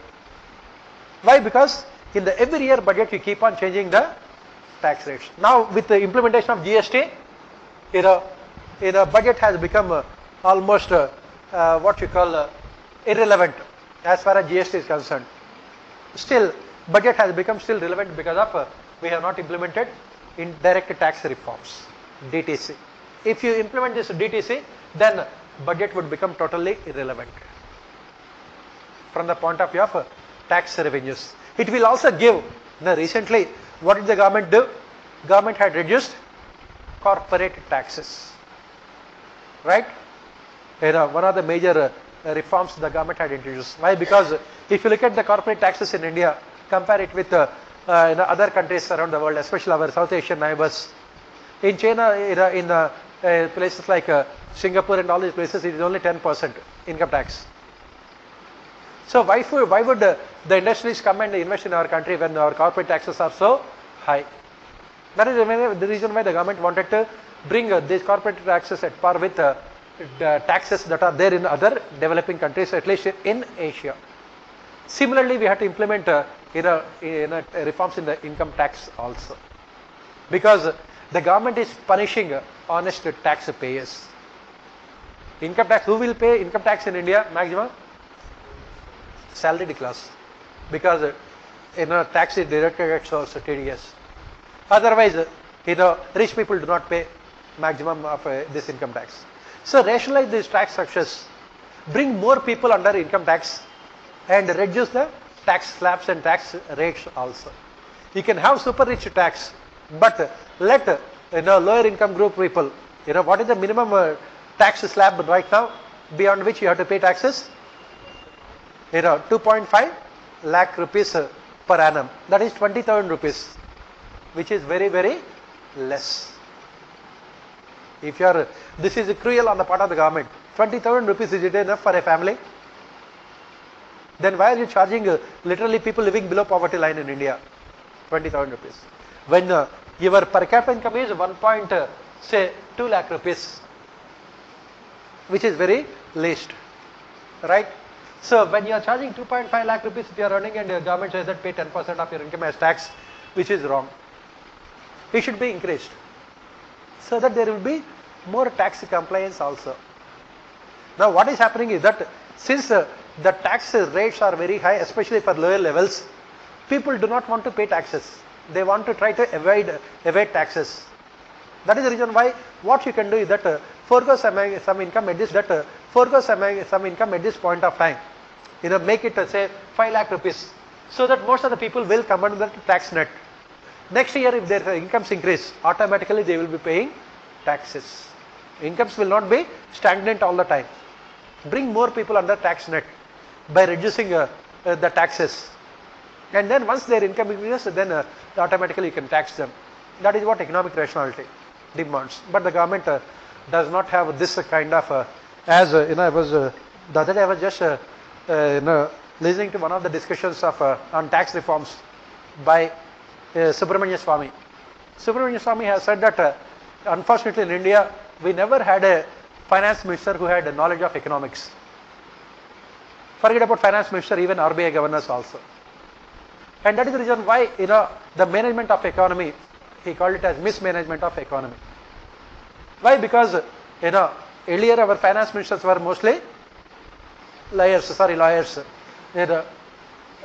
Why? Because in the every year budget you keep on changing the tax rates. Now with the implementation of GST, budget has become almost what you call irrelevant as far as GST is concerned. Still, budget has become still relevant because of we have not implemented indirect tax reforms, DTC. If you implement this DTC, then budget would become totally irrelevant from the point of view of tax revenues. It will also give, recently, what did the government do? Government had reduced corporate taxes, right? One of the major reforms the government had introduced. Why? Because if you look at the corporate taxes in India, compare it with other countries around the world, especially our South Asian neighbors. In China, in places like Singapore and all these places, it is only 10% income tax. So why would the industries come and invest in our country when our corporate taxes are so high? That is the reason why the government wanted to bring these corporate taxes at par with the taxes that are there in other developing countries, at least in Asia. Similarly, we have to implement reforms in the income tax also, because the government is punishing honest taxpayers. Income tax, who will pay income tax in India maximum? Salaried class, because tax is deducted at source, TDS. Otherwise, rich people do not pay maximum of this income tax. So rationalize these tax structures, bring more people under income tax, and reduce the tax slabs and tax rates also. You can have super rich tax, but let lower income group people, what is the minimum tax slab right now beyond which you have to pay taxes? 2.5 lakh rupees per annum. That is 20,000 rupees, which is very, very less. If you are, this is cruel on the part of the government. 20,000 rupees, is it enough for a family? Then why are you charging literally people living below poverty line in India 20,000 rupees? When your per capita income is say 2 lakh rupees, which is very least, right? So when you are charging 2.5 lakh rupees, if you are earning and the government says that pay 10% of your income as tax, which is wrong. It should be increased so that there will be more tax compliance also. Now what is happening is that since the tax rates are very high, especially for lower levels, people do not want to pay taxes. They want to try to evade taxes. That is the reason why what you can do is that forego some income at this some income at this point of time. Make it say 5 lakh rupees, so that most of the people will come under the tax net. Next year, if their incomes increase, automatically they will be paying taxes. Incomes will not be stagnant all the time. Bring more people under tax net by reducing the taxes, and then once their income increases, then automatically you can tax them. That is what economic rationality demands. But the government does not have this kind of I was the other day I was just listening to one of the discussions of on tax reforms by Subramanya Swamy. Subramanya Swamy has said that unfortunately in India we never had a finance minister who had a knowledge of economics. Forget about finance minister, even RBI governors also. And that is the reason why the management of economy, he called it as mismanagement of economy. Why? Because earlier our finance ministers were mostly lawyers, either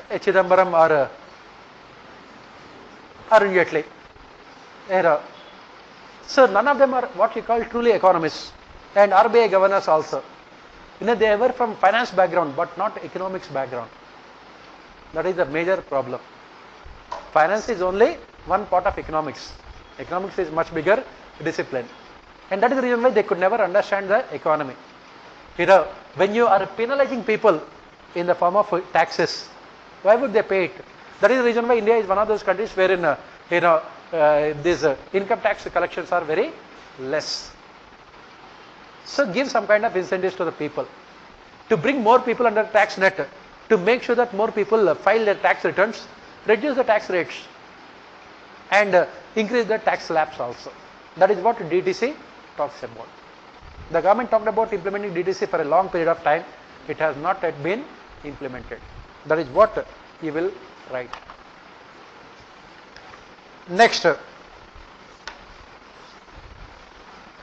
Chidambaram or Arun Jaitley. So none of them are what you call truly economists, and RBI governors also. They were from finance background but not economics background. That is the major problem. Finance is only one part of economics. Economics is much bigger discipline, and that is the reason why they could never understand the economy. When you are penalizing people in the form of taxes, why would they pay it? That is the reason why India is one of those countries wherein these income tax collections are very less. So give some kind of incentives to the people to bring more people under tax net, to make sure that more people file their tax returns, reduce the tax rates, and increase the tax slabs also. That is what DTC talks about. The government talked about implementing DTC for a long period of time. It has not yet been implemented. That is what you will write. Next,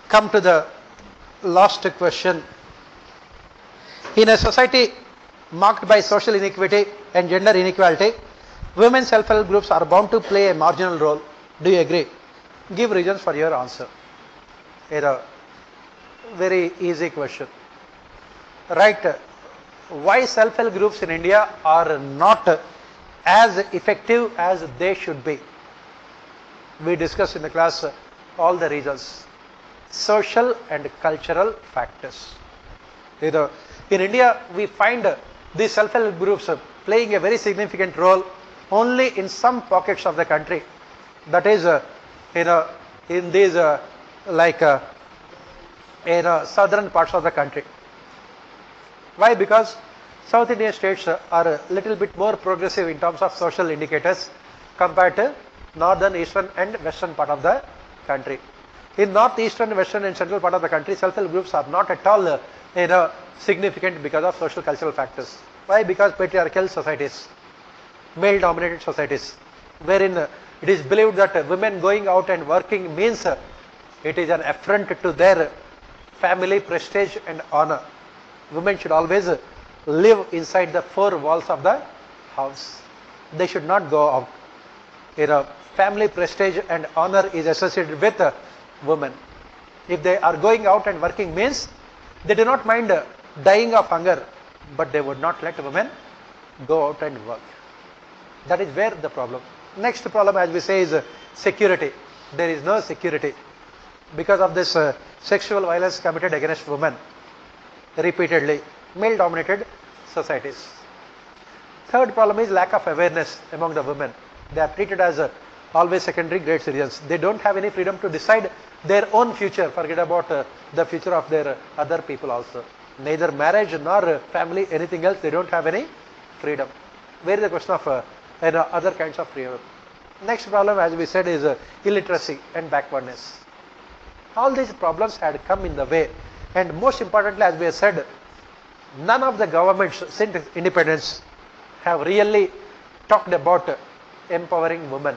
come to the last question. In a society marked by social inequity and gender inequality, women self-help groups are bound to play a marginal role. Do you agree? Give reasons for your answer. A very easy question. Right. Why self-help groups in India are not as effective as they should be? We discussed in the class all the reasons. Social and cultural factors. In India, we find these self-help groups playing a very significant role only in some pockets of the country. That is, in these southern parts of the country. Why? Because South Indian states are a little bit more progressive in terms of social indicators compared to northern, eastern and western part of the country. In northeastern, western and central part of the country, self-help groups are not at all significant because of social cultural factors. Why? Because patriarchal societies, male dominated societies, wherein it is believed that women going out and working means it is an affront to their family prestige and honor. Women should always live inside the four walls of the house. They should not go out. Family prestige and honor is associated with women. If they are going out and working means they do not mind dying of hunger, but they would not let women go out and work. That is where the problem. Next problem, as we say, is security. There is no security because of this sexual violence committed against women repeatedly, male dominated societies. Third problem is lack of awareness among the women. They are treated as always secondary grade citizens. They don't have any freedom to decide their own future. Forget about the future of their other people also. Neither marriage nor family, anything else, they don't have any freedom. Where is the question of other kinds of freedom? Next problem, as we said, is illiteracy and backwardness. all these problems had come in the way. And most importantly, as we have said, none of the governments since independence have really talked about empowering women.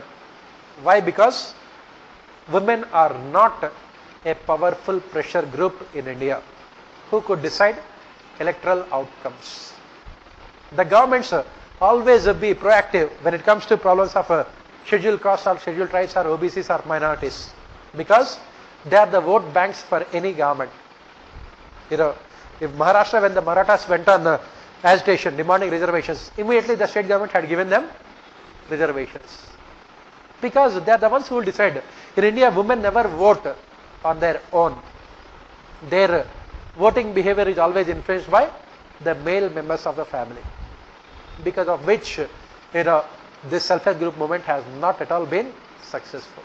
Why? Because women are not a powerful pressure group in India who could decide electoral outcomes. The governments always be proactive when it comes to problems of scheduled castes or scheduled tribes or OBCs or minorities, because they are the vote banks for any government. You know, if Maharashtra, when the Marathas went on agitation demanding reservations, immediately the state government had given them reservations, because they are the ones who will decide. In India, women never vote on their own. Their voting behavior is always influenced by the male members of the family, because of which this self-help group movement has not at all been successful.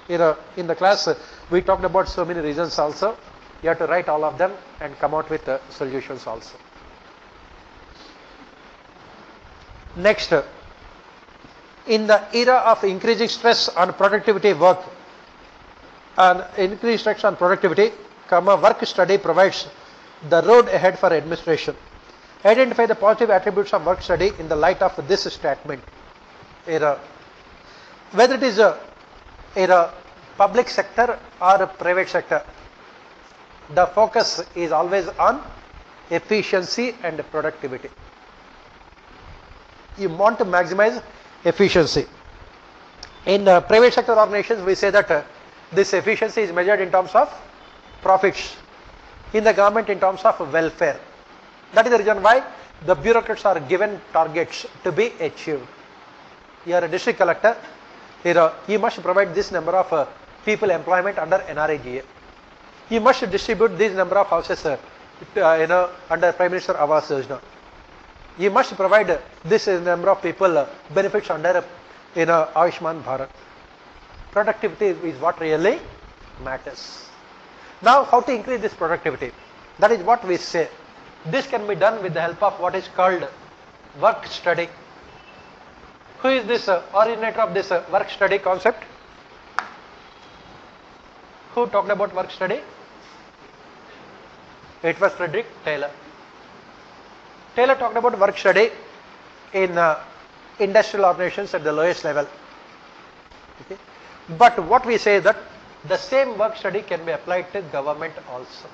In the class we talked about so many reasons also. You have to write all of them and come out with solutions also. Next, in the era of increasing stress on productivity work, work study provides the road ahead for administration. Identify the positive attributes of work study in the light of this statement. Whether it is a public sector or a private sector, the focus is always on efficiency and productivity. You want to maximize efficiency. In private sector organizations, we say that this efficiency is measured in terms of profits. In the government, in terms of welfare. That is the reason why the bureaucrats are given targets to be achieved. You are a district collector, you must provide this number of people employment under NREGA. You must distribute this number of houses under Prime Minister Awas Yojana. You must provide this number of people benefits under Ayushman Bharat. Productivity is what really matters. Now, how to increase this productivity? That is what we say. This can be done with the help of what is called work study. Who is this originator of this work study concept? Who talked about work study? It was Frederick Taylor. Taylor talked about work study in industrial organizations at the lowest level. Okay. But what we say is that the same work study can be applied to government also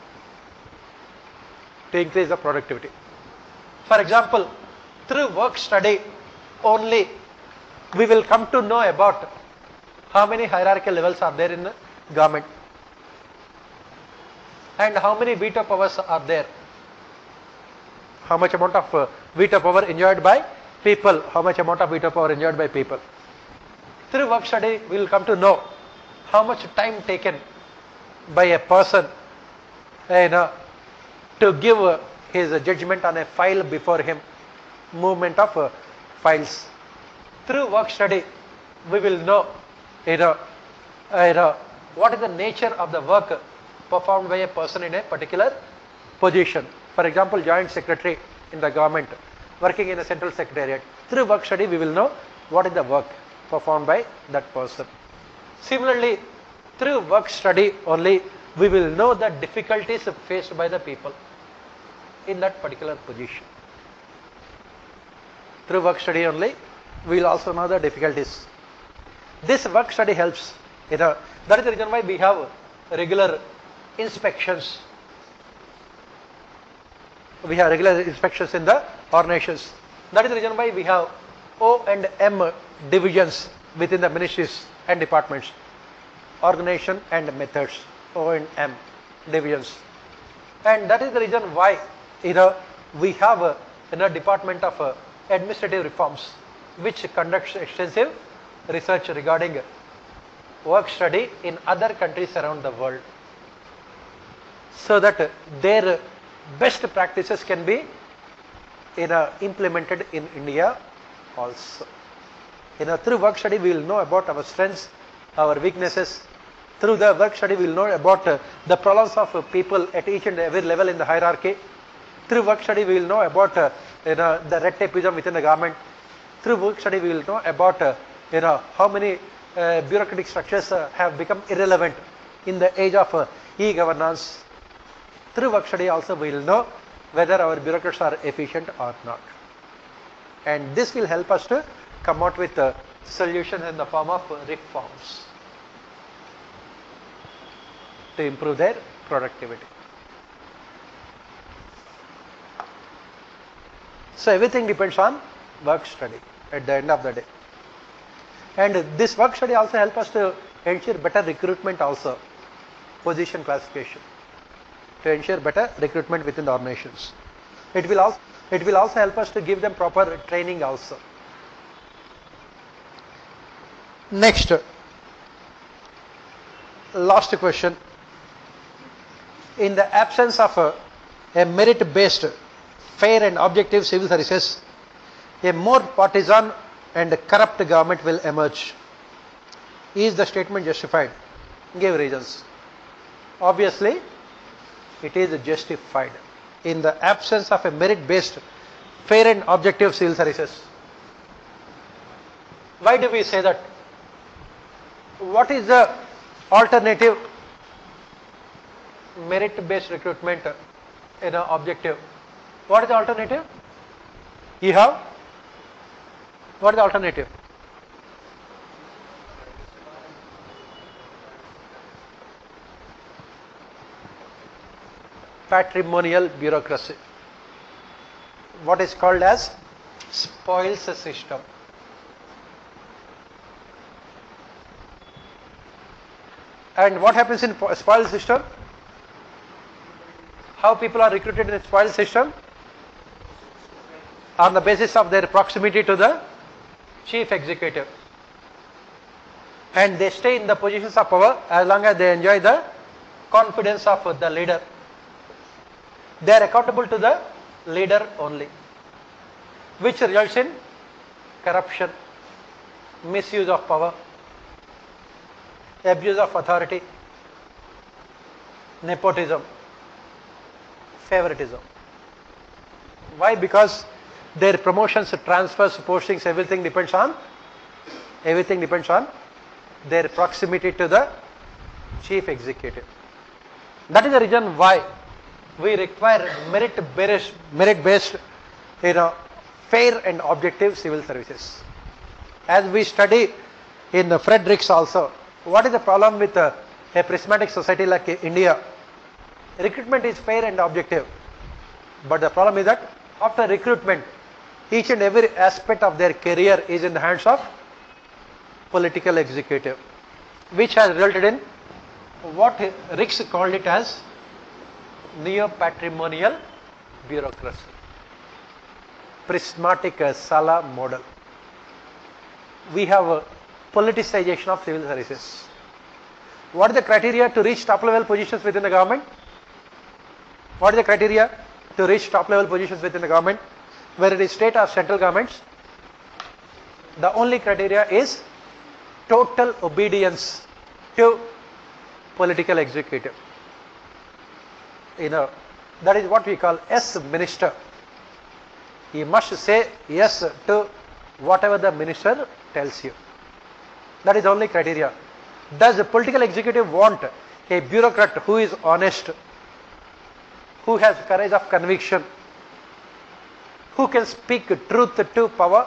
to increase the productivity. For example, through work study only we will come to know about how many hierarchical levels are there in the government and how many veto powers are there. How much amount of veto power enjoyed by people, how much amount of veto power enjoyed by people. Through work study we will come to know how much time taken by a person to give his judgment on a file before him, movement of files. Through work study we will know what is the nature of the work performed by a person in a particular position. For example, joint secretary in the government working in a central secretariat. Through work study we will know what is the work performed by that person. Similarly, through work study only we will know the difficulties faced by the people in that particular position. Through work study only we will also know the difficulties. This work study helps. That is the reason why we have regular inspections. We have regular inspections in the organizations. That is the reason why we have O&M divisions within the ministries and departments. Organization and methods, O&M divisions. And that is the reason why we have a department of administrative reforms which conducts extensive research regarding work study in other countries around the world, so that their best practices can be implemented in India also. Through work study we will know about our strengths, our weaknesses. Through the work study we will know about the problems of people at each and every level in the hierarchy. Through work study we will know about the red tapeism within the government. Through work study we will know about how many bureaucratic structures have become irrelevant in the age of e-governance, through work study also we will know whether our bureaucrats are efficient or not. And this will help us to come out with solutions in the form of reforms to improve their productivity. So everything depends on work study at the end of the day. And this work study also helps us to ensure better recruitment also, position classification, to ensure better recruitment within the organizations. It will also help us to give them proper training also. Next, last question. In the absence of a merit-based, fair and objective civil services, a more partisan and corrupt government will emerge. Is the statement justified? Give reasons. Obviously, it is justified. In the absence of a merit-based, fair and objective civil services. Why do we say that? What is the alternative? Merit-based recruitment in an objective. What is the alternative? You have? What is the alternative? Patrimonial bureaucracy. What is called as spoils system. And what happens in spoils system? How people are recruited in a spoils system? On the basis of their proximity to the chief executive. And they stay in the positions of power as long as they enjoy the confidence of the leader. They are accountable to the leader only, which results in corruption, misuse of power, abuse of authority, nepotism, favoritism. Why? Because their promotions, transfers, postings, everything depends on their proximity to the chief executive. That is the reason why we require merit-based, fair and objective civil services. As we study in Fredericks also, what is the problem with a prismatic society like India? Recruitment is fair and objective, but the problem is that after recruitment, each and every aspect of their career is in the hands of political executive, which has resulted in what Ricks called it as neo-patrimonial bureaucracy, prismatic Sala model. We have a politicization of civil services. What is the criteria to reach top level positions within the government? What is the criteria to reach top level positions within the government, whether it is state or central governments? The only criteria is total obedience to political executive. That is what we call yes minister. He must say yes to whatever the minister tells you. That is the only criteria. Does the political executive want a bureaucrat who is honest, who has courage of conviction, who can speak truth to power?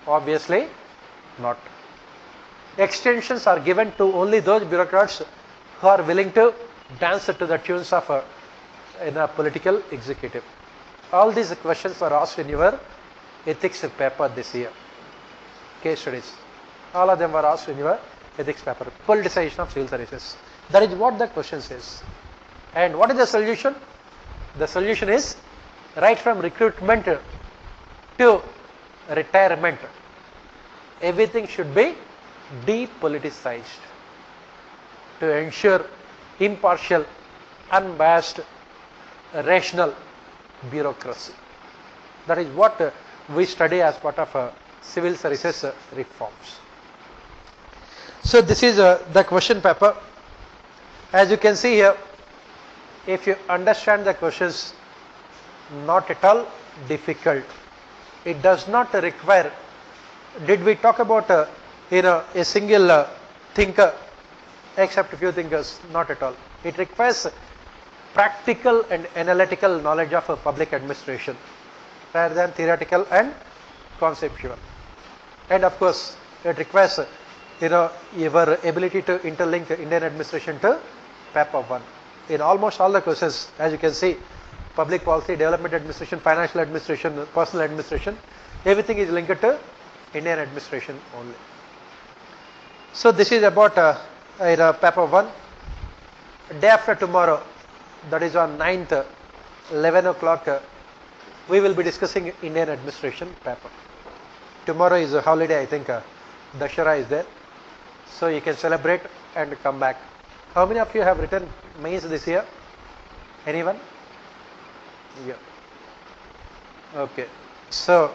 Obviously not. Extensions are given to only those bureaucrats who are willing to dance to the tunes of a political executive. All these questions were asked in your ethics paper this year. Case studies. All of them were asked in your ethics paper. Politicization of civil services. That is what the question says. And what is the solution? The solution is right from recruitment to retirement, everything should be depoliticized to ensure impartial, unbiased, rational bureaucracy. That is what we study as part of civil services reforms. So this is the question paper. As you can see here, if you understand the questions, not at all difficult. It does not require. Did we talk about a single thinker except a few thinkers, not at all. It requires practical and analytical knowledge of public administration rather than theoretical and conceptual. And of course, it requires your ability to interlink Indian administration to paper 1. In almost all the questions, as you can see, public policy, development administration, financial administration, personal administration, everything is linked to Indian administration only. So this is about paper 1. Day after tomorrow, that is on 9th, 11 o'clock, we will be discussing Indian administration paper. Tomorrow is a holiday, I think Dashara is there. So you can celebrate and come back. How many of you have written mains this year? Anyone? Yeah. Okay. So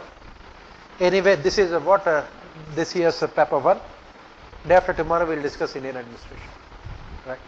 anyway, this is what this year's paper 1. Day after tomorrow we will discuss Indian administration. Right.